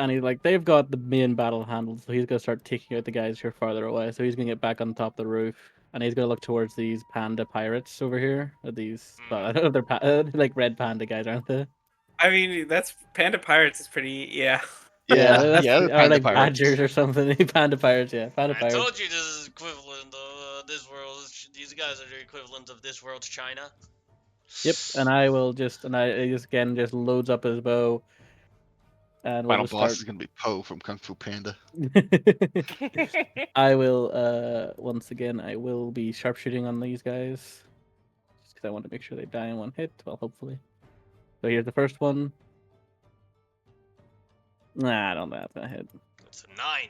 And he's like, they've got the main battle handled, so he's gonna start taking out the guys who are farther away. So he's gonna get back on top of the roof, and he's gonna look towards these panda pirates over here. These, well, I don't know if they're like red panda guys, aren't they? I mean, that's Panda Pirates is pretty. Yeah. That's the or panda like pirates. badgers or something. Panda pirates, yeah, panda I pirates. told you this is equivalent of this world's. These guys are the equivalent of this world's China. Yep, and I just again just loads up his bow, and we'll Final just boss start. is gonna be Poe from Kung Fu Panda. I will once again I will be sharpshooting on these guys, just because I want to make sure they die in one hit. Well, hopefully. So here's the first one. Nah, I don't know if that's gonna hit. It's a 9.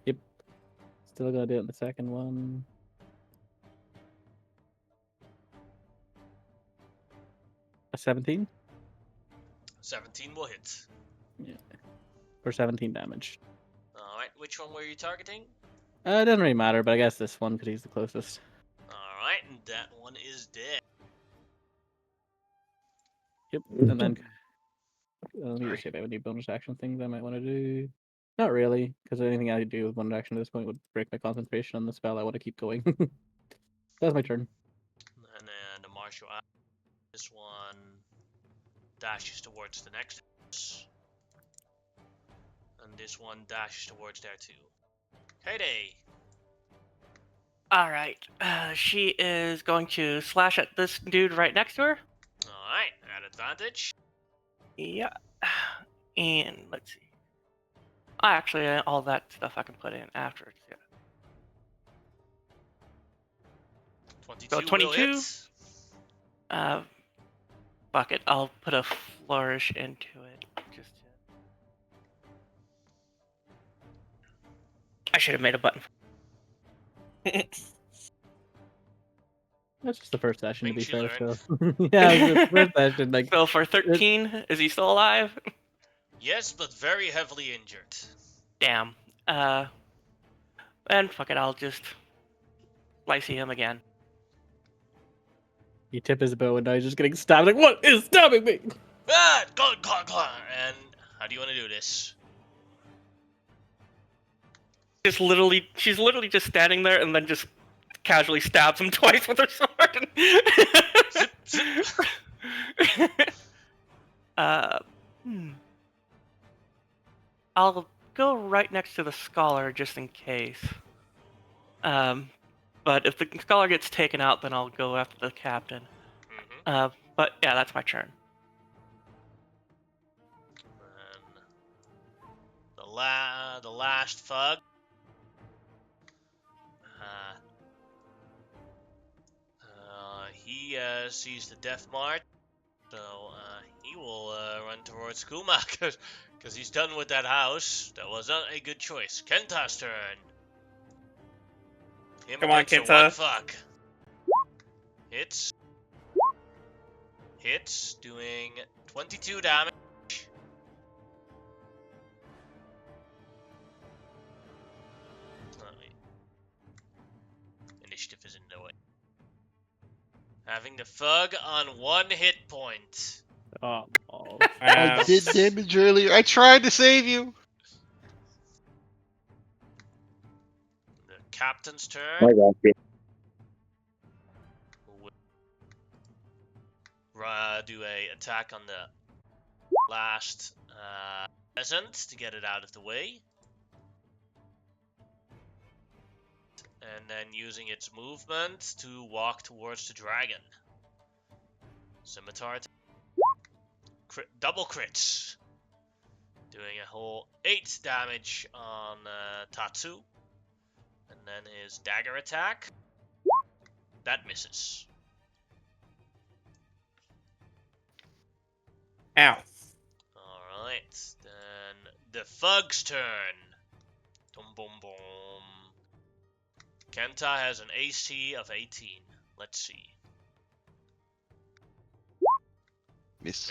Yep. Still gonna do it in the second one. A 17 17 will hit. for 17 damage. Alright, which one were you targeting? It doesn't really matter, but I guess this one because he's the closest. Alright, and that one is dead. Yep. And then let me just see if I have any bonus action things I might want to do. Not really, because anything I do with bonus action at this point would break my concentration on the spell. I want to keep going. That's my turn. And then the martial art. This one dashes towards the next house. And this one dashes towards there too. Heyday! Alright. She is going to slash at this dude right next to her. Alright, at advantage. Yeah. And let's see. Actually, all that stuff I can put in after. Yeah. 22 So 22? will hit. Fuck it. I'll put a flourish into it. Just to... I should have made a button. That's just the first session, to be Things you fair. learn. So yeah, it's the first session. Like, So for 13, is he still alive? Yes, but very heavily injured. Damn. And fuck it. I'll just slicey him again. you tip his bow, and now he's just getting stabbed. Like, what is stabbing me? Ah! Go! And how do you want to do this? She's literally just standing there and then just casually stabs him twice with her sword. Zip, zip. Hmm. I'll go right next to the scholar just in case. But if the scholar gets taken out, then I'll go after the captain. Mm-hmm. But yeah, that's my turn. And the last thug. He sees the death march, so he will run towards Kuma because he's done with that house. That was not a good choice. Kenta's turn. Him Come on, against a Kenta. one fuck. Hits, doing 22 damage. Initiative is in the way. Having the thug on 1 hit point. Oh, I did damage earlier. I tried to save you. The captain's turn. I got you. Will do a attack on the last peasant to get it out of the way. And then using its movement to walk towards the dragon. Scimitar attack. Double crits. Doing a whole 8 damage on Tatsu. And then his dagger attack. That misses. Ow. Alright, then the thug's turn. Boom, boom, boom. Kenta has an AC of 18. Let's see. Miss.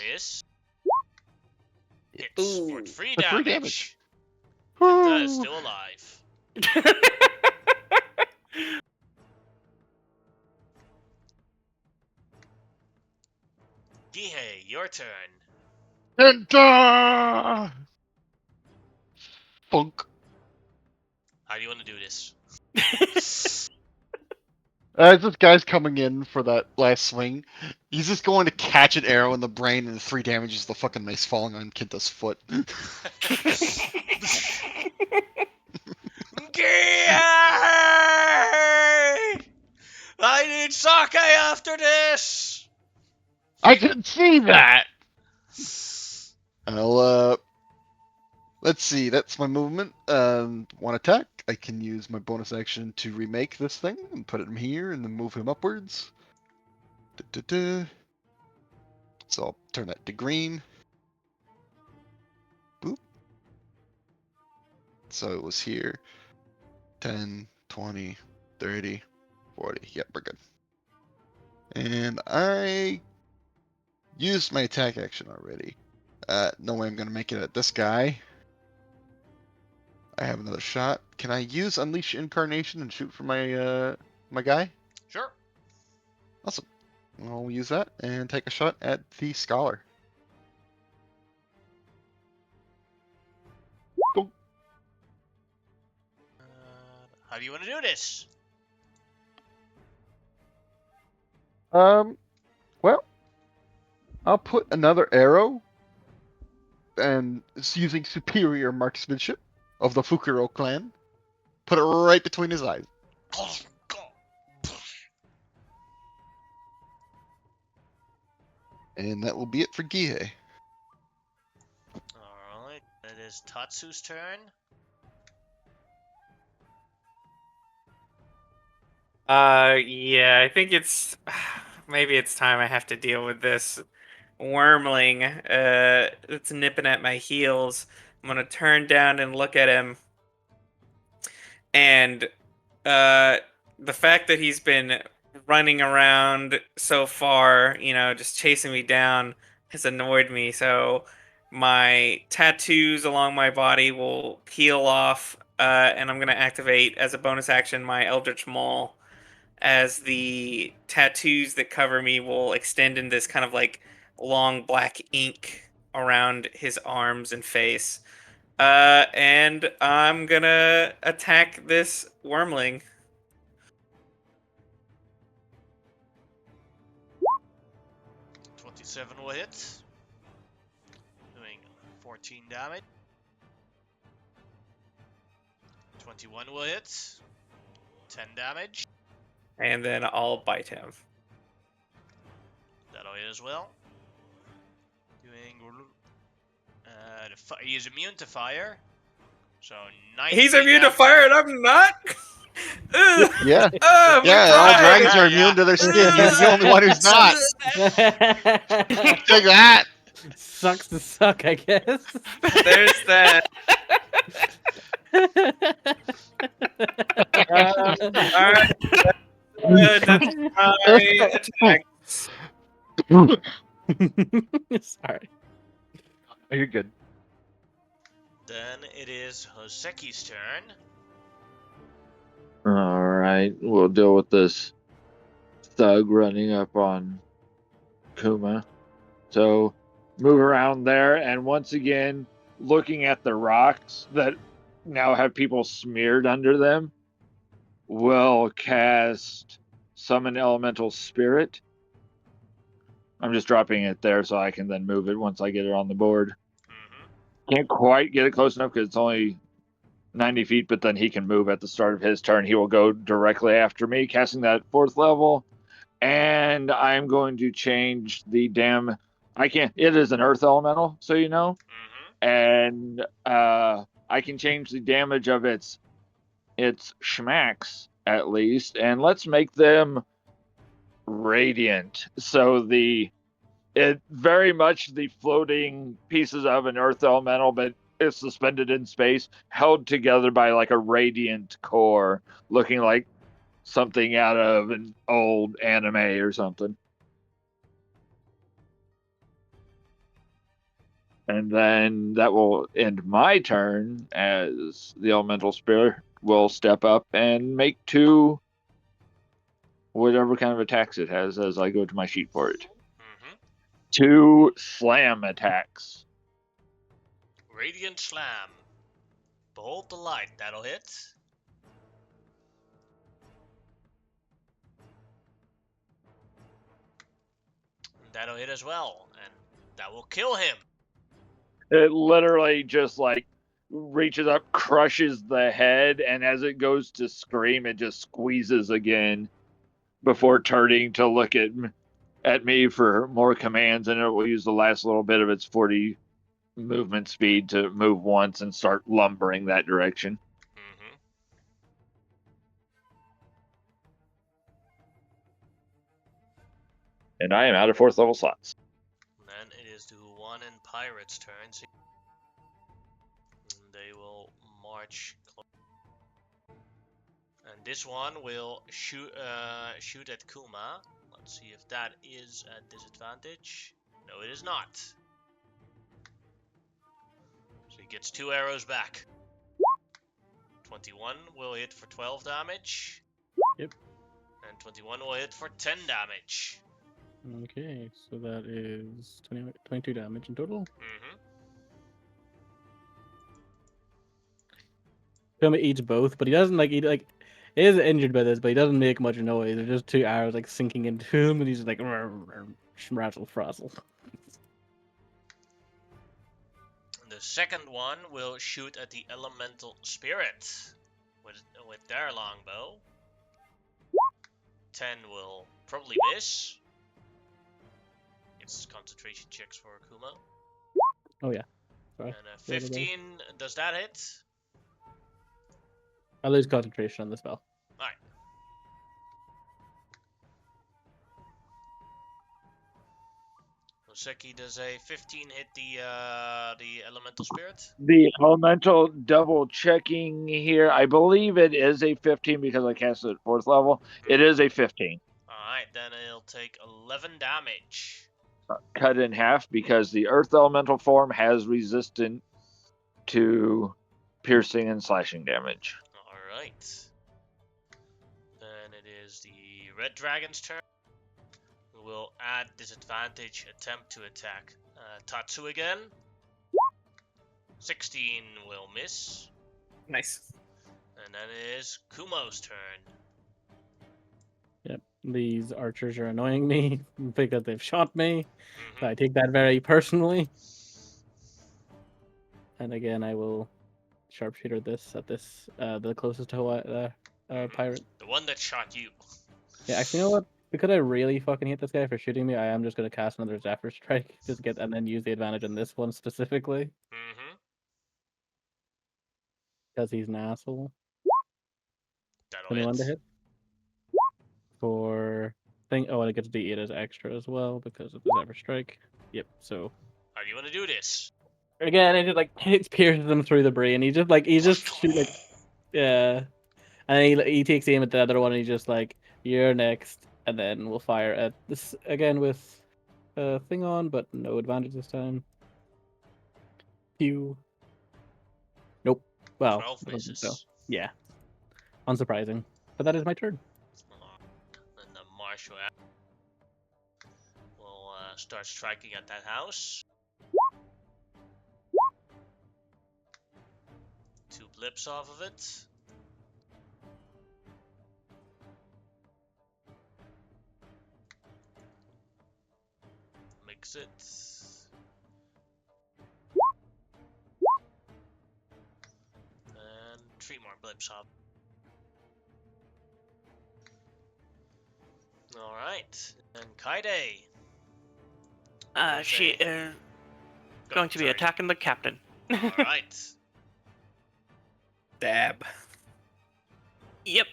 Hits for 3 For damage. 3 damage. Kenta is still alive. Gihei, your turn. Kenta! Funk. How do you want to do this? As this guy's coming in for that last swing, he's just going to catch an arrow in the brain and the 3 damages the fucking mace falling on Kinta's foot. I need sake after this! I can see that! I'll, let's see, that's my movement. One attack. I can use my bonus action to remake this thing and put him here and then move him upwards. Da-da-da. So I'll turn that to green. Boop. So it was here. 10, 20, 30, 40. Yep, we're good. And I used my attack action already. No way I'm going to make it at this guy. I have another shot. Can I use Unleash Incarnation and shoot for my my guy? Sure. Awesome. I'll use that and take a shot at the Scholar. Go. How do you want to do this? Well, I'll put another arrow, and it's using superior marksmanship of the Fukuro clan. Put it right between his eyes. And that will be it for Gihei. Alright, it is Tatsu's turn. Yeah, I think it's maybe it's time I have to deal with this wormling. It's nipping at my heels. I'm gonna turn down and look at him, and the fact that he's been running around so far, just chasing me down, has annoyed me. So my tattoos along my body will peel off, and I'm gonna activate as a bonus action my Eldritch Maul, as the tattoos that cover me will extend in this kind of like long black ink around his arms and face. And I'm gonna attack this wormling. Seven will hit, doing 14 damage. 21 will hit, 10 damage. And then I'll bite him. That'll hit as well. Doing. He is immune to fire. So 19. He's immune to fire and I'm not? Yeah. Oh, Yeah, all dragons are immune to their skin. He's the only one who's not. Take that. Sucks to suck, I guess. There's that. Alright. That's my attack. Sorry. Oh, you're good. Then it is Hoseki's turn. Alright, we'll deal with this thug running up on Kuma. So, move around there, and once again, looking at the rocks that now have people smeared under them, we'll cast Summon Elemental Spirit. I'm just dropping it there so I can then move it once I get it on the board. Mm-hmm. Can't quite get it close enough because it's only 90 feet, but then he can move at the start of his turn. He will go directly after me, casting that 4th level. And I'm going to change the it is an earth elemental, so you know. Mm-hmm. And I can change the damage of its schmacks at least. And let's make them radiant. So it very much the floating pieces of an earth elemental, but it's suspended in space, held together by like a radiant core, looking like something out of an old anime or something. And then that will end my turn, as the elemental spirit will step up and make 2 whatever kind of attacks it has as I go to my sheet for it. Mm-hmm. 2 slam attacks. Radiant Slam. Behold the light. That'll hit. That'll hit as well, and that will kill him. It literally just like reaches up, crushes the head, and as it goes to scream, it just squeezes again before turning to look at me for more commands, and it will use the last little bit of its 40 movement speed to move once and start lumbering that direction. Mm-hmm. And I am out of 4th level slots. Then it is the Huan and Pirate's turns. They will march close. And this one will shoot at Kuma. Let's see if that is a disadvantage. No, it is not. So he gets 2 arrows back. 21 will hit for 12 damage. Yep. And 21 will hit for 10 damage. Okay, so that is 22 damage in total. Mm-hmm. Kuma eats both, but he doesn't like eat like. He is injured by this, but he doesn't make much noise. There's just 2 arrows like sinking into him, and he's just like rattle frazzle. The second one will shoot at the elemental spirit with their longbow. 10 will probably miss. It's concentration checks for Kuma. Oh yeah. Sorry. And a 15, does that hit? I lose concentration on the spell. Alright. Oseki, does a 15 hit the elemental spirit? The elemental double checking here. I believe it is a 15 because I cast it at 4th level. It is a 15. Alright, then it'll take 11 damage. Cut in half because the earth elemental form has resistance to piercing and slashing damage. Alright. Then it is the red dragon's turn. We will add disadvantage attempt to attack Tatsu again. 16 will miss. Nice. And then it is Kumo's turn. Yep. These archers are annoying me because they've shot me. Mm-hmm. So I take that very personally. And again, I will sharpshooter this at this the closest to pirate. The one that shot you. Yeah, actually, you know what? Because I really fucking hate this guy for shooting me, I am just gonna cast another Zephyr Strike just get and then use the advantage on this one specifically Mm-hmm. because he's an asshole. That'll 21 to hit. hit for thing. Oh, and it gets D8 as extra as well because of the Zephyr Strike. Yep. So How do you want to do this? again, it just like it pierces him through the brain. He just shoot like yeah, and he takes aim at the other one. And he's just like, "You're next," and then we'll fire at this again with thing on, but no advantage this time. Pew. Nope. Well, 12 I don't think so. misses. Yeah. Unsurprising. But that is my turn. And the marshal will start striking at that house. 2 blips off of it. Mix it. And 3 more blips off. Alright. And Kaide. She Okay. is going to be Sorry. attacking the captain. Alright. Dab. Yep.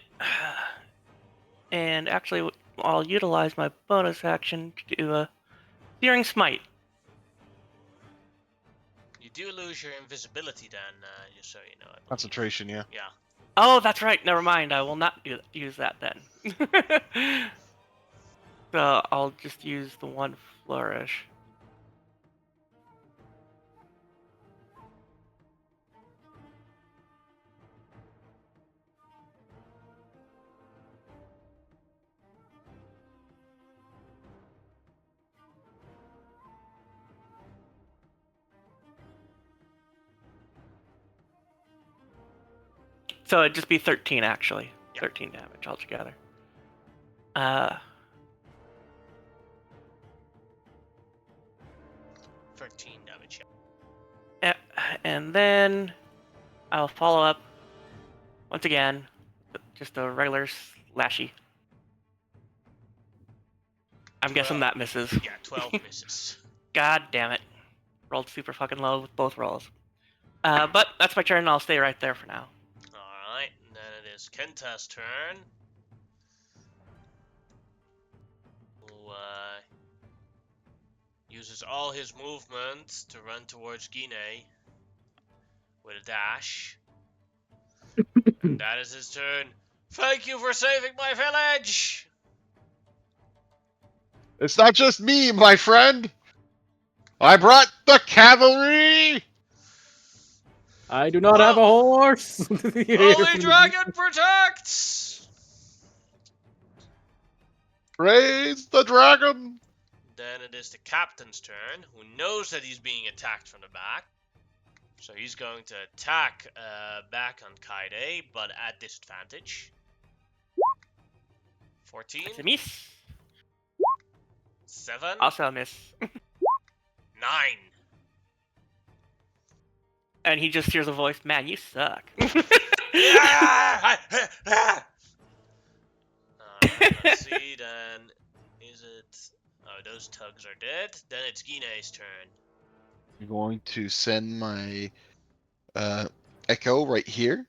And actually, I'll utilize my bonus action to do a Searing Smite. You do lose your invisibility then, just so you know. I believe. Concentration, yeah. Yeah. Oh, that's right. Never mind. I will not use that then. So I'll just use the one flourish. So it'd just be 13 actually. Yeah. 13 damage altogether. 13 damage. And then I'll follow up once again, with just a regular slashy. I'm guessing that misses. Yeah, 12 misses. God damn it. Rolled super fucking low with both rolls. But that's my turn, and I'll stay right there for now. Alright, then it is Kenta's turn. Who uses all his movement to run towards Gine with a dash. And that is his turn. Thank you for saving my village! It's not just me, my friend. I brought the cavalry. I do not have a horse. Holy Dragon protects! Praise the dragon. Then it is the captain's turn, who knows that he's being attacked from the back. So he's going to attack back on Kaide, but at disadvantage. 14. It's a miss. 7. Also a miss. 9. And he just hears a voice, man, you suck. Alright, let's see then. Is it... Oh, those tugs are dead. Then it's Gine's turn. I'm going to send my Echo right here.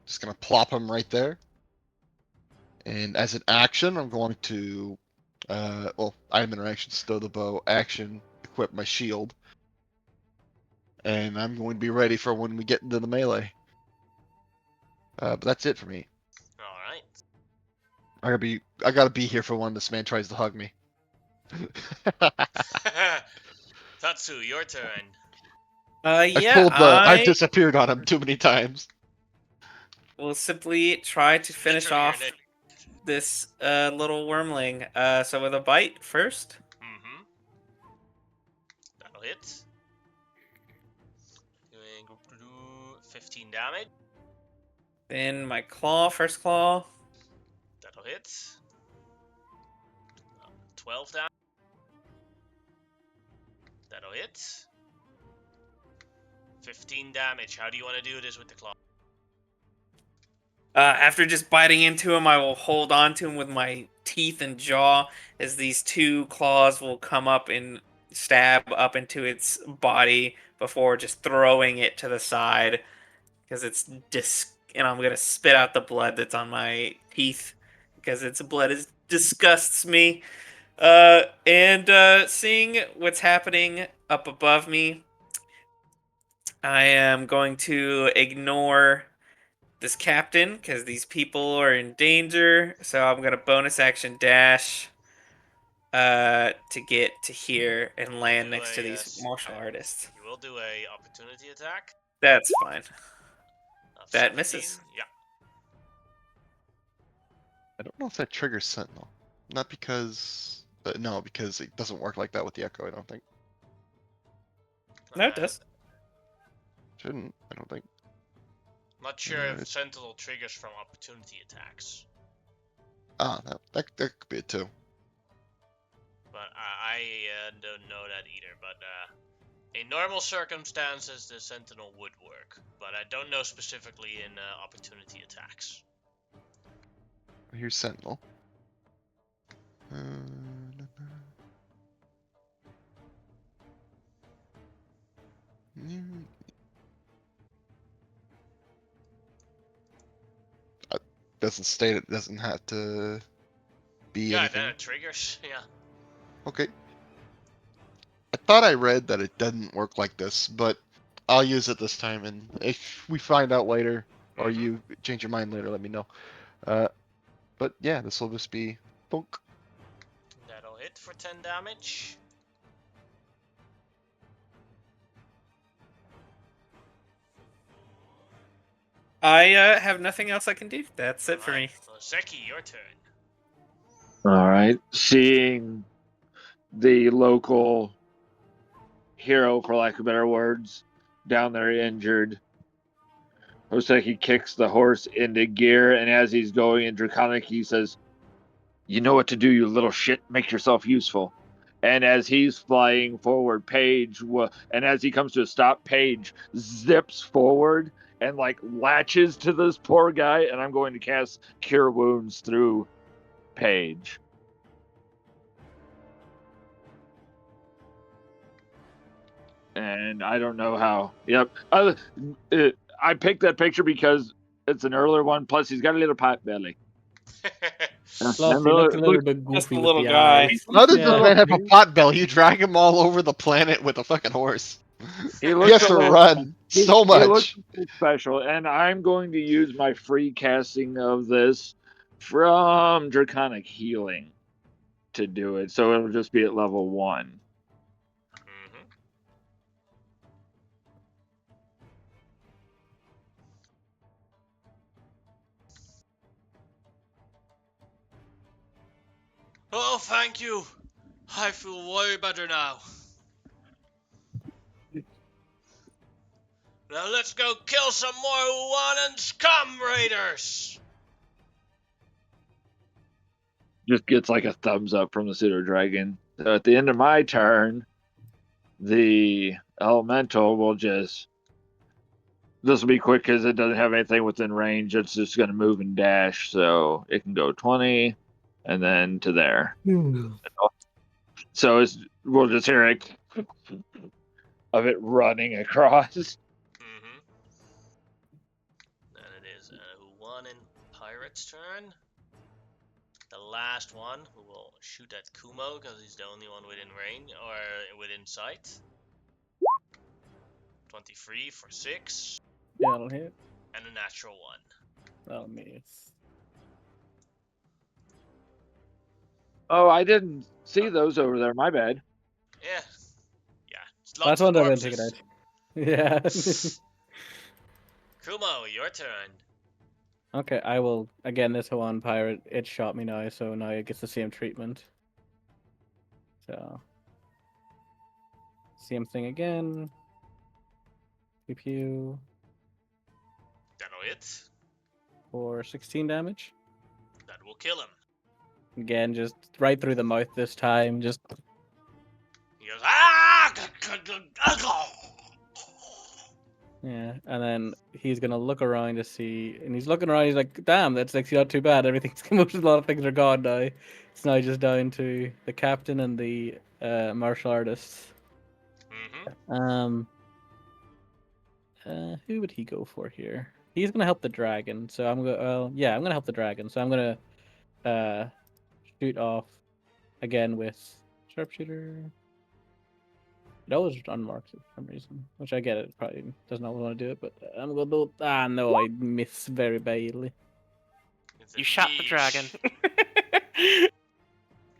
Just gonna plop him right there. And as an action, I'm going to, well, item interaction, stow the bow, action, equip my shield. And I'm going to be ready for when we get into the melee. But that's it for me. Alright. I gotta be here for when this man tries to hug me. Tatsu, your turn. I've disappeared on him too many times. will simply try to finish Literally, off you're this little wormling. So with a bite first. Mm-hmm. That'll hit. Doing 15 damage. Then my claw, first claw. That'll hit. 12 damage. That'll hit. 15 damage. How do you want to do this with the claw? After just biting into him, I will hold on to him with my teeth and jaw as these two claws will come up and stab up into its body before just throwing it to the side because it's and I'm gonna spit out the blood that's on my teeth because its blood disgusts me. And seeing what's happening up above me, I am going to ignore this captain because these people are in danger. So I'm gonna bonus action dash to get to here and land next to these martial artists. You will do a opportunity attack. That's fine. Of That 17. misses. Yeah. I don't know if that triggers Sentinel. Not because... no, because it doesn't work like that with the Echo, I don't think. No, it does. Shouldn't, I don't think. Not sure if Sentinel triggers from opportunity attacks. Ah, that could be it too. But I don't know that either. But in normal circumstances, the Sentinel would work. But I don't know specifically in opportunity attacks. Here's Sentinel. Doesn't state it doesn't have to be Yeah, anything. then it triggers. Yeah. Okay. I thought I read that it doesn't work like this, but I'll use it this time, and if we find out later, or you change your mind later, let me know. But yeah, this will just be thunk. That'll hit for 10 damage. I have nothing else I can do. That's it for me. So Zeki, your turn. All right. Seeing the local hero, for lack of better words, down there injured, Hoseki kicks the horse into gear, and as he's going in Draconic, he says, "You know what to do, you little shit. Make yourself useful." And as he's flying forward, and as he comes to a stop, Paige zips forward and like latches to this poor guy, and I'm going to cast Cure Wounds through Paige. And I don't know how. Yep. I picked that picture because it's an earlier one. Plus, he's got a little pot belly. Plus, he looks a little bit Just goofy a with little the guy. eyes. How does Yeah. this man have a pot belly? You drag him all over the planet with a fucking horse. He He looks has a to little. run so He looks much. special, and I'm going to use my free casting of this from Draconic Healing to do it. So it'll just be at level 1. Mhm. Oh, thank you. I feel way better now. Now let's go kill some more Uanan scum raiders. Just gets like a thumbs up from the pseudo dragon. So at the end of my turn, the elemental will just. This will be quick because it doesn't have anything within range. It's just going to move and dash, so it can go 20 and then to there. So we'll just hear it of it running across. Mm-hmm. Then it is Uanan pirate's turn. The last one who will shoot at Kumo because he's the only one within range or within sight. 23 for 6. Yeah, that'll hit. And a natural 1. That'll miss. Oh, I didn't see those over there. My bad. Yeah. Yeah. It's That's lots of one that I didn't take corpses. it out. Yeah. Kumo, your turn. Okay, I will. Again, this one pirate, it shot me now, so now it gets the same treatment. So. Same thing again. Pew pew. That'll hit. For 16 damage. That will kill him. Again, just right through the mouth this time. Just. He goes, ah! Yeah, and then he's gonna look around to see, and he's looking around. He's like, "Damn, that's actually not too bad. Everything's most a lot of things are gone now. It's now just down to the captain and the martial artists." Mm-hmm. Who would he go for here? He's gonna help the dragon, so I'm gonna. Well, yeah, I'm gonna help the dragon, so I'm gonna shoot off again with sharpshooter. It always unmarks it for some reason, which I get. It probably does not want to do it, but I'm gonna do. Ah, no, I miss very badly. You shot the dragon.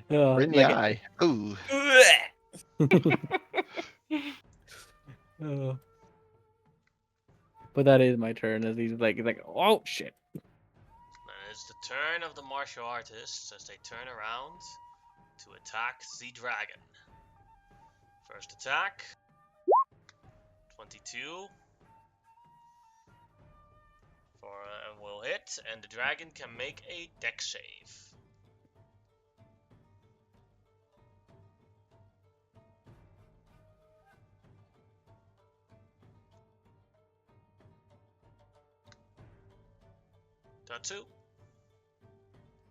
Or in the eye. Ooh. But that is my turn. As he's like, oh shit. Then it's the turn of the martial artists as they turn around to attack the dragon. First attack. 22. Will hit, and the dragon can make a dex save. Tatsu.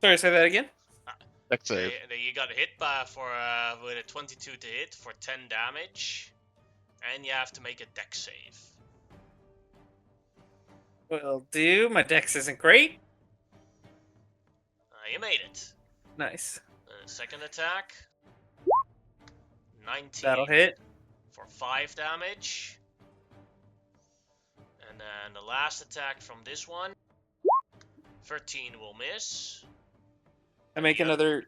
Sorry, say that again. Dex save. You got hit with a 22 to hit for 10 damage, and you have to make a dex save. Will do. My dex isn't great. You made it. Nice. Second attack. 19. That'll hit. For 5 damage. And then the last attack from this one. 13 will miss. I make another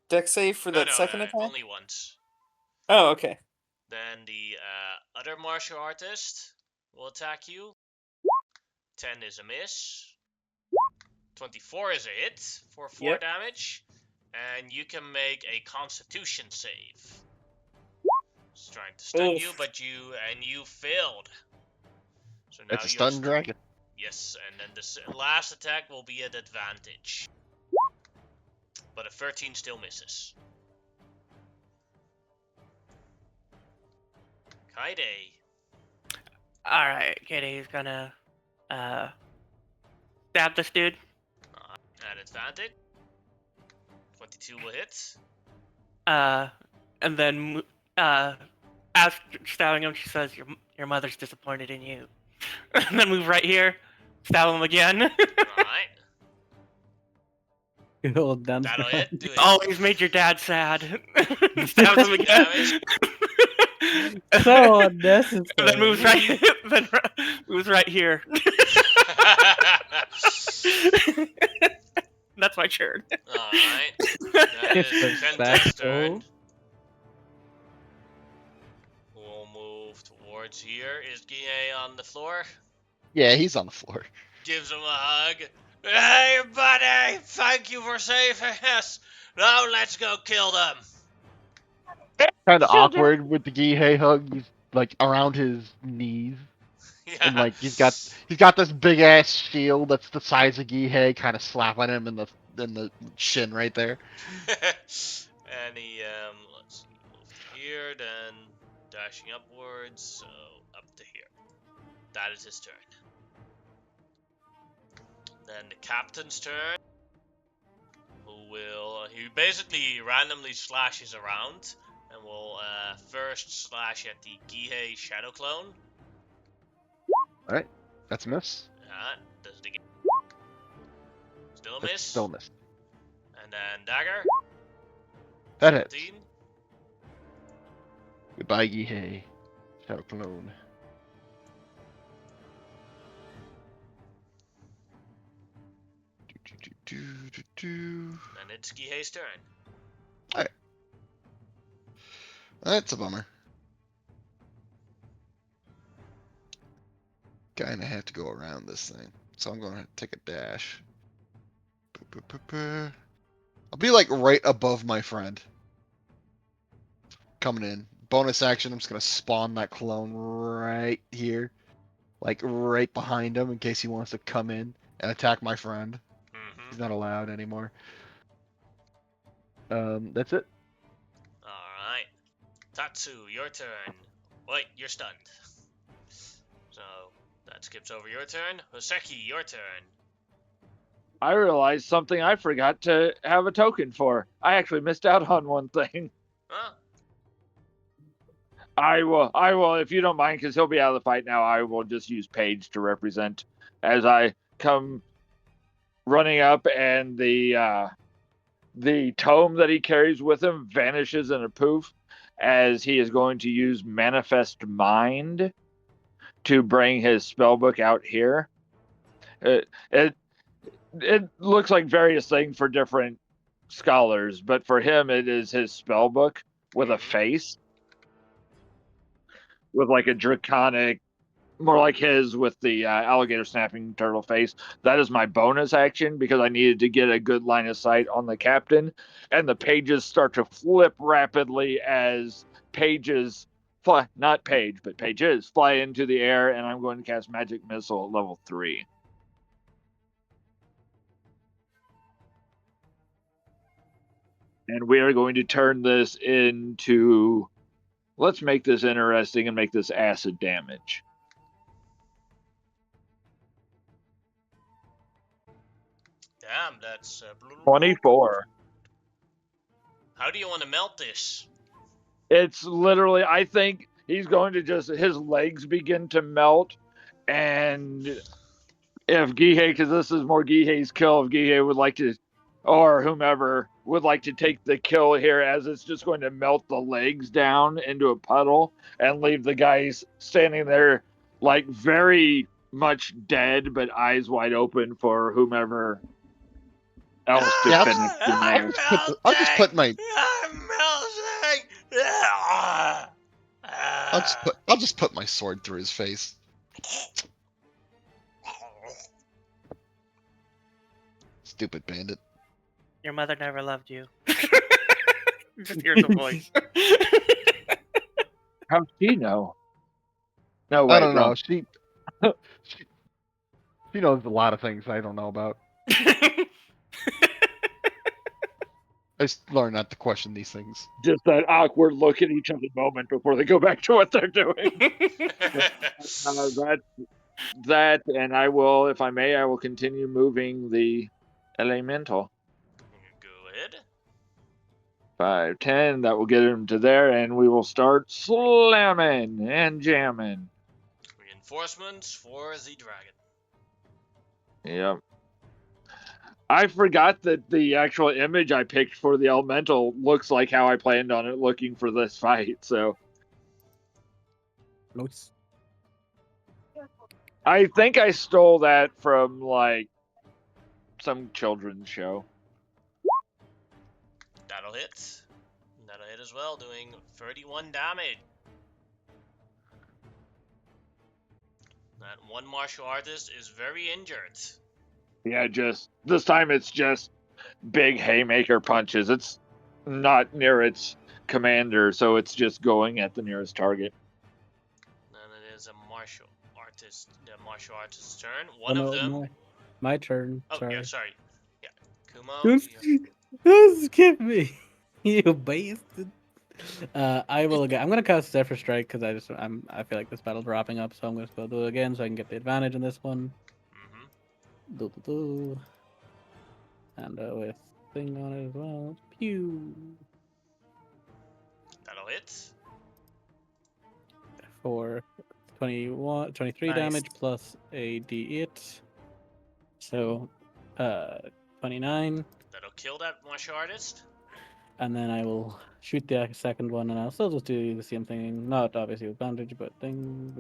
dex save for that second attack? Only once. Oh, okay. Then the other martial artist will attack you. 10 is a miss. 24 is a hit for 4 damage. And you can make a constitution save. It's trying to stun you, but you failed. So now It's a stunned dragon. Yes, and then the last attack will be at advantage. But a 13 still misses. Kaide. Alright, Katie's gonna stab this dude. At advantage. 22 will hit. And then as stabbing him, she says, "Your mother's disappointed in you." And then move right here, stab him again. Alright. Good old down That'll hit. Do it. Always made your dad sad. Stabs him again. Damage. So unnecessary. And then moves right. Then moves right here. That's my turn. Alright. That is It's the Kenta's turn. backbone. We'll move towards here. Is Guille on the floor? Yeah, he's on the floor. Gives him a hug. Hey, buddy! Thank you for saving us. Now let's go kill them. Kind of awkward with the Gihei hug. He's like around his knees, Yeah. and like he's got this big ass shield that's the size of Gihei, kind of slapping him in the shin right there. And he let's see, move to here, then dashing upwards, so up to here. That is his turn. Then the captain's turn, he basically randomly slashes around, and will first slash at the Gihei Shadow Clone. Alright, that's a miss. Does it again. Still a That's miss. still a miss. And then dagger. That hits. 17. Goodbye, Gihei. Shadow Clone. And it's Gihei's turn. That's a bummer. Kinda have to go around this thing. So I'm gonna take a dash. I'll be like right above my friend. Coming in. Bonus action, I'm just gonna spawn that clone right here. Like right behind him in case he wants to come in and attack my friend. He's not allowed anymore. That's it. Alright. Tatsu, your turn. Wait, you're stunned. So, that skips over your turn. Hoseki, your turn. I realized something I forgot to have a token for. I actually missed out on one thing. Huh? I will, if you don't mind, because he'll be out of the fight now, I will just use Paige to represent as I come running up, and the tome that he carries with him vanishes in a poof, as he is going to use Manifest Mind to bring his spellbook out here. It looks like various things for different scholars, but for him it is his spellbook with a face, with like a draconic, more like his with the alligator snapping turtle face. That is my bonus action because I needed to get a good line of sight on the captain, and the pages start to flip rapidly as pages fly, not page, but pages fly into the air, and I'm going to cast Magic Missile at level 3. And we are going to turn this into, let's make this interesting and make this acid damage. Damn, that's 24. How do you want to melt this? It's literally, I think he's going to just, his legs begin to melt. And if Gihei, because this is more Gihei's kill, if Gihei would like to, or whomever would like to take the kill here, as it's just going to melt the legs down into a puddle and leave the guys standing there like very much dead, but eyes wide open for whomever else to Yeah, finish the match. I'll just put my I'm melting! I'll just put my sword through his face. Stupid bandit. Your mother never loved you. Just hear the voice. How'd she know? No, wait, I don't know. wrong. She She knows a lot of things I don't know about. I just learn not to question these things. Just that awkward look at each other moment before they go back to what they're doing. That, and I will, if I may, I will continue moving the elemental. Go ahead. 5, 10, that will get him to there, and we will start slamming and jamming. Reinforcements for the dragon. Yep. I forgot that the actual image I picked for the elemental looks like how I planned on it looking for this fight, so Nice. I think I stole that from, like, some children's show. That'll hit. That'll hit as well, doing 31 damage. That one martial artist is very injured. Yeah, just this time it's just big haymaker punches. It's not near its commander, so it's just going at the nearest target. And it is a martial artist. The martial artist's turn. Oh, One of no, them. my turn. Oh Sorry. yeah, sorry. Yeah, Kumo. Don't skip me, you bastard. I will again. I'm gonna cast Zephyr Strike because I feel like this battle's wrapping up, so I'm gonna go do it again so I can get the advantage in this one. Mm-hmm. And with thing on it as well. Pew. That'll hit. For 23 Nice. damage plus a d8. So, 29. That'll kill that martial artist. And then I will shoot the second one, and I'll still just do the same thing. Not obviously with advantage, but thing.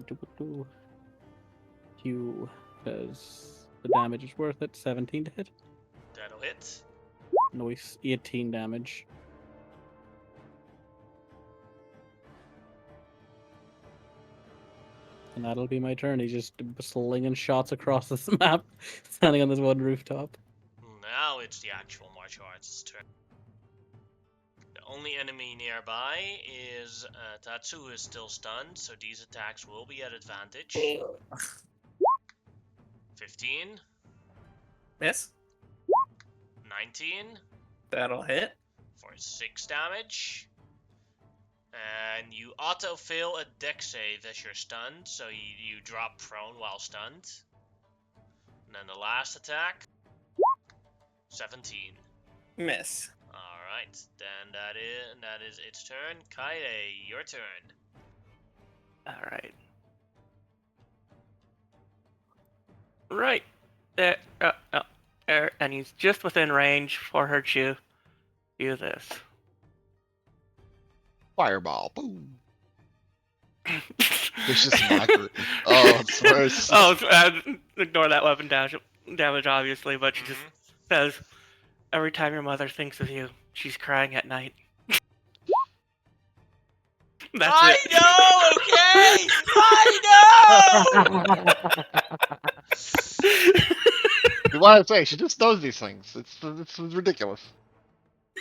Q, because the damage is worth it. 17 to hit. That'll hit. Nice. 18 damage. And that'll be my turn. He's just slinging shots across this map, standing on this one rooftop. Now it's the actual martial artist's turn. The only enemy nearby is Tatsu, who is still stunned, so these attacks will be at advantage. 15. Miss. 19 That'll hit. for 6 damage. And you auto-fail a dex save as you're stunned, so you drop prone while stunned. And then the last attack, 17. Miss. Alright, then that is its turn. Kaide, your turn. Alright. Right. There, and he's just within range for her to do this. Fireball. Boom. It's just mockery. Oh, it's worse. Oh, ignore that weapon damage, obviously, but she just says, every time your mother thinks of you, she's crying at night. That's I it. know, okay? I know! You want to say she just knows these things. It's ridiculous.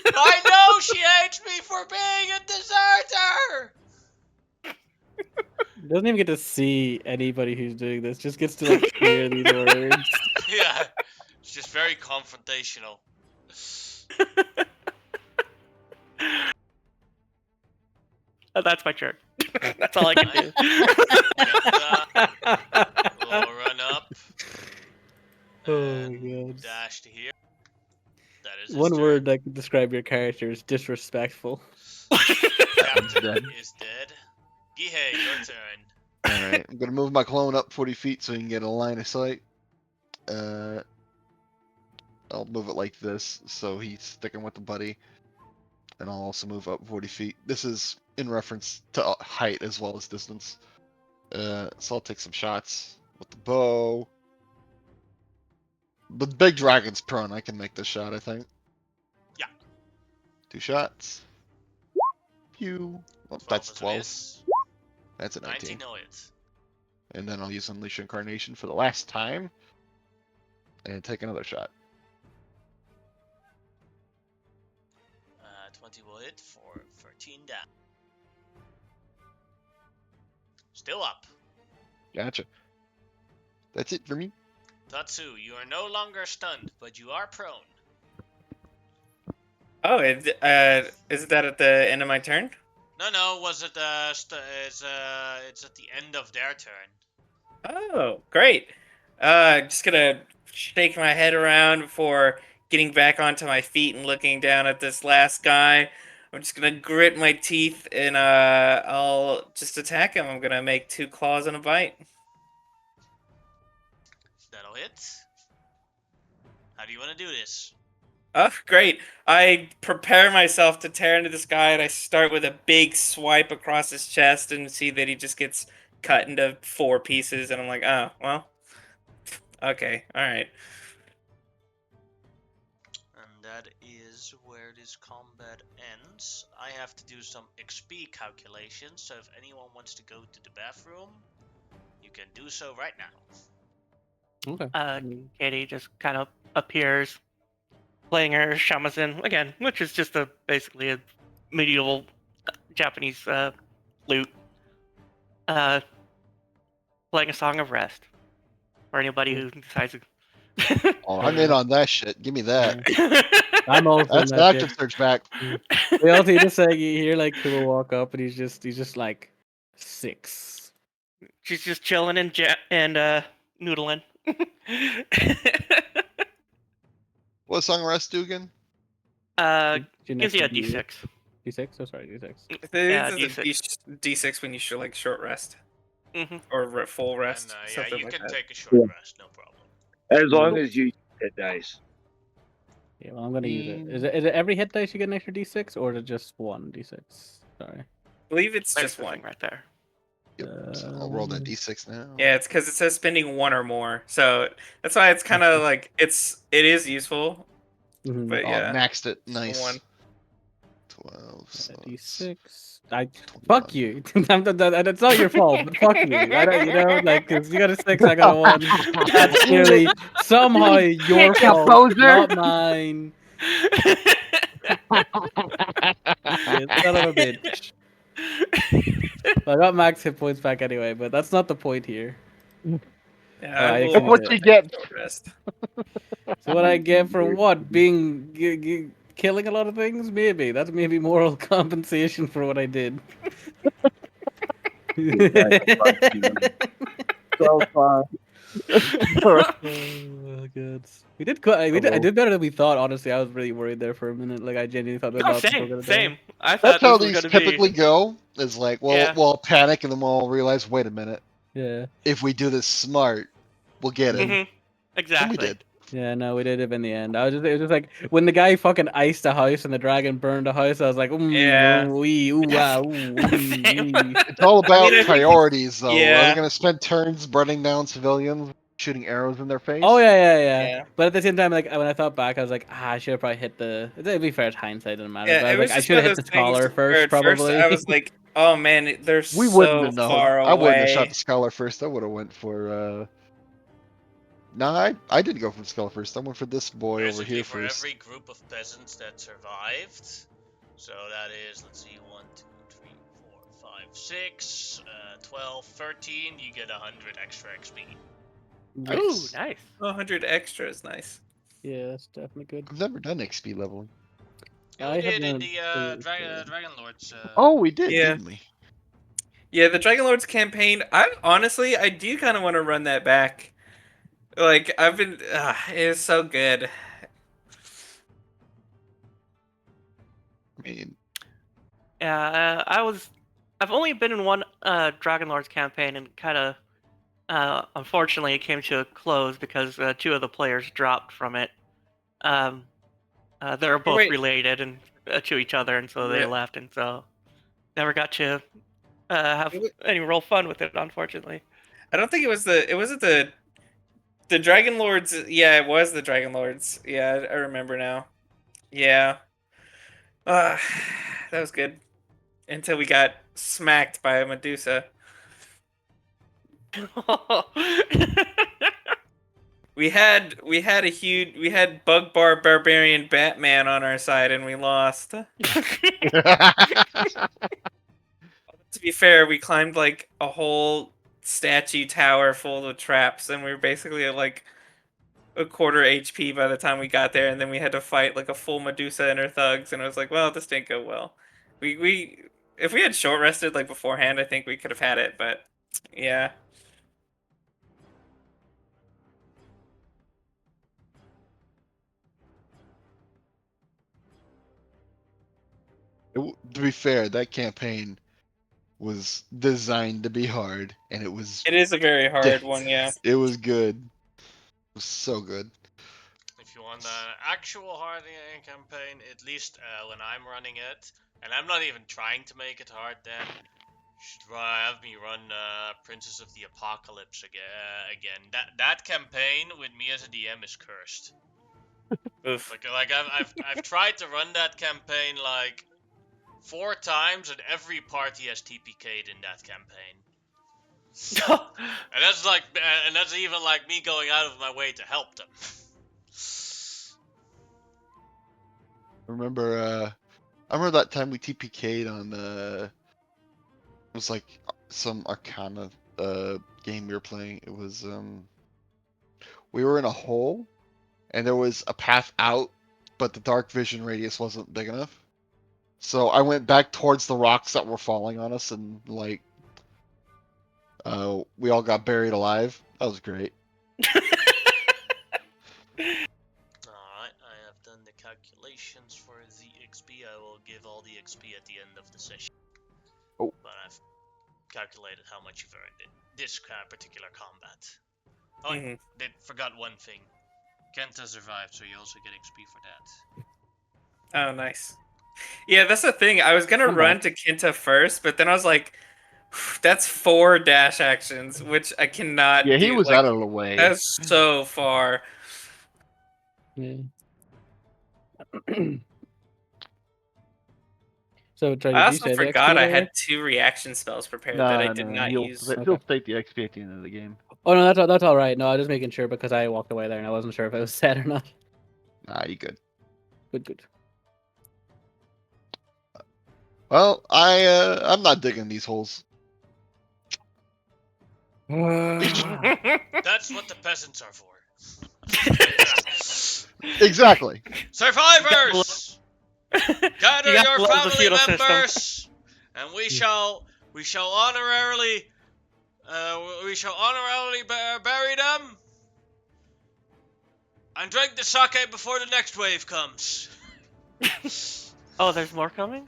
I know she hates me for being a deserter! Doesn't even get to see anybody who's doing this. Just gets to like hear these words. Yeah, it's just very confrontational. That's my turn. That's all I can do. We'll run up. Oh And my god. dash to here. That is his One turn. word that could describe your character is disrespectful. Captain dead. is dead. Gihei, your turn. Alright, I'm gonna move my clone up 40 feet so he can get a line of sight. I'll move it like this so he's sticking with the buddy. And I'll also move up 40 feet. This is in reference to height as well as distance. So I'll take some shots with the bow. The big dragon's prone. I can make this shot, I think. Yeah. 2 shots. Pew. Oh, 12 that's is a 12. miss. That's a 19. 19 no hits. And then I'll use Unleash Incarnation for the last time. And take another shot. 20 will hit for 13 down. Still up. Gotcha. That's it for me. Tatsu, you are no longer stunned, but you are prone. Oh, isn't that at the end of my turn? No, was it it's at the end of their turn. Oh, great. Just gonna shake my head around before getting back onto my feet and looking down at this last guy. I'm just gonna grit my teeth and I'll just attack him. I'm gonna make 2 claws and a bite. That'll hit. How do you want to do this? Oh, great. I prepare myself to tear into this guy and I start with a big swipe across his chest and see that he just gets cut into 4 pieces and I'm like, oh, well, okay, alright. And that is where this combat ends. I have to do some XP calculations, so if anyone wants to go to the bathroom, you can do so right now. Okay. Katie just kind of appears, playing her shamisen again, which is just basically a medieval Japanese flute. Playing a song of rest for anybody who decides to. Oh, I'm in on that shit. Give me that. I'm also That's in that active shit. search back. We also just like you hear like Kubo walk up and he's just like 6. She's just chilling and noodling. What does Song Rest do again? Gives you a D6. D6? Oh, sorry, D6. Yeah, This is a D6 when you should like short rest Mm-hmm. or full rest. And yeah, something you like can that. take a short rest, no problem. As long as you hit dice. Yeah, well, I'm gonna use it. Is it every hit dice you get an extra D6, or is it just 1 D6? Sorry. I believe it's There's just the 1. thing right there. Yep. So I'll roll that D6 now. Yeah, it's because it says spending 1 or more, so that's why it's kind of like it is useful, Mhm. but Oh, yeah, maxed it. just the Nice. 1. 12. Yeah, So D6. it's Fuck 21. you. It's not your fault, but fuck you. I don't, you know, like, cause you got a 6, I got a 1. That's clearly somehow your Pick a fault, poser. not mine. You son of a bitch. I got max hit points back anyway, but that's not the point here. Yeah, Oh, I I will actually What did you it. get? short rest. So what I get from what? Being killing a lot of things? Maybe. That's maybe moral compensation for what I did. So far. Oh god. We did quite, I did better than we thought, honestly. I was really worried there for a minute. Like I genuinely thought No, about people same, gonna die. same. I That's thought how this was these gonna typically be. go. Is like, well, Yeah. we'll panic and then we'll realize, wait a minute. Yeah. If we do this smart, we'll get it. Mhm. And we Exactly. did. Yeah, no, we did it in the end. It was just like when the guy fucking iced a house and the dragon burned a house. I was like, Yeah. Same. It's all about I think priorities, though. Are yeah. they going to spend turns burning down civilians, shooting arrows in their face? Oh yeah. Yeah. But at the same time, like when I thought back, I was like, I should have probably hit the. To be fair, it's hindsight, doesn't matter. Yeah, But I it was was like, I just should one have of hit those the things scholar where first, at first probably. I was like, oh man, they're We wouldn't so have known. far away. I wouldn't have shot the scholar first. I would have went for. Nah, I didn't go for the scholar first. I went for this boy over Basically, here for first. every group of peasants that survived, so that is, let's see, 1, 2, 3, 4, 5, 6, 12, 13, you get 100 extra XP. Ooh, Nice. nice. 100 extra is nice. Yeah, that's definitely good. I've never done XP leveling. Yeah, I we have did in done the it, Dragon Lords. Oh, we did, Yeah. didn't we? Yeah, the Dragon Lords campaign. I do kind of want to run that back. Like I've been, it's so good. I mean, Yeah, I've only been in one Dragon Lords campaign, and kind of unfortunately it came to a close because 2 of the players dropped from it. They're both wait. related and to each other, and so they Re- left, and so never got to have It wa- any real fun with it, unfortunately. I don't think it wasn't the Dragon Lords. Yeah, it was the Dragon Lords. Yeah, I remember now. Yeah. Uh, that was good. Until we got smacked by a Medusa. We had Bug Bar Barbarian Batman on our side and we lost. To be fair, we climbed like a whole statue tower full of traps and we were basically like a quarter HP by the time we got there, and then we had to fight like a full Medusa and her thugs, and I was like, well, this didn't go well. We if we had short rested like beforehand, I think we could have had it, but yeah. To be fair, that campaign was designed to be hard, and it was It is a very hard one, yeah. it was good. It was so good. If you want an actual hard campaign, at least when I'm running it, and I'm not even trying to make it hard, then you should have me run Princess of the Apocalypse again. That campaign with me as a DM is cursed. Oof. Like I've tried to run that campaign like 4 times, and every party has TPK'd in that campaign. And that's even like me going out of my way to help them. I remember that time we TPK'd on it was like some Arcana game we were playing. It was we were in a hole and there was a path out, but the dark vision radius wasn't big enough. So I went back towards the rocks that were falling on us, and like we all got buried alive. That was great. Alright, I have done the calculations for the XP. I will give all the XP at the end of the session. Oh. But I've calculated how much you've earned in this particular combat. Oh, I forgot one thing. Kenta survived, so you also get XP for that. Oh, nice. Yeah, that's the thing. I was gonna run to Kenta first, but then I was like, that's 4 dash actions, which I cannot Yeah, he do. was Like, out of the way. that's so far. Yeah. So, Trey, I did you also say the forgot XP I there? had 2 reaction spells prepared that I did not use. He'll state the XP at the end of the game. Oh no, that's all right. No, I was just making sure because I walked away there and I wasn't sure if it was sad or not. Nah, you good. Good. Well, I'm not digging these holes. That's what the peasants are for. Exactly. Survivors! Gather You gotta your love the family feudal system. members, and we shall honorarily bury them and drink the sake before the next wave comes. Oh, there's more coming?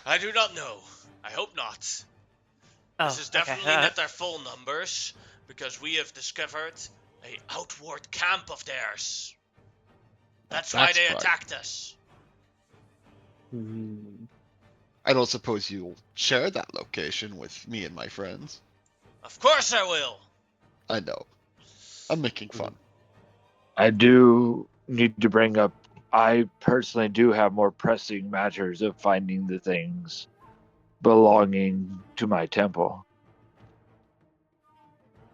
I do not know. I hope not. Oh, This is definitely okay. not their full numbers, because we have discovered a outward camp of theirs. That's why they correct. attacked us. I don't suppose you'll share that location with me and my friends. Of course I will. I know. I'm making fun. I do need to bring up, I personally do have more pressing matters of finding the things belonging to my temple.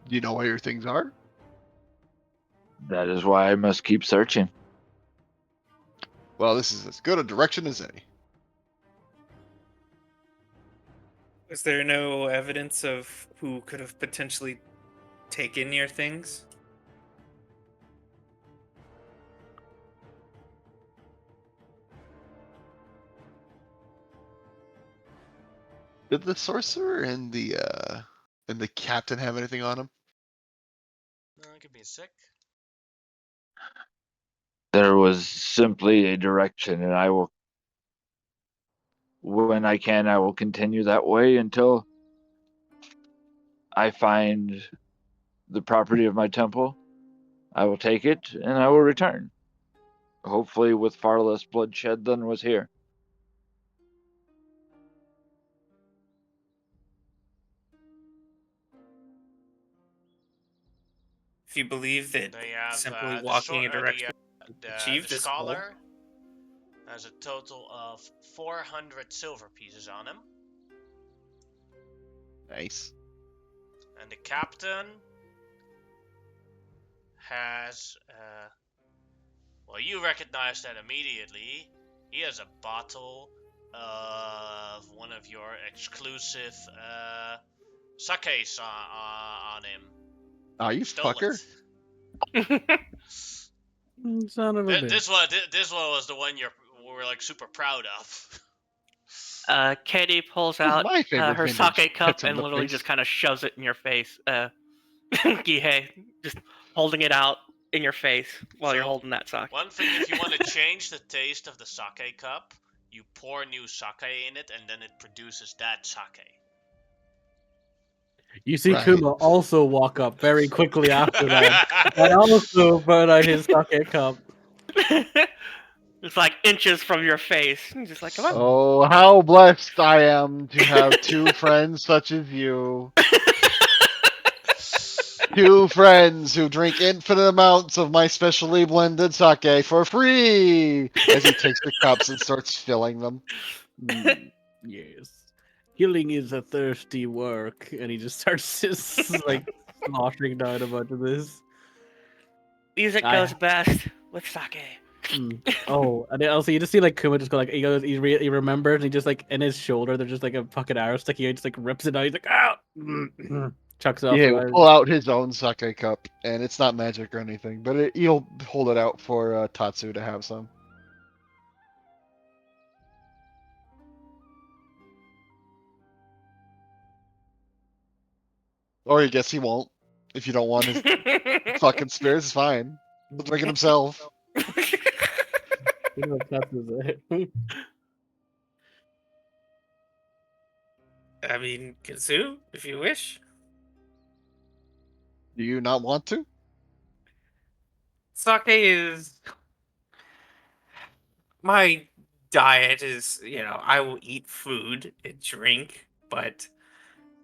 Do you know where your things are? That is why I must keep searching. Well, this is as good a direction as any. Was there no evidence of who could have potentially taken your things? Did the sorcerer and the captain have anything on him? Give me a sec. There was simply a direction, and I will, when I can, I will continue that way until I find the property of my temple. I will take it, and I will return. Hopefully with far less bloodshed than was here. If you believe that They have simply the walking a direction achieve the this goal. scholar has a total of 400 silver pieces on him, Nice. and the captain has well, you recognize that immediately. He has a bottle of one of your exclusive sakes on him. Ah, you Stole fucker. it. Son of a bitch. This one was the one we're like super proud of. Katie pulls This is out my favorite her vintage. sake cup Hits him in and the literally face. just kind of shoves it in your face. Gihei, just holding it out in your face while you're So, holding that sake. One thing, if you want to change the taste of the sake cup, you pour new sake in it, and then it produces that sake. You see Right. Kuma also walk up very quickly after that, and also put out his sake cup. It's like inches from your face. You're just like, come on. Oh, how blessed I am to have two friends such as you. Two friends who drink infinite amounts of my specially blended sake for free as he takes the cups and starts filling them. Yes. Killing is a thirsty work, and he just starts just like sloshing down a bunch of this. Music I- goes best with sake. Oh, and then also you just see like Kuma just go like he remembers and he just like in his shoulder there's just like a fucking arrow sticking out. He just like rips it out. He's like chucks it off Yeah, the will line. pull out his own sake cup, and it's not magic or anything, but he'll hold it out for Tatsu to have some. Or I guess he won't. If you don't want his fucking spirits, it's fine. He'll drink it himself. You know what Tatsu's it. I mean, consume if you wish. Do you not want to? Sake is my diet is, I will eat food and drink, but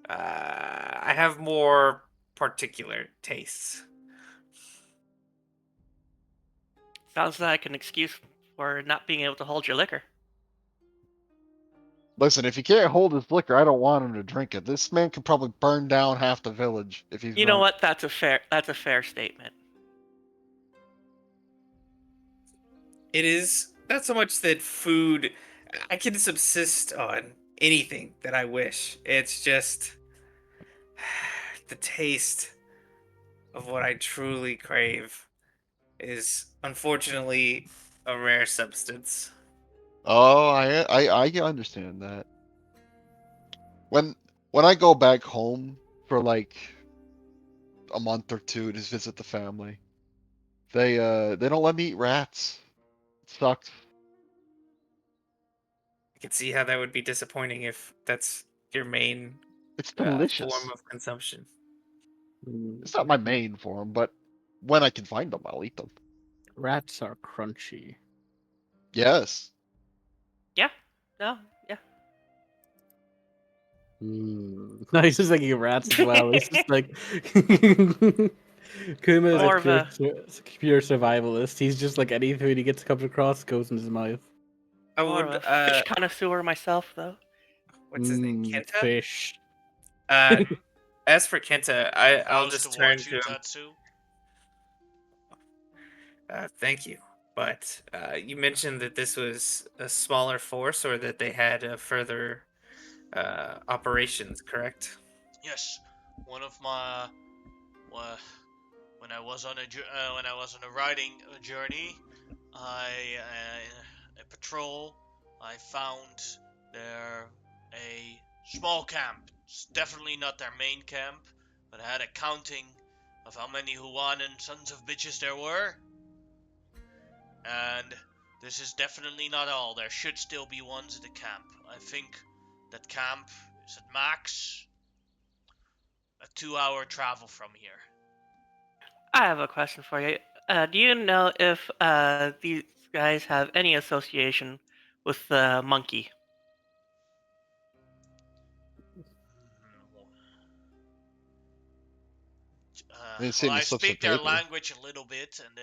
I have more particular tastes. Sounds like an excuse for not being able to hold your liquor. Listen, if he can't hold his liquor, I don't want him to drink it. This man could probably burn down half the village if he's You know drunk. what? That's a fair statement. It is not so much that food, I can subsist on anything that I wish. It's just the taste of what I truly crave is unfortunately a rare substance. Oh, I understand that. When I go back home for like a month or two to visit the family, they don't let me eat rats. It sucks. I can see how that would be disappointing if that's your main It's form delicious. of consumption. It's not my main form, but when I can find them, I'll eat them. Rats are crunchy. Yes. Yeah. No. Yeah. No, he's just thinking of rats as well. It's just like Kuma is More a of a pure survivalist. He's just like any food he gets comes across goes in his mouth. I more of would, a fish connoisseur myself, though. what's his name? Kenta? Fish. Uh, as for Kenta, I'll Bows just turn towards to you, him. Tatsu. Thank you. But you mentioned that this was a smaller force or that they had further operations, correct? Yes, one of my when I was on a riding journey, a patrol, I found there a small camp. It's definitely not their main camp, but I had a counting of how many Huanan sons of bitches there were. And this is definitely not all. There should still be ones at the camp. I think that camp is at max a 2-hour travel from here. I have a question for you. Do you know if these guys have any association with the monkey? They Well, seem to I slip some speak their paper. language a little bit, and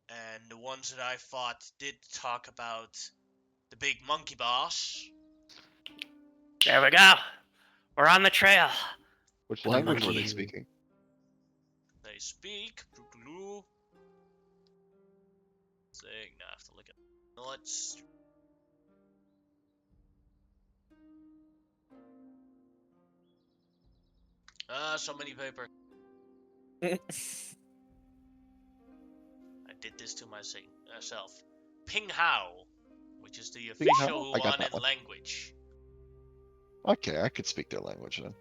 and the ones that I fought did talk about the big monkey boss. There we go. We're on the trail. Which The language were monkey. they speaking? They speak. Saying, I have to look at notes. So many paper. I did this to myself. Ping Hao, which is the Ping Hao? official I got one that in one. language. Okay, I could speak their language then.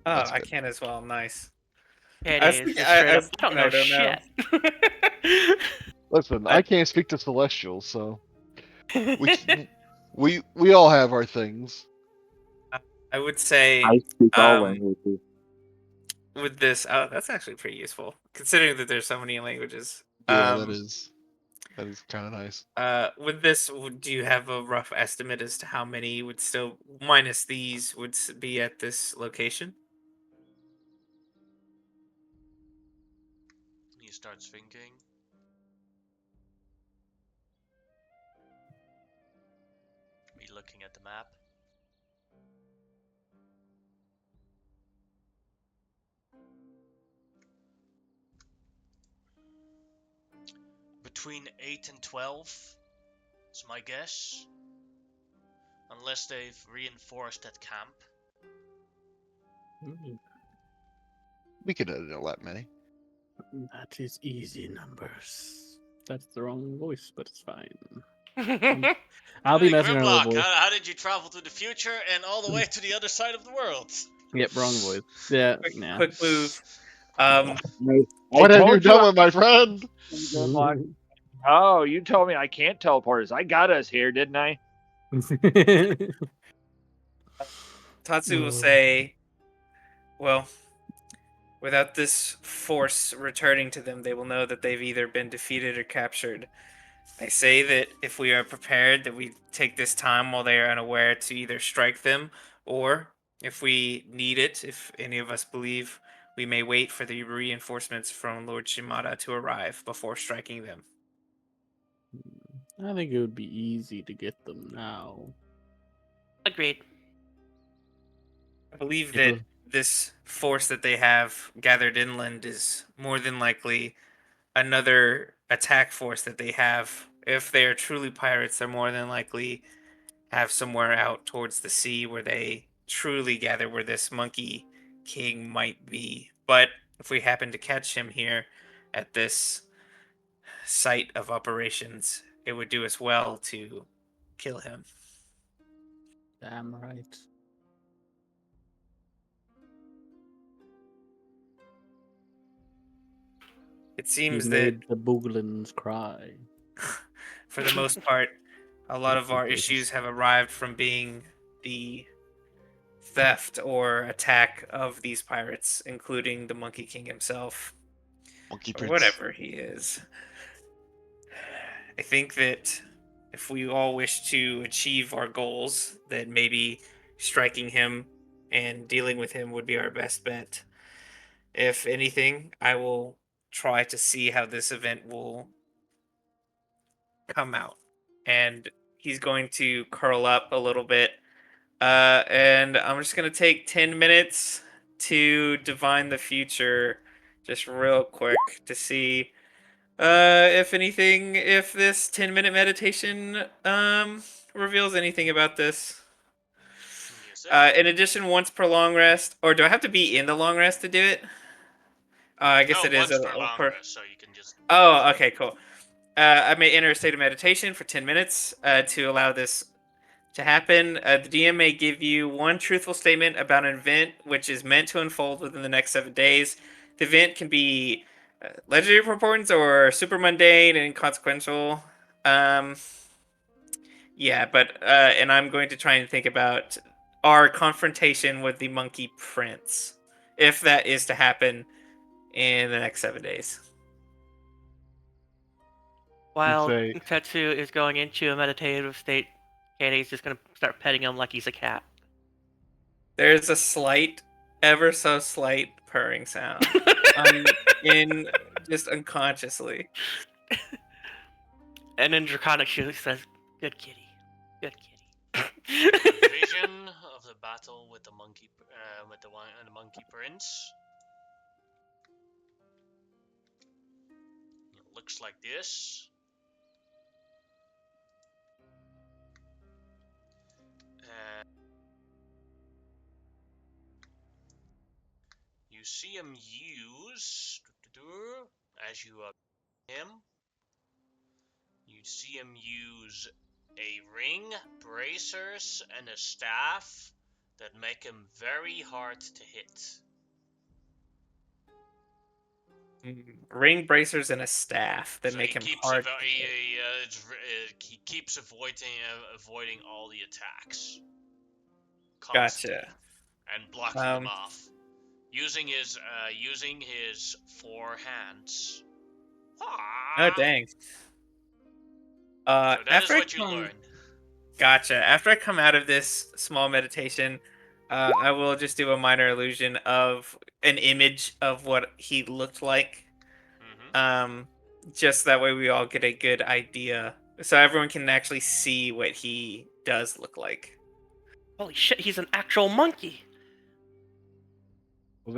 Oh, That's I good. can as well. Nice. It I was is thinking, just straight I up. was I don't know thinking, I shit. Listen, I- I can't speak to Celestials, so we all have our things. I would say, I speak all um, languages. with this, oh, that's actually pretty useful considering that there's so many languages. Yeah, that is kind of nice. With this, do you have a rough estimate as to how many would still, minus these, would be at this location? He starts thinking. Me looking at the map. Between 8 and 12 is my guess. Unless they've reinforced that camp. We could edit that many. That is easy numbers. That's the wrong voice, but it's fine. I'll be Hey, messing around with Grimlock, the voice. how did you travel to the future and all the way to the other side of the world? Yep, wrong voice. Yeah, nah. Quick move. Um, What have you told done with my friend? Oh, you told me I can't teleport us. I got us here, didn't I? Tatsu will say, well, without this force returning to them, they will know that they've either been defeated or captured. I say that if we are prepared, that we take this time while they are unaware to either strike them, or if we need it, if any of us believe, we may wait for the reinforcements from Lord Shimada to arrive before striking them. I think it would be easy to get them now. Agreed. I believe that It'll- this force that they have gathered inland is more than likely another attack force that they have. If they are truly pirates, they're more than likely have somewhere out towards the sea where they truly gather where this monkey king might be. But if we happen to catch him here at this site of operations, it would do us well to kill him. Damn right. It You seems that made the booglins cry. for the most part, a lot of our issues have arrived from being the theft or attack of these pirates, including the Monkey King himself, Monkey or Prince. whatever he is. I think that if we all wish to achieve our goals, that maybe striking him and dealing with him would be our best bet. If anything, I will try to see how this event will come out. And he's going to curl up a little bit. And I'm just going to take 10 minutes to divine the future just real quick to see if anything, if this 10-minute meditation reveals anything about this. In addition, once per long rest, or do I have to be in the long rest to do it? I guess No, it is once per long rest, so you can just. Oh, okay, cool. I may enter a state of meditation for 10 minutes to allow this to happen. The DM may give you one truthful statement about an event which is meant to unfold within the next 7 days. The event can be legendary importance or super mundane and inconsequential. Yeah, but and I'm going to try and think about our confrontation with the Monkey Prince, if that is to happen in the next 7 days. While say- Tetsu is going into a meditative state, Katie's just gonna start petting him like he's a cat. There's a slight, ever so slight purring sound. In just unconsciously. And then Draconic she says, "Good kitty, good kitty." Vision of the battle with the monkey, the monkey prince. It looks like this. You you see him use, as you him, you see him use a ring, bracers, and a staff that make him very hard to hit. Ring bracers and a staff that So make he him keeps hard. he keeps avoiding all the attacks. Constantly. Gotcha. And blocking them off. Using his four hands. Oh dang. So that After is what you learn. Gotcha. After I come out of this small meditation, I will just do a minor illusion of an image of what he looked like. Mm-hmm. Just that way we all get a good idea, so everyone can actually see what he does look like. Holy shit, he's an actual monkey.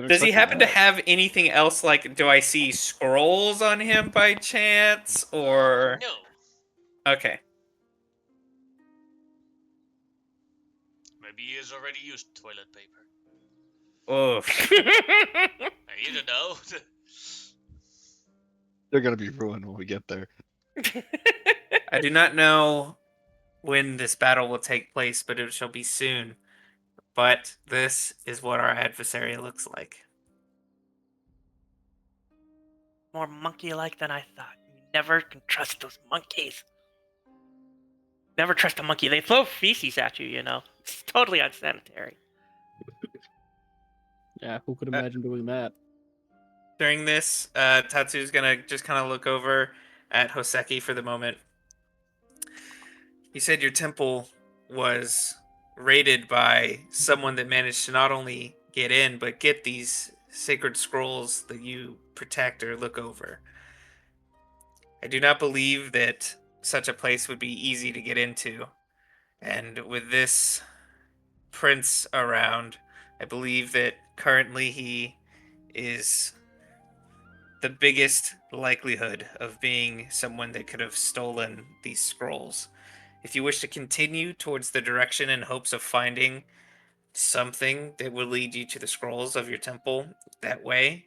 Does he happen to have anything else? Like, do I see scrolls on him by chance, or no? Okay. Maybe he has already used toilet paper. Oh. You don't know. They're gonna be ruined when we get there. I do not know when this battle will take place, but it shall be soon. But this is what our adversary looks like. More monkey-like than I thought. You never can trust those monkeys. Never trust a monkey. They throw feces at you, you know. It's totally unsanitary. Yeah, who could imagine doing that? During this, Tatsu's gonna just kind of look over at Hoseki for the moment. You said your temple was raided by someone that managed to not only get in, but get these sacred scrolls that you protect or look over. I do not believe that such a place would be easy to get into. And with this prince around, I believe that currently he is the biggest likelihood of being someone that could have stolen these scrolls. If you wish to continue towards the direction in hopes of finding something that will lead you to the scrolls of your temple that way,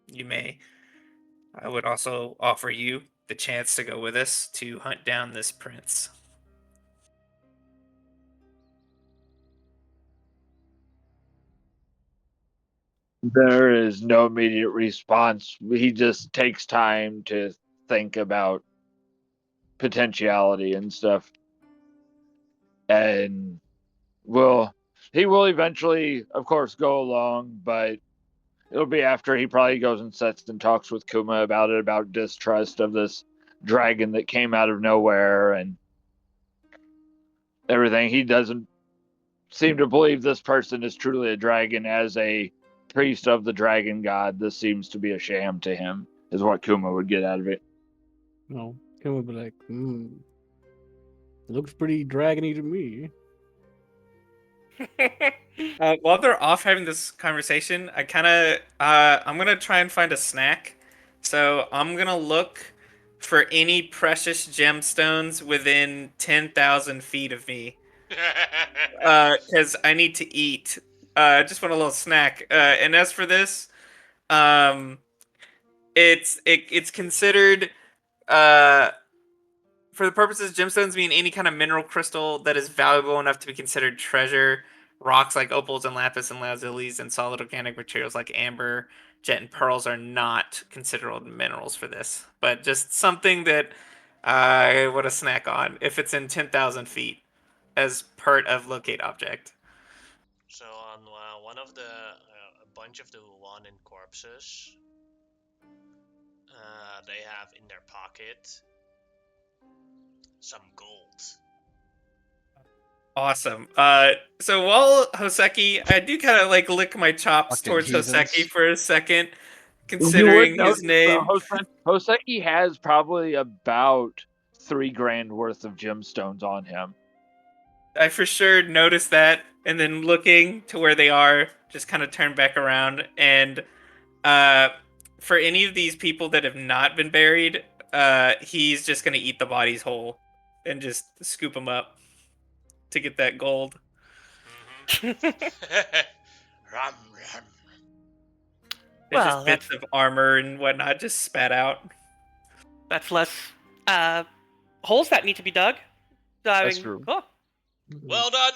you may. I would also offer you the chance to go with us to hunt down this prince. There is no immediate response. He just takes time to think about potentiality and stuff. And he will eventually, of course, go along, but it'll be after he probably goes and sits and talks with Kuma about it, about distrust of this dragon that came out of nowhere and everything. He doesn't seem to believe this person is truly a dragon. As a priest of the dragon god, this seems to be a sham to him, is what Kuma would get out of it. No, Kim would be like, looks pretty dragony to me. While they're off having this conversation, I'm gonna try and find a snack. So I'm gonna look for any precious gemstones within 10,000 feet of me. Because I need to eat. I just want a little snack. And as for this, it's considered for the purposes gemstones mean any kind of mineral crystal that is valuable enough to be considered treasure. Rocks like opals and lapis and lazulis and solid organic materials like amber, jet, and pearls are not considered minerals for this, but just something that I want to snack on if it's in 10,000 feet as part of locate object. So on one of the a bunch of the Huanin corpses, they have in their pocket some gold. Awesome. So while Hoseki, I do kind of like lick my chops Fucking towards heathens. Hoseki for a second, You would considering notice his name. Hoseki has probably about $3,000 worth of gemstones on him. I for sure noticed that, and then looking to where they are, just kind of turn back around. And for any of these people that have not been buried, he's just gonna eat the bodies whole and just scoop them up to get that gold. Mm-hmm. Rum, rum. There's Well, just bits of armor and whatnot just spat out. That's less holes that need to be dug. So, I That's mean, true. cool. Well done!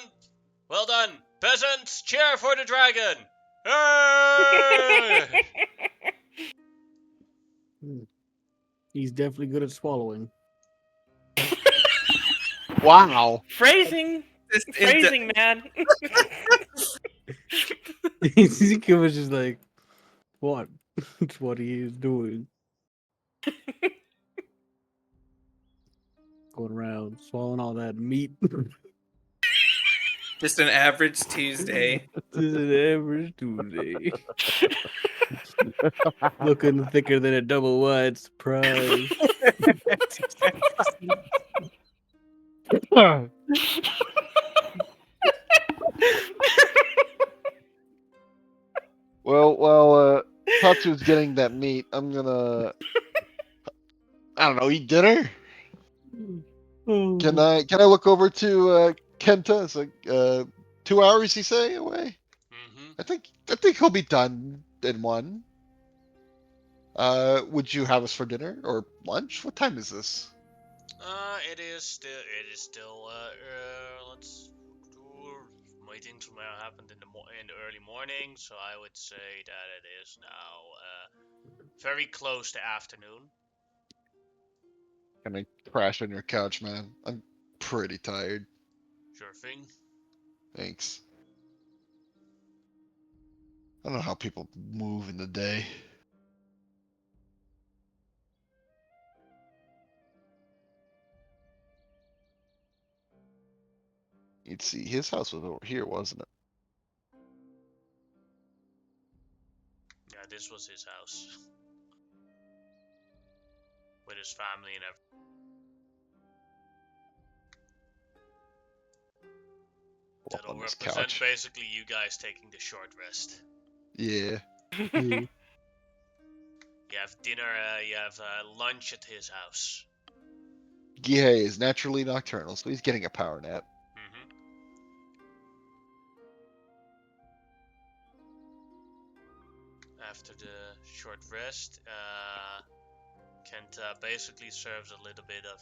Well done! Peasants, cheer for the dragon! Hey! He's definitely good at swallowing. Wow. Phrasing, man. Ezekiel was just like, what? It's what he is doing. Going around swallowing all that meat. Just an average Tuesday. This is an average Tuesday. Looking thicker than a double wide surprise. Well, Tatsu's getting that meat. I'm gonna, I don't know, eat dinner. Can I look over to Kenta? It's like 2 hours, you say, away. Mm-hmm. I think he'll be done in one. Would you have us for dinner or lunch? What time is this? It is still, let's, waiting till what happened in the early morning, so I would say that it is now, very close to afternoon. Can I crash on your couch, man? I'm pretty tired. Sure thing. Thanks. I don't know how people move in the day. You'd see his house was over here, wasn't it? Yeah, this was his house. With his family and everything. Up That'll on this represent couch. basically you guys taking the short rest. Yeah. You have dinner, you have lunch at his house. Gihei is naturally nocturnal, so he's getting a power nap. Mm-hmm. After the short rest, Kent basically serves a little bit of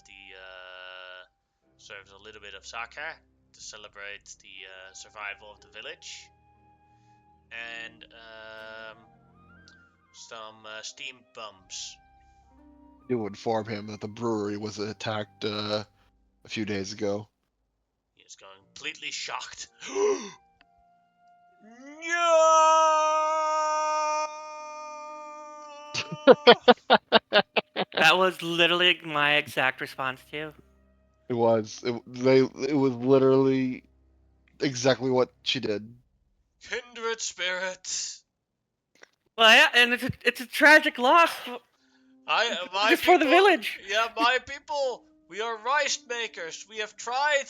sake to celebrate the survival of the village, and some steamed bums. Do inform him that the brewery was attacked a few days ago. He is going completely shocked. That was literally my exact response too. It was. It was literally exactly what she did. Kindred spirits. Well, yeah, and it's a tragic loss. My Just people, for the village. Yeah, my people. We are rice makers. We have tried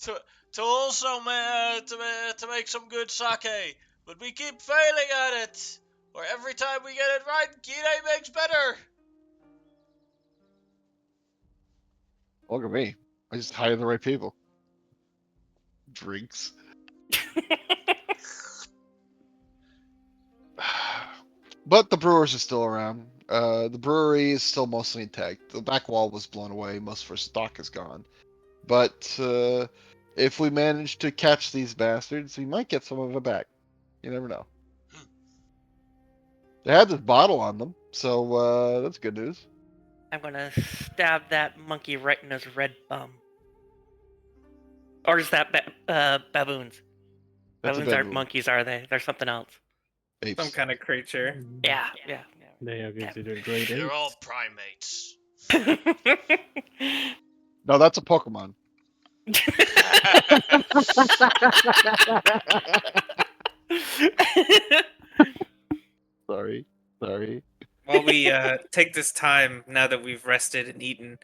to also to make some good sake, but we keep failing at it. Or every time we get it right, Kine makes better. Look at me. I just hired the right people. Drinks. But the brewers are still around. The brewery is still mostly intact. The back wall was blown away. Most of our stock is gone. But if we manage to catch these bastards, we might get some of it back. You never know. They had this bottle on them, so that's good news. I'm gonna stab that monkey right in his red bum. Or is that baboons? That's a Baboons aren't baboon. monkeys, are they? They're something else. Apes. Some kind of creature. Yeah. They are considered great They're apes. all primates. No, that's a Pokemon. Sorry. While we take this time, now that we've rested and eaten,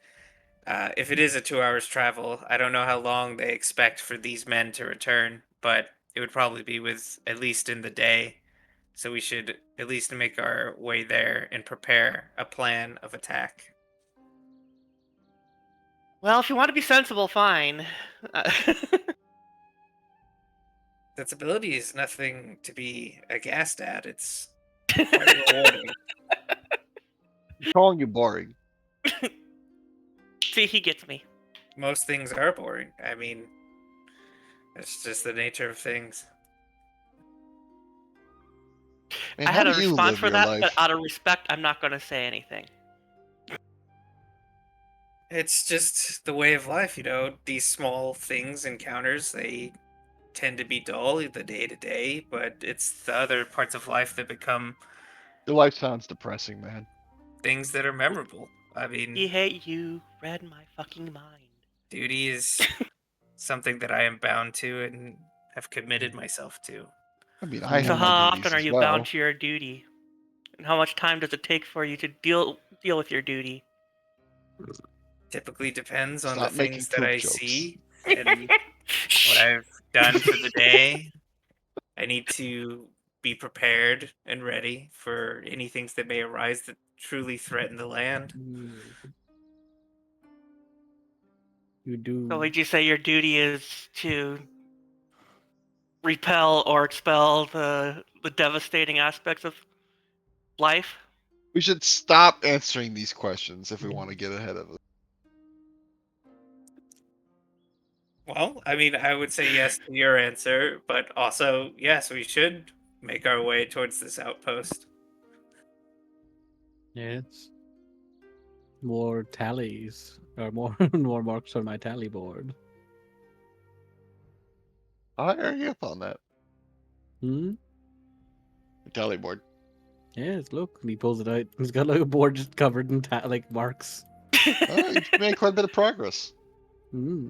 if it is a 2 hours travel, I don't know how long they expect for these men to return, but it would probably be with at least in the day. So we should at least make our way there and prepare a plan of attack. Well, if you want to be sensible, fine. Sensibility is nothing to be aghast at. It's Quite rewarding. I'm calling you boring. See, he gets me. Most things are boring. I mean, it's just the nature of things. Man, I how had do a you response live for your that, life? but out of respect, I'm not going to say anything. It's just the way of life, you know. These small things, encounters, they tend to be dull the day to day, but it's the other parts of life that become Your life sounds depressing, man. things that are memorable. I mean, He hate you, read my fucking mind. duty is something that I am bound to and have committed myself to. I mean, I So have how my often duties are as you well. bound to your duty? And how much time does it take for you to deal with your duty? Typically depends on the Stop making things that poop I jokes. see and what I've done for the day. I need to be prepared and ready for any things that may arise that truly threaten the land. You do. So would you say your duty is to repel or expel the devastating aspects of life? We should stop answering these questions if we want to get ahead of it. Well, I mean, I would say yes to your answer, but also, yes, we should make our way towards this outpost. Yes. More tallies or more more marks on my tally board. I'll hire you up on that. Hmm. Tally board. Yes. Look, and he pulls it out. He's got like a board just covered in like marks. Oh, you made quite a bit of progress. Hmm.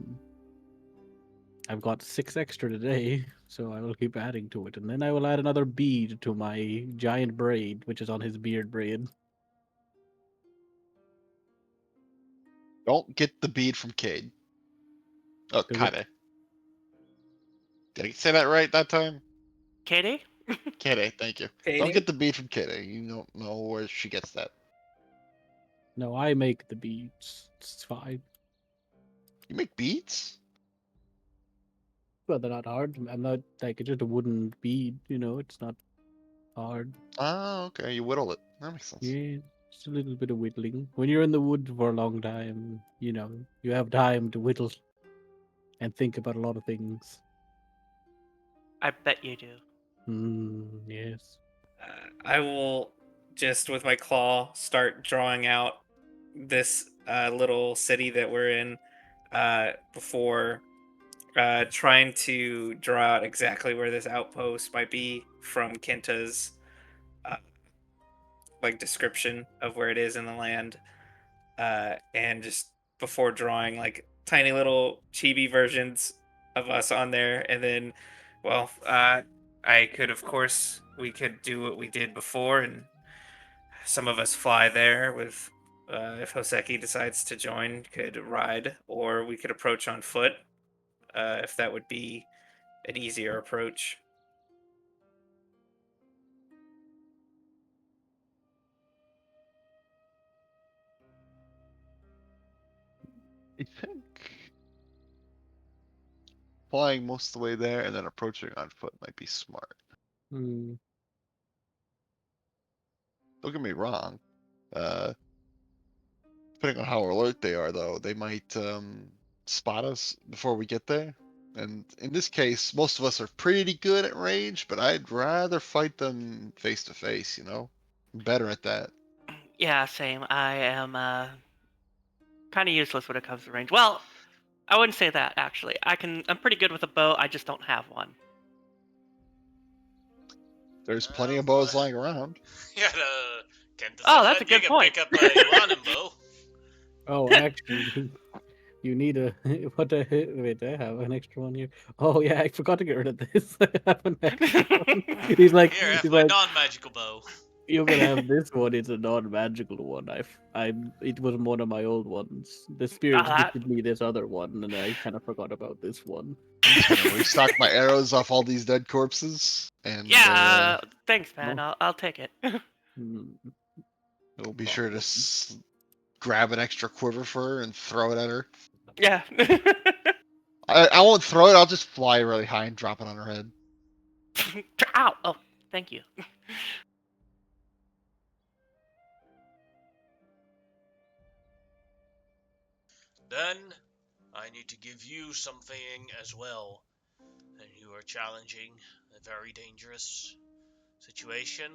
I've got 6 extra today, so I will keep adding to it, and then I will add another bead to my giant braid, which is on his beard braid. Don't get the bead from Cade. Oh, Does it- Kade. Did I say that right that time? Katie? Kade, thank you. Don't Katie? get the bead from Kade. You don't know where she gets that. No, I make the beads. It's fine. You make beads? Well, they're not hard. I'm not like it's just a wooden bead. You know, it's not hard. Oh, okay. You whittle it. That makes sense. Yeah, just a little bit of whittling. When you're in the wood for a long time, you know, you have time to whittle and think about a lot of things. I bet you do. Yes. I will just, with my claw, start drawing out this little city that we're in before trying to draw out exactly where this outpost might be from Kenta's uh, like description of where it is in the land, and just before drawing like tiny little chibi versions of us on there, and then, well, I could, of course, we could do what we did before, and some of us fly there with. If Hoseki decides to join, could ride, or we could approach on foot, if that would be an easier approach. I think flying most of the way there and then approaching on foot might be smart. Hmm. Don't get me wrong. Uh, depending on how alert they are, though, they might spot us before we get there. And in this case, most of us are pretty good at range, but I'd rather fight them face to face, you know? I'm better at that. Yeah, same. I am kind of useless when it comes to range. Well, I wouldn't say that actually. I'm pretty good with a bow. I just don't have one. There's plenty of bows lying around. Yeah, Kenta Oh, said that's a that you good can point. pick up a Uranin bow. Oh, actually, you need a what? Wait, I have an extra one here. Oh yeah, I forgot to get rid of this. I have an extra one. He's like, Here, have he's my like, non-magical bow. you can have this one. It's a non-magical one. It was one of my old ones. The spirits that, gifted me this other one, and I kind of forgot about this one. I'm just gonna restock my arrows off all these dead corpses, and yeah, thanks, man. No. I'll take it. Hmm, we'll no be sure to problem. grab an extra quiver for her and throw it at her. Yeah. I won't throw it. I'll just fly really high and drop it on her head. Ow! Oh, thank you. Then I need to give you something as well. And you are challenging a very dangerous situation.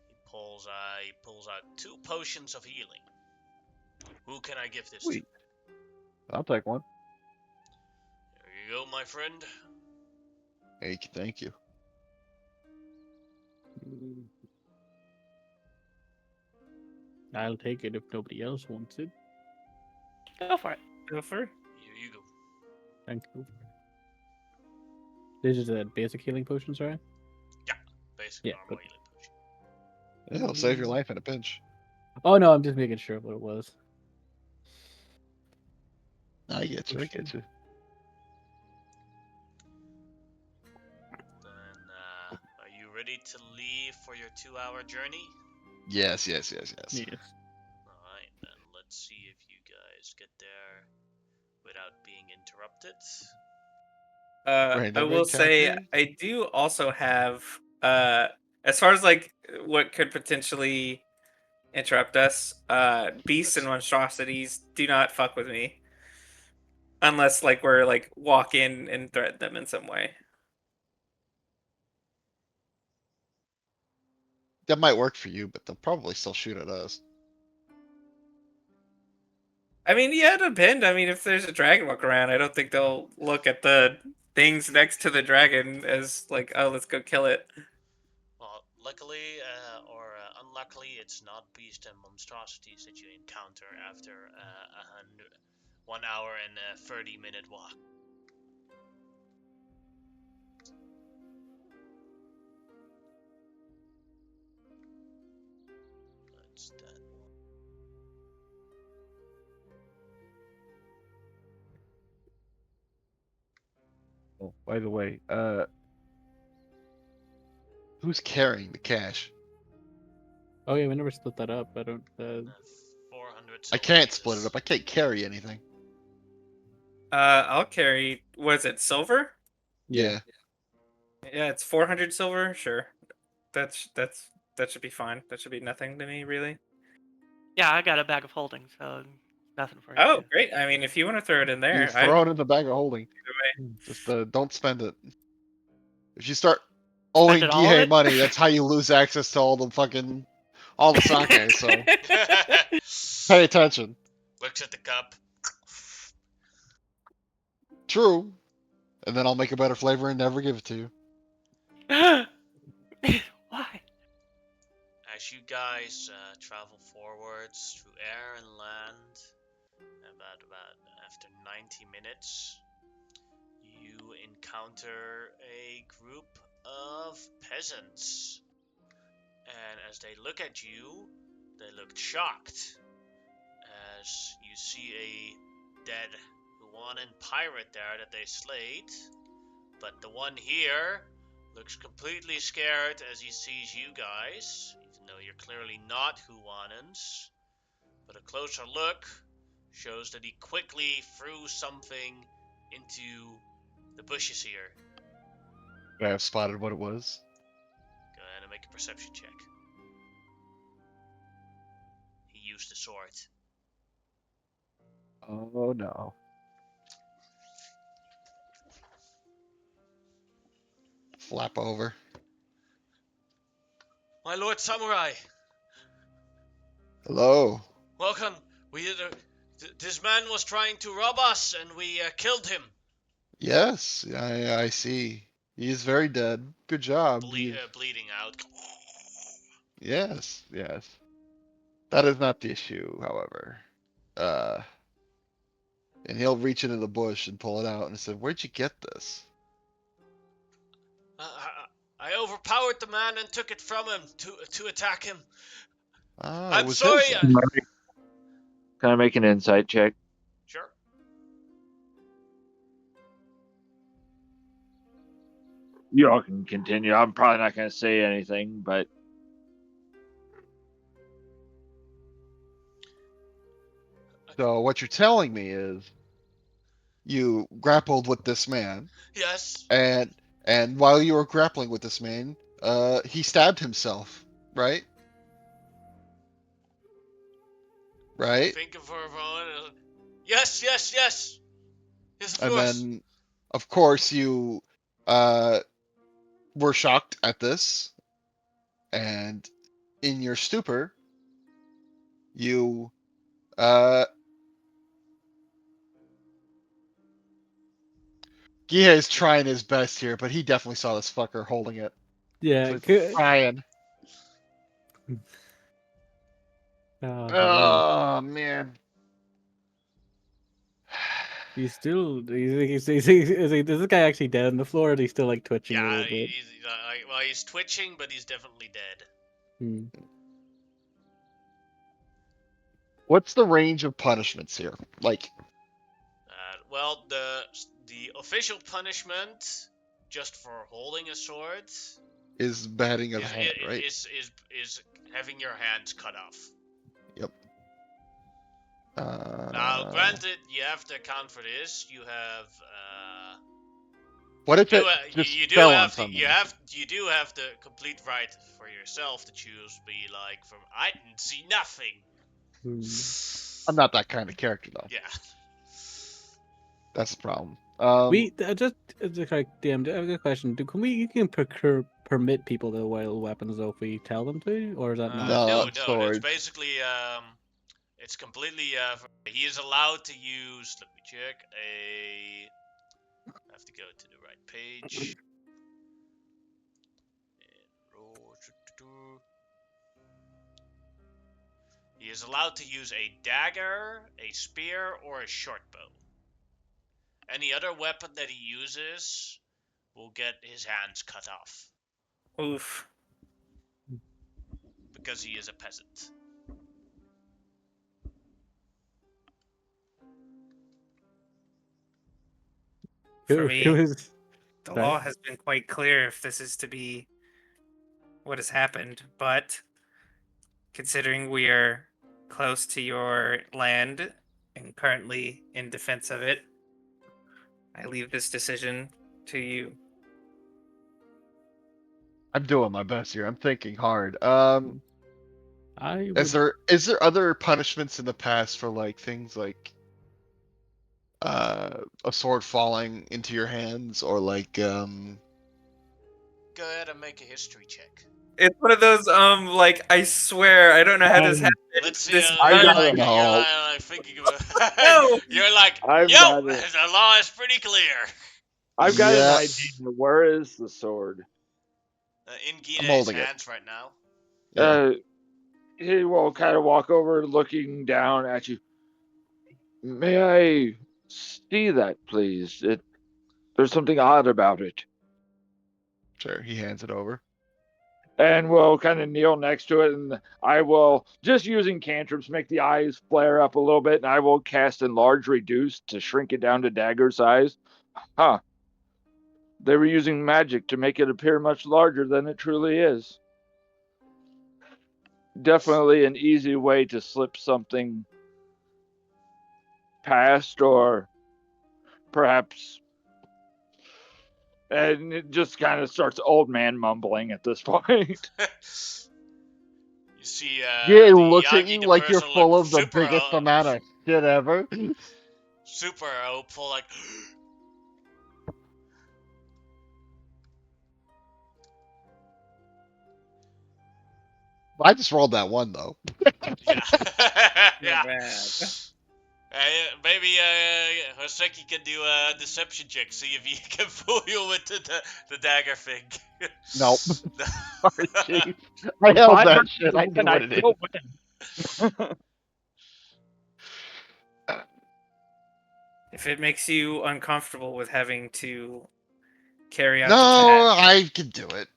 He pulls out 2 potions of healing. Who can I give this Sweet. I'll take one. to? There you go, my friend. Thank you. I'll take it if nobody else wants it. Go for it. Go for it. Here you go. Thank you. This is a basic healing potions, right? Basic Yeah, normal good. healing potion. It'll save your life in a pinch. Oh no, I'm just making sure what it was. I get you. I get you. Then, are you ready to leave for your 2-hour journey? Yes. Yes. Alright, then let's see if you guys get there without being interrupted. I Random will say encounter? I do also have as far as like what could potentially interrupt us, beasts and monstrosities do not fuck with me. Unless like we're like walk in and threaten them in some way. That might work for you, but they'll probably still shoot at us. I mean, yeah, it depends. I mean, if there's a dragon walk around, I don't think they'll look at the things next to the dragon as like, oh, let's go kill it. Well, luckily or unluckily, it's not beast and monstrosities that you encounter after 1 hour and a 30-minute walk. That's that one. Oh, by the way, Who's carrying the cash? Oh yeah, we never split that up. I don't. 400 I silver can't split it pieces. up. I can't carry anything. I'll carry. Was it silver? Yeah. Yeah, it's 400 silver. Sure, that should be fine. That should be nothing to me, really. Yeah, I got a bag of holding, so nothing for you. Oh, too. great. I mean, if you want to throw it in You there, throw it in the bag of holding. either way. Just don't spend it. If you start Spend owing it all of Gihei it? money, that's how you lose access to all the sake. So pay attention. Looks at the cup. True. And then I'll make a better flavor and never give it to you. Why? As you guys travel forwards through air and land, about after 90 minutes, you encounter a group of peasants. And as they look at you, they look shocked as you see a dead Huanan pirate there that they slayed. But the one here looks completely scared as he sees you guys, even though you're clearly not Huanans. But a closer look shows that he quickly threw something into the bushes here. I have spotted what it was. Go ahead and make a perception check. He used a sword. Oh no. Flap over. My lord samurai, Hello. welcome. This man was trying to rob us, and we killed him. Yes, I see. He is very dead. Good job. Bleeding out. Yes. That is not the issue, however. Uh, and he'll reach into the bush and pull it out and say, "Where'd you get this?" I overpowered the man and took it from him to attack him. Ah, it I'm was sorry. his. Can I make an insight check? Sure. You all can continue. I'm probably not going to say anything, but So what you're telling me is you grappled with this man, Yes. and while you were grappling with this man, he stabbed himself, right? right? Think for a moment. Yes, yes, yes. Yes, of And course. then, of course, you were shocked at this, and in your stupor, you Gia is trying his best here, but he definitely saw this fucker holding it. Yeah. He's like, crying. Oh, man. Oh man. He's still. Is this guy actually dead on the floor? Or is he still like twitching a Yeah, little bit? he's twitching, but he's definitely dead. Hmm. What's the range of punishments here? Like, Well, the official punishment, just for holding a sword, is batting of is, the hand, right? is having your hands cut off. Yep. Now, granted, you have to account for this. You have what if it you, just you do fell on have to, somebody? you do have the complete right for yourself to choose. Be like, from I didn't see nothing. Hmm. I'm not that kind of character, though. Yeah. That's the problem. We just like DM. I have a question. Can we? You can permit people to wield weapons though if we tell them to, or is that not? No, No, that's swords. basically it's completely he is allowed to use. Let me check. I have to go to the right page. He is allowed to use a dagger, a spear, or a short bow. Any other weapon that he uses will get his hands cut off Oof. because he is a peasant. For Who me, is? the Sorry? law has been quite clear if this is to be what has happened, but considering we are close to your land and currently in defense of it, I leave this decision to you. I'm doing my best here. I'm thinking hard. I Is would. there other punishments in the past for like things like a sword falling into your hands or like Go ahead and make a history check. It's one of those like I swear I don't know how this happened. Let's see. This I You're got like it. thinking about. No! You're like, I've yo, got it. the law is pretty clear. I've got an Yeah. idea. Where is the sword? In I'm Gine's holding it. hands right now. Yeah. He will kind of walk over, looking down at you. May I see that, please? There's something odd about it. Sure. He hands it over. And we'll kind of kneel next to it, and I will, just using cantrips, make the eyes flare up a little bit, and I will cast Enlarge Reduce to shrink it down to dagger size. Huh. They were using magic to make it appear much larger than it truly is. Definitely an easy way to slip something past, or perhaps. And it just kind of starts old man mumbling at this point. You see, Yeah, the looks at Yagi, you the like you're person, look full of the super, biggest amount of shit ever. super hopeful, like. I just rolled that one though. Yeah. Yeah. bad. Maybe Hoseki can do a deception check, see if he can fool you with the dagger thing. Nope. Sorry, Chief. I held that shit. I know And I what it is. still win. If it makes you uncomfortable with having to carry out No, the task, I can do it.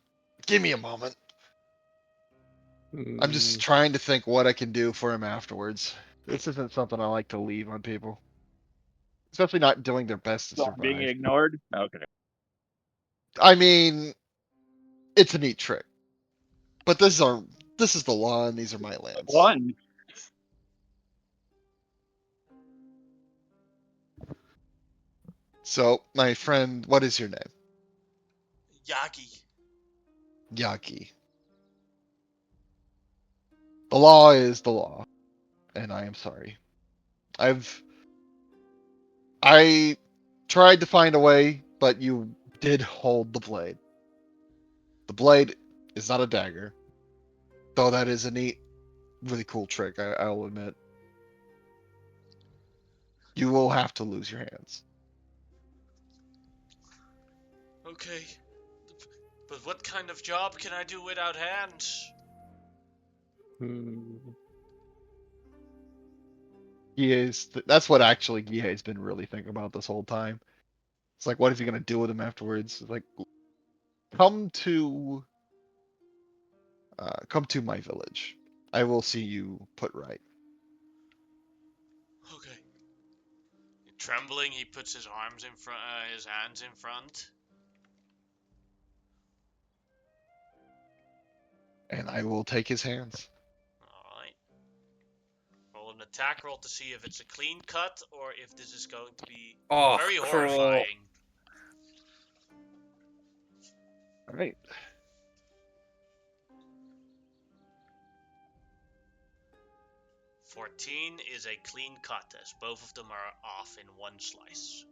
Give me a moment. I'm just trying to think what I can do for him afterwards. This isn't something I like to leave on people. Especially not doing their best to Not being survive. ignored. Okay. I mean, it's a neat trick. But this is the law and these are my lands. One. So, my friend, what is your name? Yagi. Yaki. The law is the law. and I am sorry. I tried to find a way, but you did hold the blade. The blade is not a dagger, though that is a neat, really cool trick, I'll admit. You will have to lose your hands. Okay. But what kind of job can I do without hands? That's what actually Gihei's been really thinking about this whole time. It's like, what is he gonna do with him afterwards? It's like, come to my village. I will see you put right. Okay. Trembling, he puts his arms in front, his hands in front. And I will take his hands. Alright. Roll an attack roll to see if it's a clean cut or if this is going to be Oh, very cool. horrifying. All right. "14 is a clean cut, as both of them are off in one slice."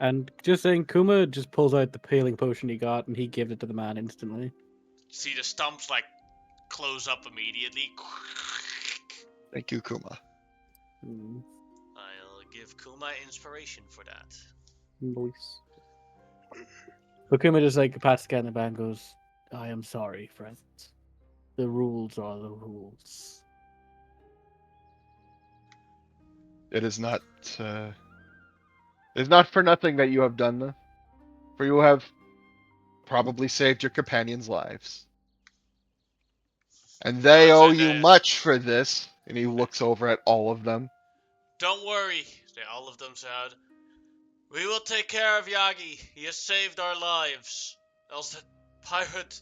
And just saying, Kuma just pulls out the healing potion he got, and he gives it to the man instantly. See the stumps like close up immediately. Thank you, Kuma. I'll give Kuma inspiration for that. Nice. But Kuma just like pats the guy in the back and goes, "I am sorry, friends. The rules are the rules." It is not. It is not for nothing that you have done this, for you have probably saved your companions' lives, and they Goes owe in you there. much for this. And he looks over at all of them. Don't worry, all of them said. We will take care of Yagi. He has saved our lives. Else that pirate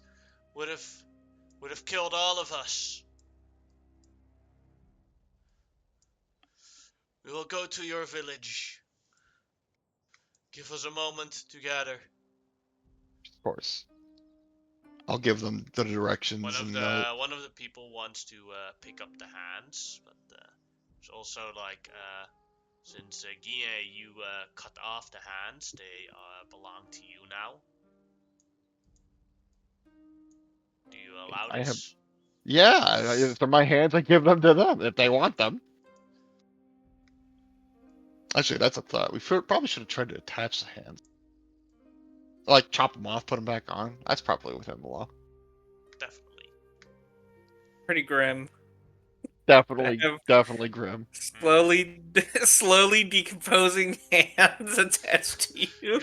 would have killed all of us. We will go to your village. Give us a moment to gather. Of course, I'll give them the directions. One of the people wants to pick up the hands, but there's also like since Guinea, you cut off the hands, they belong to you now. Do you allow I have. this? Yeah, if they're my hands, I give them to them if they want them. Actually, that's a thought. Probably should have tried to attach the hands. Like, chop them off, put them back on. That's probably within the law. Definitely. Pretty grim. Definitely, have- definitely grim. Slowly decomposing hands attached to you.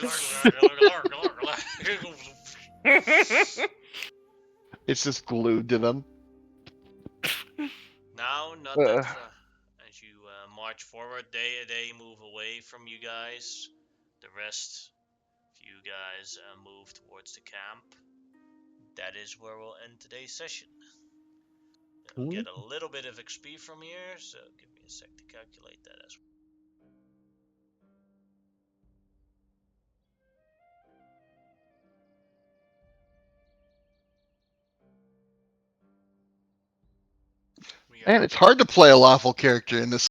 It's just glued to them. Now, not that as you march forward, they move away from you guys. The rest of you guys move towards the camp. That is where we'll end today's session. We'll get a little bit of XP from here, so give me a sec to calculate that as well. Man, it's hard to play a lawful character in this